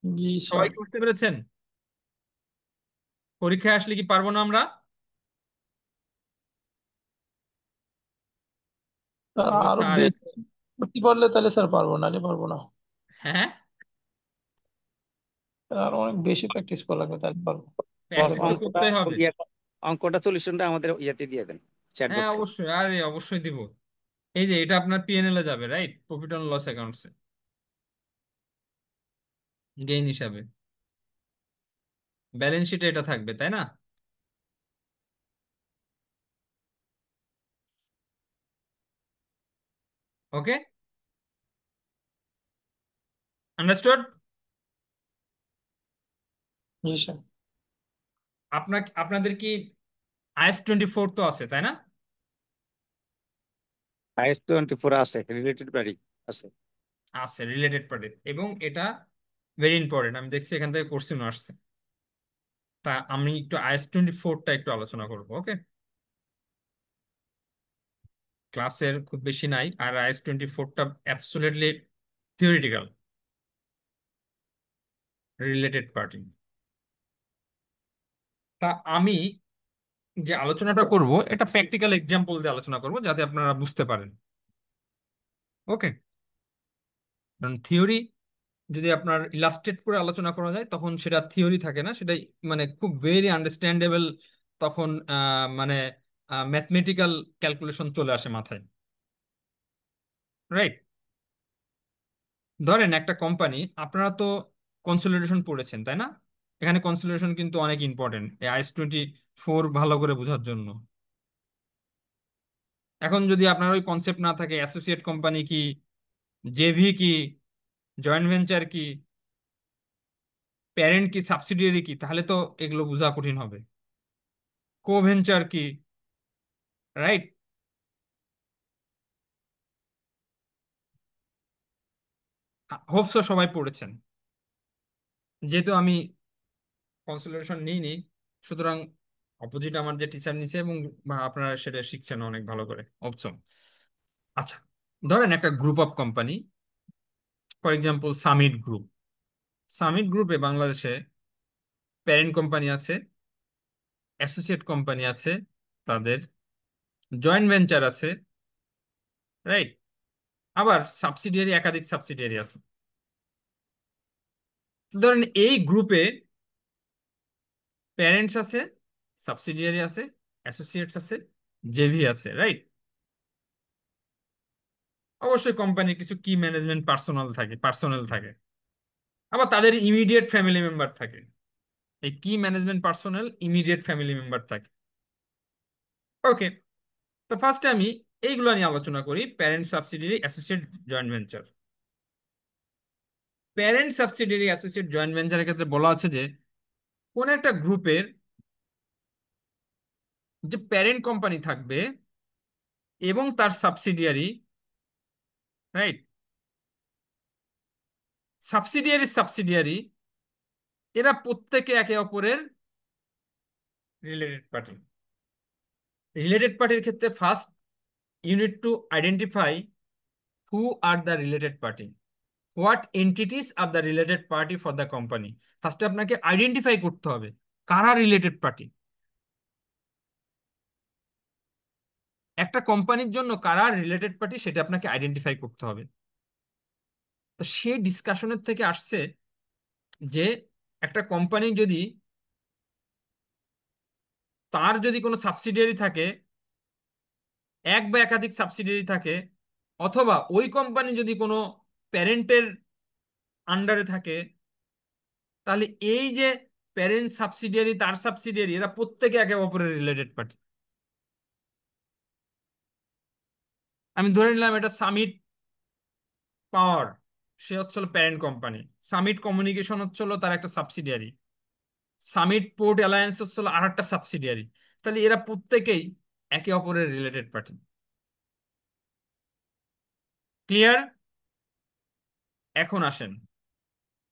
জি সবাই স্যার। কি বুঝতে পেরেছেন? পরীক্ষায় আসলে কি পারবো না আমরা? স্যার বলবো আরো স্যার বেশি করতে পারলে তাহলে স্যার পারবো, নাহলে পারবো না। হ্যাঁ, আরো অনেক বেশি প্র্যাকটিস করা লাগবে তাহলে পারবো। স্যার প্র্যাকটিস তো অঙ্কটা করতেই হবে। অঙ্কটা সলিউশনটা আমাদের ইয়েতে দিয়ে দেন, চ্যাট হ্যাঁ বক্সে। অবশ্যই, আরে অবশ্যই দিব। এই যে এটা আপনার পিএনএল এ যাবে, রাইট? প্রফিট অ্যান্ড লস অ্যাকাউন্টসে গেইন হিসাবে ব্যালেন্স শিটে এটা থাকবে, তাই না? Okay, understood? জি স্যার। আপনাদের কি IS-24 তো আছে, তাই না? IS-24 আছে, রিলেটেড পারি আছে। আছে রিলেটেড পার্টি, এবং এটা ভেরি ইম্পর্টেন্ট, আমি দেখছি এখান থেকে কোশ্চেন আসছে। তা আমি একটু IS-24টা একটু আলোচনা করবো, ওকে? ক্লাসের খুব বেশি নাই, আর IS-24টা অ্যাবসলিউটলি থিওরিটিক্যাল, রিলেটেড পার্টি। তা আমি যে আলোচনাটা করব এটা প্র্যাকটিক্যাল এক্সাম্পল দিয়ে আলোচনা করব যাতে আপনারা বুঝতে পারেন, ওকে? কারণ থিওরি যদি আপনার ইলাস্ট্রেট করে আলোচনা করা যায় তখন সেটা থিওরি থাকে না, সেটাই মানে খুব ভেরি আন্ডারস্ট্যান্ডেবল। তখন মানে ম্যাথমেটিক্যাল ক্যালকুলেশন চলে আসে মাথায়, রাইট? ধরেন একটা কোম্পানি, আপনারা তো কনসলিডেশন পড়েছেন, তাই না? এখানে কনসলিডেশন কিন্তু অনেক ইম্পর্টেন্ট এই IS-24 ভালো করে বোঝার জন্য। এখন যদি আপনার ওই কনসেপ্ট না থাকে অ্যাসোসিয়েট কোম্পানি কি, জেভি কি, জয়েন্ট ভেঞ্চার কি, প্যারেন্ট কি, সাবসিডিয়ারি কি, তাহলে তো এগুলো বোঝা কঠিন হবে। কো ভেঞ্চার কি, রাইট? হোপসো সবাই পড়েছেন। যেহেতু আমি কনসিডারেশন নিইনি, সুতরাং অপোজিট আমার যে টিচার নিছে এবং আপনারা সেটা শিখছেন অনেক ভালো করে, হোপসো। আচ্ছা, ধরেন একটা group of company, for example summit group. Summit গ্রুপে বাংলাদেশে প্যারেন্ট কোম্পানি আছে, অ্যাসোসিয়েট কোম্পানি আছে তাদের, জয়েন্ট ভেঞ্চার আছে, রাইট? আবার সাবসিডিয়ারি, একাধিক সাবসিডিয়ারি আছে। ধরেন এই গ্রুপে প্যারেন্টস আছে, সাবসিডিয়ারি আছে, অ্যাসোসিয়েটস আছে, জেভি আছে, রাইট? অবশ্যই কোম্পানির কিছু কি ম্যানেজমেন্ট পার্সোনাল থাকে, আবার তাদের ইমিডিয়েট ফ্যামিলি মেম্বার থাকে। এই কি management personnel immediate family member থাকে, ওকে? তো ফার্স্টে আমি এইগুলো নিয়ে আলোচনা করি, parent, subsidiary, associate, joint venture. Parent, subsidiary, associate, joint ভেঞ্চারের ক্ষেত্রে বলা আছে যে কোন একটা গ্রুপের যে প্যারেন্ট কোম্পানি থাকবে এবং তার সাবসিডিয়ারি, রাইট? সাবসিডিয়ারি এরা প্রত্যেকে একে অপরের রিলেটেড পার্টি। রিলেটেড পার্টির ক্ষেত্রে first you need to identify who are the related party, what entities are the related party for the company. ফার্স্টে আপনাকে আইডেন্টিফাই করতে হবে কারা রিলেটেড পার্টি, একটা কোম্পানির জন্য কারা রিলেটেড পার্টি সেটা আপনাকে আইডেন্টিফাই করতে হবে। তো সেই ডিসকাশনের থেকে আসছে যে একটা কোম্পানি যদি তার যদি কোনো সাবসিডিয়ারি থাকে, এক বা একাধিক সাবসিডিয়ারি থাকে, অথবা ওই কোম্পানি যদি কোনো প্যারেন্টের আন্ডারে থাকে, তাহলে এই যে প্যারেন্ট সাবসিডিয়ারি তার সাবসিডিয়ারি এরা প্রত্যেকে একে অপরের রিলেটেড পার্টি। আমি ধরে নিলাম এটা সামিট পাওয়ার, সে হচ্ছিল প্যারেন্ট কোম্পানি, সামিট কমিউনিকেশন হচ্ছিল তার একটা সাবসিডিয়ারি, সামিট পোর্ট অ্যালায়েন্স হচ্ছিল আর একটা সাবসিডিয়ারি। তাহলে এরা প্রত্যেকেই একে অপরের রিলেটেড পার্টি। ক্লিয়ার? এখন আসেন,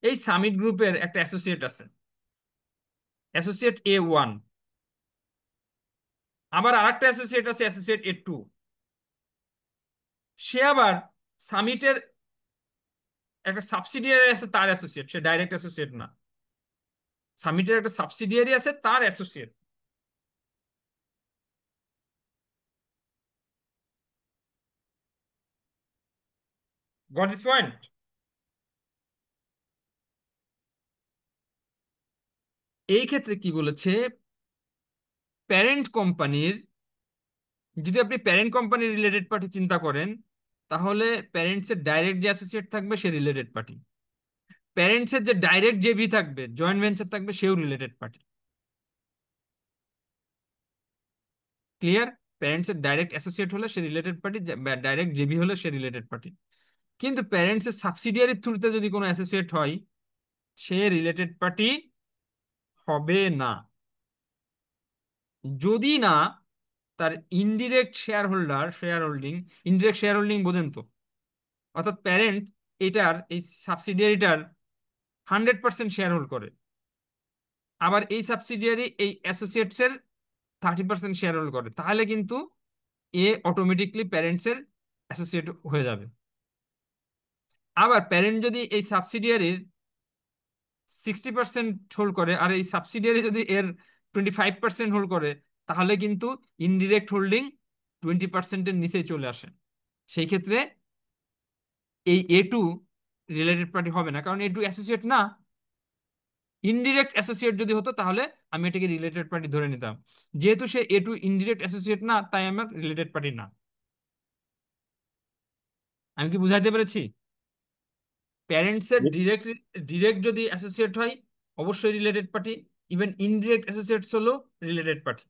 এই সামিট গ্রুপের একটা অ্যাসোসিয়েট আছে, অ্যাসোসিয়েট A1, আবার আরেকটা অ্যাসোসিয়েট আছে অ্যাসোসিয়েট A2। সে আবার সামিটের একটা সাবসিডিয়ারি আছে তার অ্যাসোসিয়েট, সে ডাইরেক্ট অ্যাসোসিয়েট না, সামিটের একটা সাবসিডিয়ারি আছে তার অ্যাসোসিয়েট। Goat this point? এই ক্ষেত্রে কি বলেছে, প্যারেন্ট কোম্পানির, যদি আপনি প্যারেন্ট কোম্পানির রিলেটেড পার্টি চিন্তা করেন, তাহলে প্যারেন্টসের ডাইরেক্ট যে অ্যাসোসিয়েট থাকবে সে রিলেটেড পার্টি, প্যারেন্টসের যে ডাইরেক্ট জেবি থাকবে, জয়েন্ট ভেঞ্চার থাকবে, সেও রিলেটেড পার্টি। ক্লিয়ার? প্যারেন্টসের ডাইরেক্ট অ্যাসোসিয়েট হলে সে রিলেটেড পার্টি, ডাইরেক্ট জেবি হলে সে রিলেটেড পার্টি। কিন্তু প্যারেন্টসের সাবসিডিয়ারির থ্রুতে যদি কোনো অ্যাসোসিয়েট হয়, সে রিলেটেড পার্টি হবে না, যদি না তার indirect share holder, share holding, indirect share holding বোঝেন তো, অর্থাৎ প্যারেন্ট এটার এই সাবসিডিয়ারিটার 100% শেয়ার হোল্ড করে, আবার এই সাবসিডিয়ারি এই অ্যাসোসিয়েটসের 30% শেয়ার হোল্ড করে, তাহলে কিন্তু এ অটোমেটিকলি প্যারেন্টসের অ্যাসোসিয়েট হয়ে যাবে। আবার প্যারেন্ট যদি এই সাবসিডিয়ারির 60% হোল্ড করে আর এই সাবসিডিয়ারি যদি এর 25% হোল্ড করে, তাহলে কিন্তু ইনডিরেক্ট হোল্ডিং 20%-এর নিচেই চলে আসে। সেই ক্ষেত্রে এই A2 রিলেটেড পার্টি হবে না, কারণ A2 অ্যাসোসিয়েট না। ইনডিরেক্ট অ্যাসোসিয়েট যদি হতো তাহলে আমি এটাকে রিলেটেড পার্টি ধরে নিতাম, যেহেতু সে A2 ইনডিরেক্ট অ্যাসোসিয়েট না, তাই আমার রিলেটেড পার্টি না। আমি কি বুঝাইতে পেরেছি? প্যারেন্টসের ডিরেক্ট ডিরেক্ট যদি অ্যাসোসিয়েট হয় অবশ্যই related party, even indirect associates হলো related party.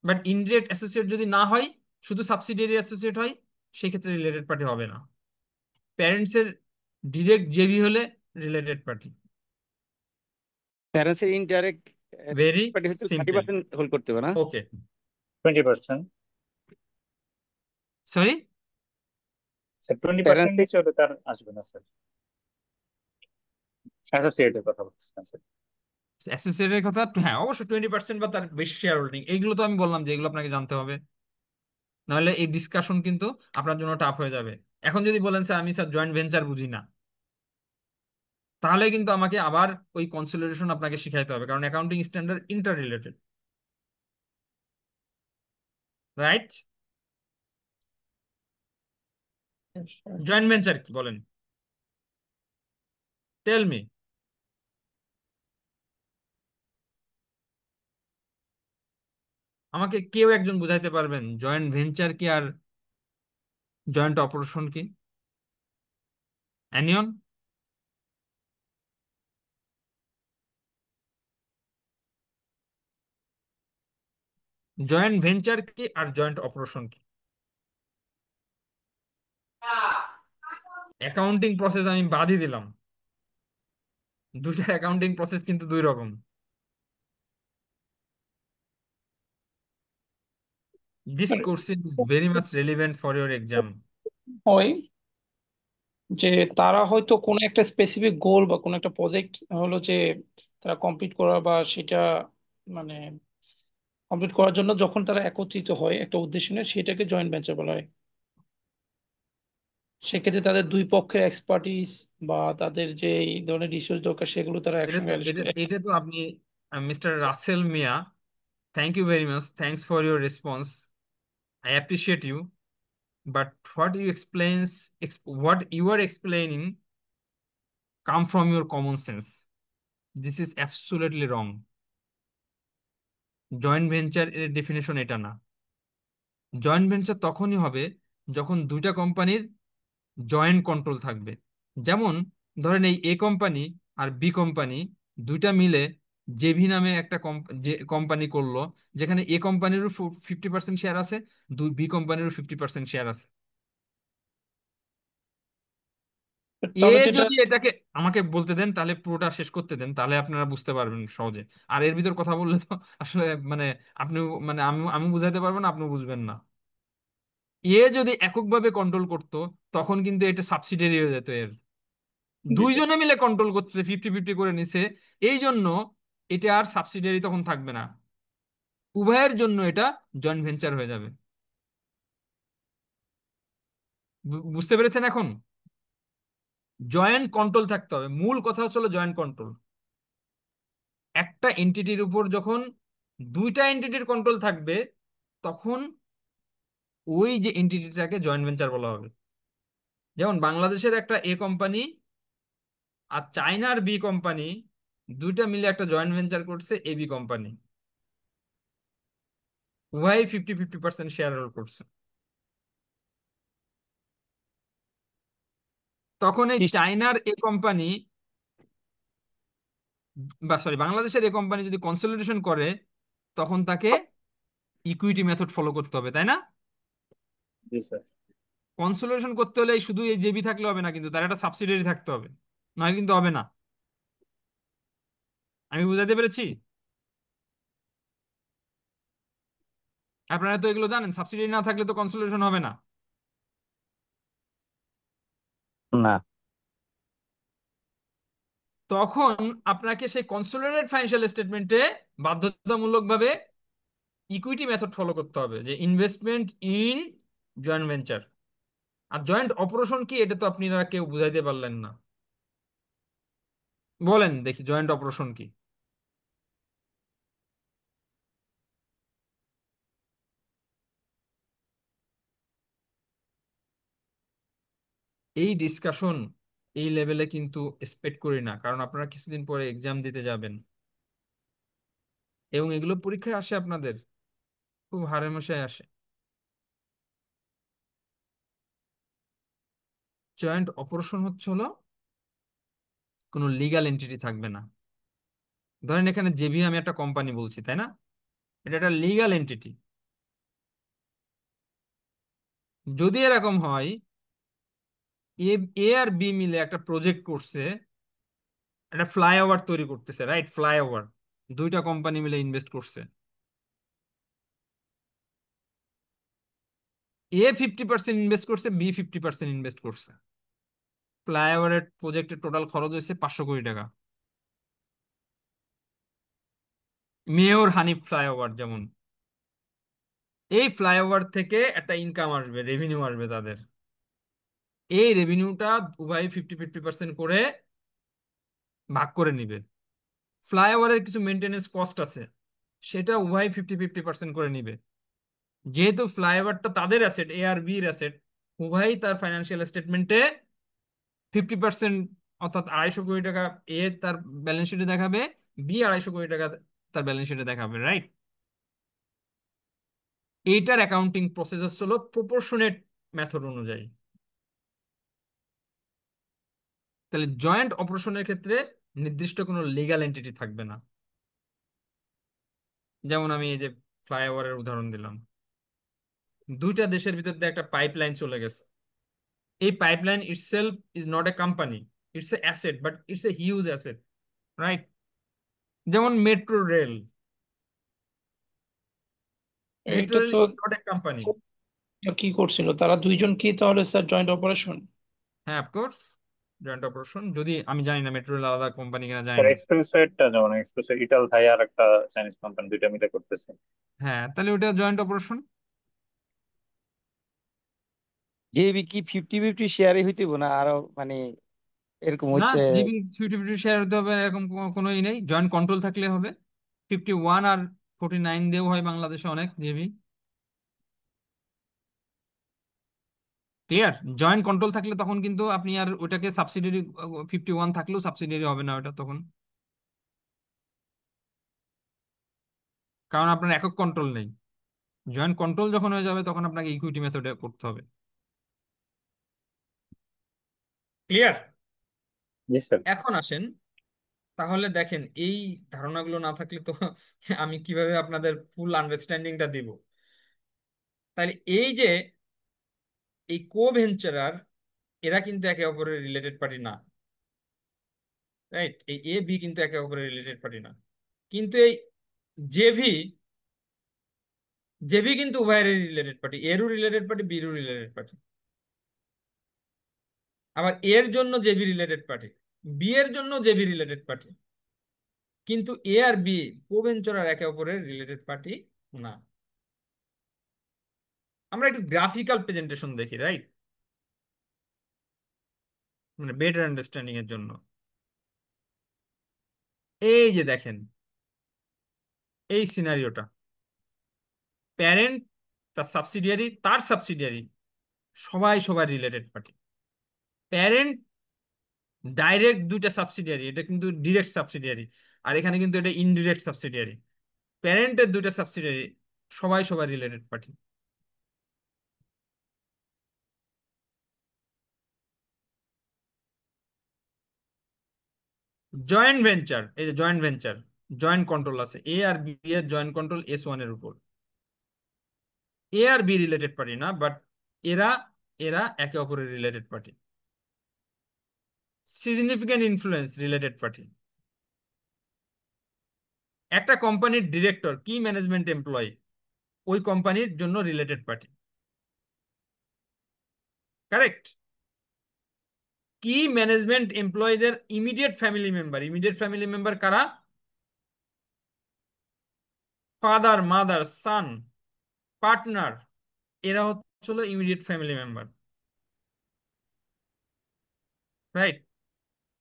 But indirect associate যদি না হয়, শুধু সাবসিডিয়ারি অ্যাসোসিয়েট হয়, সেই ক্ষেত্রে রিলেটেড পার্টি হবে না। প্যারেন্টসের ডিরেক্ট জেবি হলে রিলেটেড পার্টি। প্যারেন্টসের ইনডাইরেক্ট ভেরি পার্টি হচ্ছে সিম্পল। 30% হোল্ড করতে হবে না? ওকে, 20%। সরি, স্যার 20% প্যারেন্টস নিচে হলে তার আসবে না স্যার, অ্যাসোসিয়েটের কথা বলছিলাম স্যার। অ্যাসোসিয়েটের কথা, হ্যাঁ অবশ্যই 20% বা তার বেশি শেয়ার হোল্ডিং, এইগুলো তো আমি বললাম যে এগুলো আপনাকে জানতে হবে, নাহলে এই ডিসকাশন কিন্তু আপনার জন্য টাফ হয়ে যাবে। এখন যদি বলেন স্যার আমি স্যার জয়েন্ট ভেঞ্চার বুঝি না, তাহলে কিন্তু আমাকে আবার ওই কনসলিডেশন আপনাকে শিখাইতে হবে, কারণ accounting standard inter related, right? Joint venture কি বলেন, টেল মি। আমাকে কেউ একজন বুঝাইতে পারবেন জয়েন্ট ভেঞ্চার কি আর জয়েন্ট অপারেশন কি? অ্যানিয়ন? জয়েন্ট ভেঞ্চার কি আর জয়েন্ট অপারেশন কি? অ্যাকাউন্টিং প্রসেস আমি বাদই দিলাম, দুইটা অ্যাকাউন্টিং প্রসেস কিন্তু দুই রকম। This মানে question is very much relevant for your exam. হয় যে তারা হয়তো কোনো একটা স্পেসিফিক গোল বা কোনো একটা প্রজেক্ট হলো যে তারা কমপ্লিট করা বা সেটা মানে কমপ্লিট করার জন্য যখন তারা একত্রিত হয় একটা উদ্দেশ্য নিয়ে, সেটাকে জয়েন্ট ভেঞ্চার বলা হয়। সেক্ষেত্রে তাদের দুই পক্ষের এক্সপার্টিস বা তাদের যে এই ধরনের রিসোর্স দরকার সেগুলো তারা এটা একসঙ্গে তো অ্যারেঞ্জ এটা করে। এটা তো আপনি mister Rasel Mia, thank you very much, thanks for your response, I appreciate you, but what you are explaining come from your common sense. This is absolutely wrong. Joint venture এর ডেফিনেশন এটা না। জয়েন্ট ভেঞ্চার তখনই হবে যখন দুইটা কোম্পানির জয়েন্ট কন্ট্রোল থাকবে। যেমন ধরেন এই a company R B company দুইটা মিলে জেভি নামে একটা যে কোম্পানি করলো, যেখানে এ কোম্পানিরও 50% শেয়ার আছে, বি কোম্পানিরও 50% শেয়ার আছে। এ তাহলে তো এটা যদি এটাকে আমাকে বলতে দেন, তাহলে পুরোটা শেষ করতে দেন, তাহলে আপনারা বুঝতে পারবেন সহজে। আর এর ভিতর কথা বললে তো আসলে মানে আপনি মানে আমি আমি বুঝাইতে পারবো না, আপনি বুঝবেন না। এ যদি এককভাবে কন্ট্রোল করতো তখন কিন্তু এটা সাবসিডিয়ারি হয়ে যেত এর। জি স্যার। দুইজনে মিলে কন্ট্রোল করতেছে, 50-50 করে নিছে, এই জন্য এটা আর সাবসিডিয়ারি তখন থাকবে না, উভয়ের জন্য এটা জয়েন্ট ভেঞ্চার হয়ে যাবে। বুঝতে পেরেছেন এখন? জয়েন্ট কন্ট্রোল থাকতে হবে, মূল কথা হচ্ছে জয়েন্ট কন্ট্রোল। একটা এন্টিটির উপর যখন দুইটা এন্টিটির কন্ট্রোল থাকবে, তখন ওই যে এন্টিটিটাকে জয়েন্ট ভেঞ্চার বলা হবে। যেমন বাংলাদেশের একটা এ কোম্পানি আর চায়নার বি কোম্পানি দুইটা মিলে একটা জয়েন্ট ভেঞ্চার করছে, এবি কোম্পানি, উভয় 50-50% শেয়ার হোল্ড করছে। তখন এই চায়নার এ কোম্পানি বা সরি বাংলাদেশের এ কোম্পানি যদি কনসলিডেশন করে, তখন তাকে ইকুইটি মেথড ফলো করতে হবে, তাই না? জি স্যার। কনসলিডেশন করতে হলে শুধু এই জেবি থাকলে হবে না, কিন্তু তার একটা সাবসিডিয়ারি থাকতে হবে, নয় কিন্তু হবে না। আমি বুঝাতে পেরেছি? আপনারা তো এগুলো জানেন, সাবসিডিয়ারি না থাকলে তো কনসলিডেশন হবে না। না। তখন আপনাকে সেই কনসোলিডেটেড ফাইন্যান্সিয়াল স্টেটমেন্টে বাধ্যতামূলকভাবে ইকুইটি মেথড ফলো করতে হবে, যে ইনভেস্টমেন্ট ইন জয়েন্ট ভেঞ্চার। আর জয়েন্ট অপারেশন কি, এটা তো আপনারা কেউ বুঝাইতে পারলেন না। বলেন দেখি জয়েন্ট অপারেশন কি? এই ডিসকাশন এই লেভেলে কিন্তু এক্সপেক্ট করি না, কারণ আপনারা কিছুদিন পরে এক্সাম দিতে যাবেন এবং এগুলো পরীক্ষায় আসে, আপনাদের খুব হারেমশায় আসে। জয়েন্ট অপারেশন হচ্ছে হলো কোনো লিগ্যাল এন্টিটি থাকবে না। ধরেন এখানে জেবি আমি একটা কোম্পানি বলছি, তাই না? এটা একটা লিগ্যাল এন্টিটি। যদি এরকম হয় এ এ আর বি মিলে একটা প্রজেক্ট করছে, একটা ফ্লাইওভার তৈরি করতেছে, রাইট? ফ্লাইওভার দুইটা কোম্পানি মিলে ইনভেস্ট করছে। এ 50% ইনভেস্ট করছে, বি 50% ইনভেস্ট করছে। ফ্লাইওভারের প্রজেক্টের টোটাল খরচ হয়েছে 500 কোটি টাকা। মেয়র হানিফ ফ্লাইওভার যেমন, এই ফ্লাইওভার থেকে একটা ইনকাম আসবে, রেভিনিউ আসবে তাদের। এই রেভিনিউটা উভয় 50-50% করে ভাগ করে নিবে। ফ্লাইওভারের কিছু মেনটেনেন্স কস্ট আছে, সেটা উভয় 50-50% করে নিবে। যেহেতু ফ্লাইওভারটা তাদের অ্যাসেট, এ আর বির অ্যাসেট, উভয়ই তার ফাইন্যান্সিয়াল স্টেটমেন্টে 50%, অর্থাৎ 250 কোটি টাকা এ তার ব্যালেন্স শিটে দেখাবে, বি 250 কোটি টাকা তার ব্যালেন্স শিটে দেখাবে, রাইট? এইটার অ্যাকাউন্টিং প্রসেস হলো প্রপোর্শনেট মেথড অনুযায়ী। তাহলে জয়েন্ট অপারেশনের ক্ষেত্রে নির্দিষ্ট কোনো লিগ্যাল এন্টিটি থাকবে না। যেমন আমি এই যে ফ্লাইওভারের উদাহরণ দিলাম, দুইটা দেশের ভিতর দিয়ে একটা পাইপলাইন চলে গেছে। এই pipeline itself is not a company, it's a asset, but it's a huge asset, right? যেমন মেট্রো রেল, মেট্রো এটা রেল তো ইজ নট এ কোম্পানি। কি করছিল তারা দুইজন, কি তাহলে স্যার জয়েন্ট অপারেশন? হ্যাঁ, অফকোর্স। জয়েন্ট অপারেশন, যদি আমি জানি না মেট্রো রেল আলাদা কোম্পানি কিনা জানি স্যার না। এক্সপ্রেসওয়েটা যেমন এক্সপ্রেসওয়ে ইটাল থাই আর একটা চাইনিজ কোম্পানি, দুইটা মিলে করতেছে। হ্যাঁ, তাহলে ওটা জয়েন্ট অপারেশন। জেবি কি 50-50 শেয়ারই হইতেইব না আরো মানে এরকম না, হইতে? জিবি 50-50 শেয়ার হতে হবে এরকম কোনোই নেই, জয়েন্ট কন্ট্রোল থাকলে হবে। 51 আর 49 দিয়েও হয় বাংলাদেশে অনেক জিবি। ক্লিয়ার? জয়েন্ট কন্ট্রোল থাকলে তখন কিন্তু আপনি আর ওটাকে সাবসিডিয়ারি, 51 থাকলেও সাবসিডিয়ারি হবে না ওটা তখন, কারণ আপনার একক কন্ট্রোল নেই। জয়েন্ট কন্ট্রোল যখন হয়ে যাবে তখন আপনাকে ইকুইটি মেথডে করতে হবে। ক্লিয়ার? জি স্যার। এখন আসেন, তাহলে দেখেন এই ধারণাগুলো না থাকলে তো আমি কিভাবে আপনাদের ফুল আন্ডারস্ট্যান্ডিংটা দিব। তাহলে এই যে এই কো ভেঞ্চারার, এরা কিন্তু একে অপরের রিলেটেড পার্টি না, রাইট? এই এ বি কিন্তু একে অপরের রিলেটেড পার্টি না, কিন্তু এই জেভি, জেভি কিন্তু উভয়ের রিলেটেড পার্টি, এরও রিলেটেড পার্টি, বিরও রিলেটেড পার্টি। আবার এর জন্য জেভি রিলেটেড পার্টি, বি এর জন্য জেভি রিলেটেড পার্টি, কিন্তু এ আর বি কো ভেঞ্চারার একে অপরের রিলেটেড পার্টি না। আমরা একটু গ্রাফিক্যাল প্রেজেন্টেশন দেখি, রাইট? মানে বেটার আন্ডারস্ট্যান্ডিং এর জন্য। এই যে দেখেন এই সিনারিওটা, প্যারেন্ট, তার সাবসিডিয়ারি, তার সাবসিডিয়ারি, সবাই সবাই রিলেটেড পার্টি। প্যারেন্ট ডাইরেক্ট দুইটা সাবসিডিয়ারি, এটা কিন্তু ডিরেক্ট সাবসিডিয়ারি, আর এখানে কিন্তু এটা ইনডিরেক্ট সাবসিডিয়ারি। প্যারেন্টের দুইটা সাবসিডিয়ারি, সবাই সবাই রিলেটেড পার্টি। জয়েন্ট ভেঞ্চার, এই যে জয়েন্ট ভেঞ্চার, জয়েন্ট কন্ট্রোল আছে, এ আর বি এর জয়েন্ট কন্ট্রোল S1 এর উপর। এ আর বি রিলেটেড পার্টি না, বাট এরা এরা একে অপরের related party. Significant influence related party. একটা কোম্পানির ডিরেক্টর, কি ম্যানেজমেন্ট এমপ্লয়ি, ওই কোম্পানির জন্য রিলেটেড পার্টি। কারেক্ট? কি ম্যানেজমেন্ট এমপ্লয়ীদের immediate family member, immediate family member কারা? ফাদার, মাদার, সান, পার্টনার, এরা হচ্ছিল ইমিডিয়েট ফ্যামিলি মেম্বার, রাইট?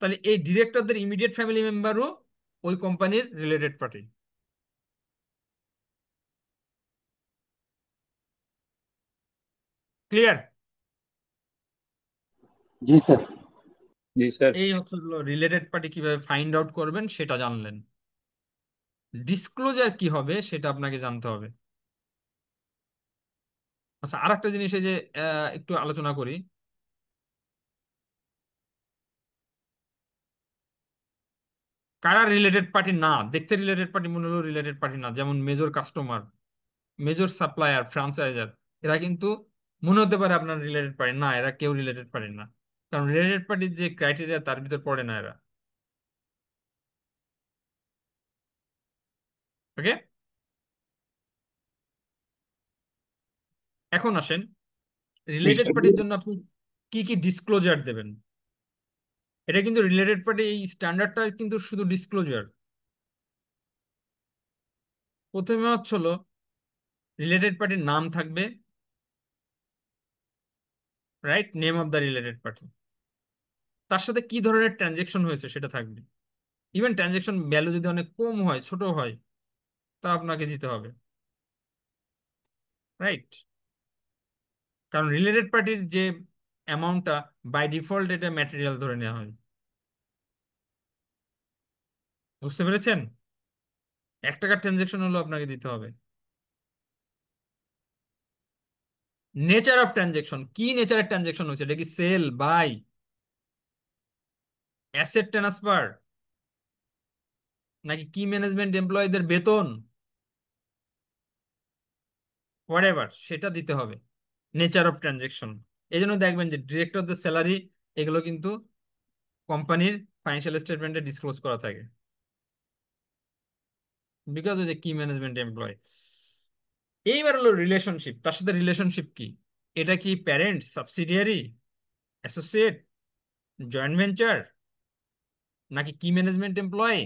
তাহলে এই ডিরেক্টরদের ইমিডিয়েট ফ্যামিলি মেম্বারও ওই কোম্পানির রিলেটেড পার্টি। ক্লিয়ার? জি স্যার। জি স্যার। এই হচ্ছে রিলেটেড পার্টি কিভাবে ফাইন্ড আউট করবেন সেটা জানলেন। ডিসক্লোজার কি হবে সেটা আপনাকে জানতে হবে। আচ্ছা, আর একটা জিনিস, এই যে একটু আলোচনা করি। কারা রিলেটেড পার্টি না, দেখতে রিলেটেড পার্টি মনে হলো রিলেটেড পার্টি না, যেমন মেজর কাস্টমার, মেজর সাপ্লায়ার, ফ্রাঞ্চাইজার, এরা কিন্তু মনে হতে পারে আপনার রিলেটেড পার্টি না, এরা কেউ রিলেটেড পার্টি না, কারণ রিলেটেড পার্টির যে ক্রাইটেরিয়া তার ভিতর পড়ে না এরা। ওকে, এখন আসেন রিলেটেড মিস্টার পার্টির জন্য আপনি কি কি ডিসক্লোজার দেবেন। এটা কিন্তু রিলেটেড পার্টি, এই স্ট্যান্ডার্ডটা কিন্তু শুধু ডিসক্লোজার। প্রথমে হচ্ছিল রিলেটেড পার্টির নাম থাকবে, right? Name of the related party. তার সাথে কি ধরনের ট্রানজেকশন হয়েছে সেটা থাকবে। ইভেন ট্রানজেকশন ভ্যালু যদি অনেক কম হয়, ছোট হয়, তা আপনাকে দিতে হবে, রাইট? কারণ রিলেটেড পার্টির যে অ্যামাউন্টটা বাই ডিফল্ট এটা ম্যাটেরিয়াল ধরে নেওয়া হয়। বুঝতে পেরেছেন? 1 টাকার ট্রানজেকশন হলো আপনাকে দিতে হবে। নেচার অফ ট্রানজেকশন, কি নেচারের ট্রানজেকশন হয়েছে, এটা কি সেল, বাই, অ্যাসেট ট্রান্সফার, নাকি কি ম্যানেজমেন্ট এমপ্লয়ীদের বেতন, হোয়াটএভার, সেটা দিতে হবে। Nature of transaction. এই জন্য দেখবেন যে ডিরেক্টরদের স্যালারি, এগুলো কিন্তু কোম্পানির ফাইন্যান্সিয়াল স্টেটমেন্টে ডিসক্লোজ করা থাকে, বিকজ ওই যে কি ম্যানেজমেন্ট এমপ্লয়। এইবার হলো রিলেশনশিপ, তার সাথে রিলেশনশিপ কি, এটা কি parent, subsidiary, associate, joint venture, নাকি কি ম্যানেজমেন্ট এমপ্লয়ি,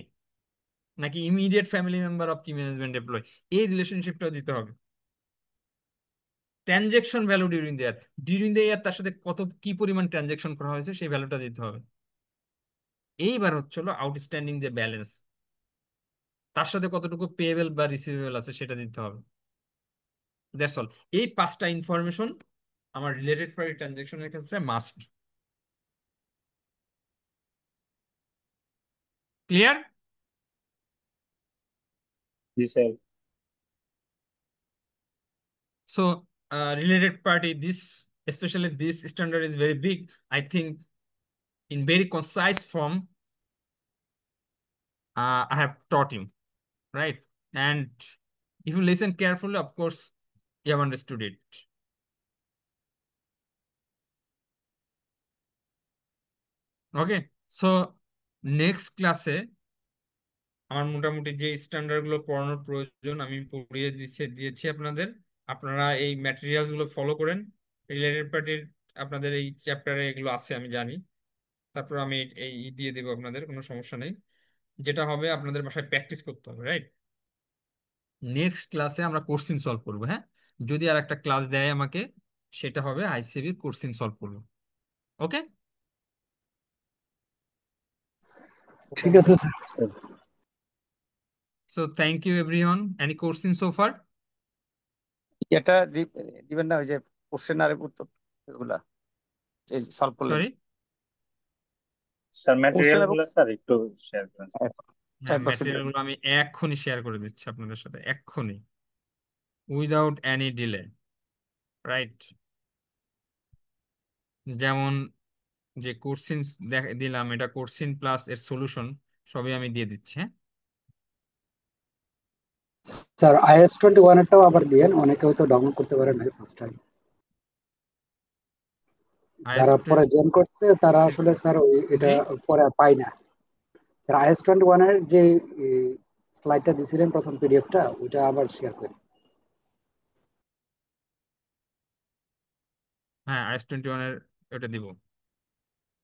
নাকি ইমিডিয়েট ফ্যামিলি মেম্বার অফ কি ম্যানেজমেন্ট এমপ্লয়ি, এই রিলেশনশিপটাও দিতে হবে। Transaction value during the year তার সাথে কত কি পরিমাণ ট্রানজেকশন করা হয়েছে সেই ভ্যালুটা দিতে হবে। এইবার হচ্ছে হলো আউটস্ট্যান্ডিং যে ব্যালেন্স, তার সাথে কতটুকু পেয়েবল বা রিসিভেবল আছে সেটা দিতে হবে। That's all. এই 5টা ইনফরমেশন আমার রিলেটেড পার্টি ট্রানজেকশনের ক্ষেত্রে মাস্ট। ক্লিয়ার? জি sir. So, related party, this, especially this standard is very big. I think in very concise form, I have taught you, right? And if you listen carefully, of course, you have understood it. Okay, so next class আমার মোটামুটি যে স্ট্যান্ডার্ড গুলো পড়ানোর প্রয়োজন আমি পড়িয়ে দিয়েছি আপনাদের। আপনারা এই ম্যাটেরিয়ালস গুলো ফলো করেন। রিলেটেড পার্টির আপনাদের এই চ্যাপ্টারে এগুলো আছে আমি জানি। তারপর আমি এই দিয়ে দেবো আপনাদের, কোনো সমস্যা নেই। যেটা হবে আপনাদের বাসায় প্র্যাকটিস করতে হবে, রাইট? নেক্সট ক্লাসে আমরা কোশ্চিন সলভ করবো। হ্যাঁ, যদি আর একটা ক্লাস দেয় আমাকে, সেটা হবে আইসিবির কোশ্চিন সলভ করবো। ওকে, ঠিক আছে sir. Sir so thank you everyone. Any question so far? এটা দিবেন না, ওই যে কোশ্চেন আর উত্তর এগুলা সলভ করলেন? সরি, স্যার কোশ্চেন ম্যাটেরিয়াল এবং গুলো স্যার একটু শেয়ার করেন স্যার। হ্যাঁ চ্যাট বক্সে ম্যাটেরিয়াল দিবেন। গুলো আমি এক্ষুনি শেয়ার করে দিচ্ছি আপনাদের সাথে, এক্ষুনি, উইদাউট এনি ডিলে, রাইট? যেমন যে কোশ্চিন দিলাম, এটা কোশ্চিন প্লাস এর সলিউশন সবই আমি দিয়ে দিচ্ছি। হ্যাঁ, স্যার IS-21 এরটাও আবার দিয়েন, অনেকে হয়তো ডাউনলোড করতে পারে নাই ফার্স্ট টাইম। আইএস যারা পরে জয়েন করছে তারা আসলে স্যার এটা জি, পরে আর পায় না। স্যার IS-21 এর যে স্লাইডটা দিছিলেন প্রথম পিডিএফটা, ওইটা আবার শেয়ার করেন। হ্যাঁ, আইএস 21 এর এটা দিব।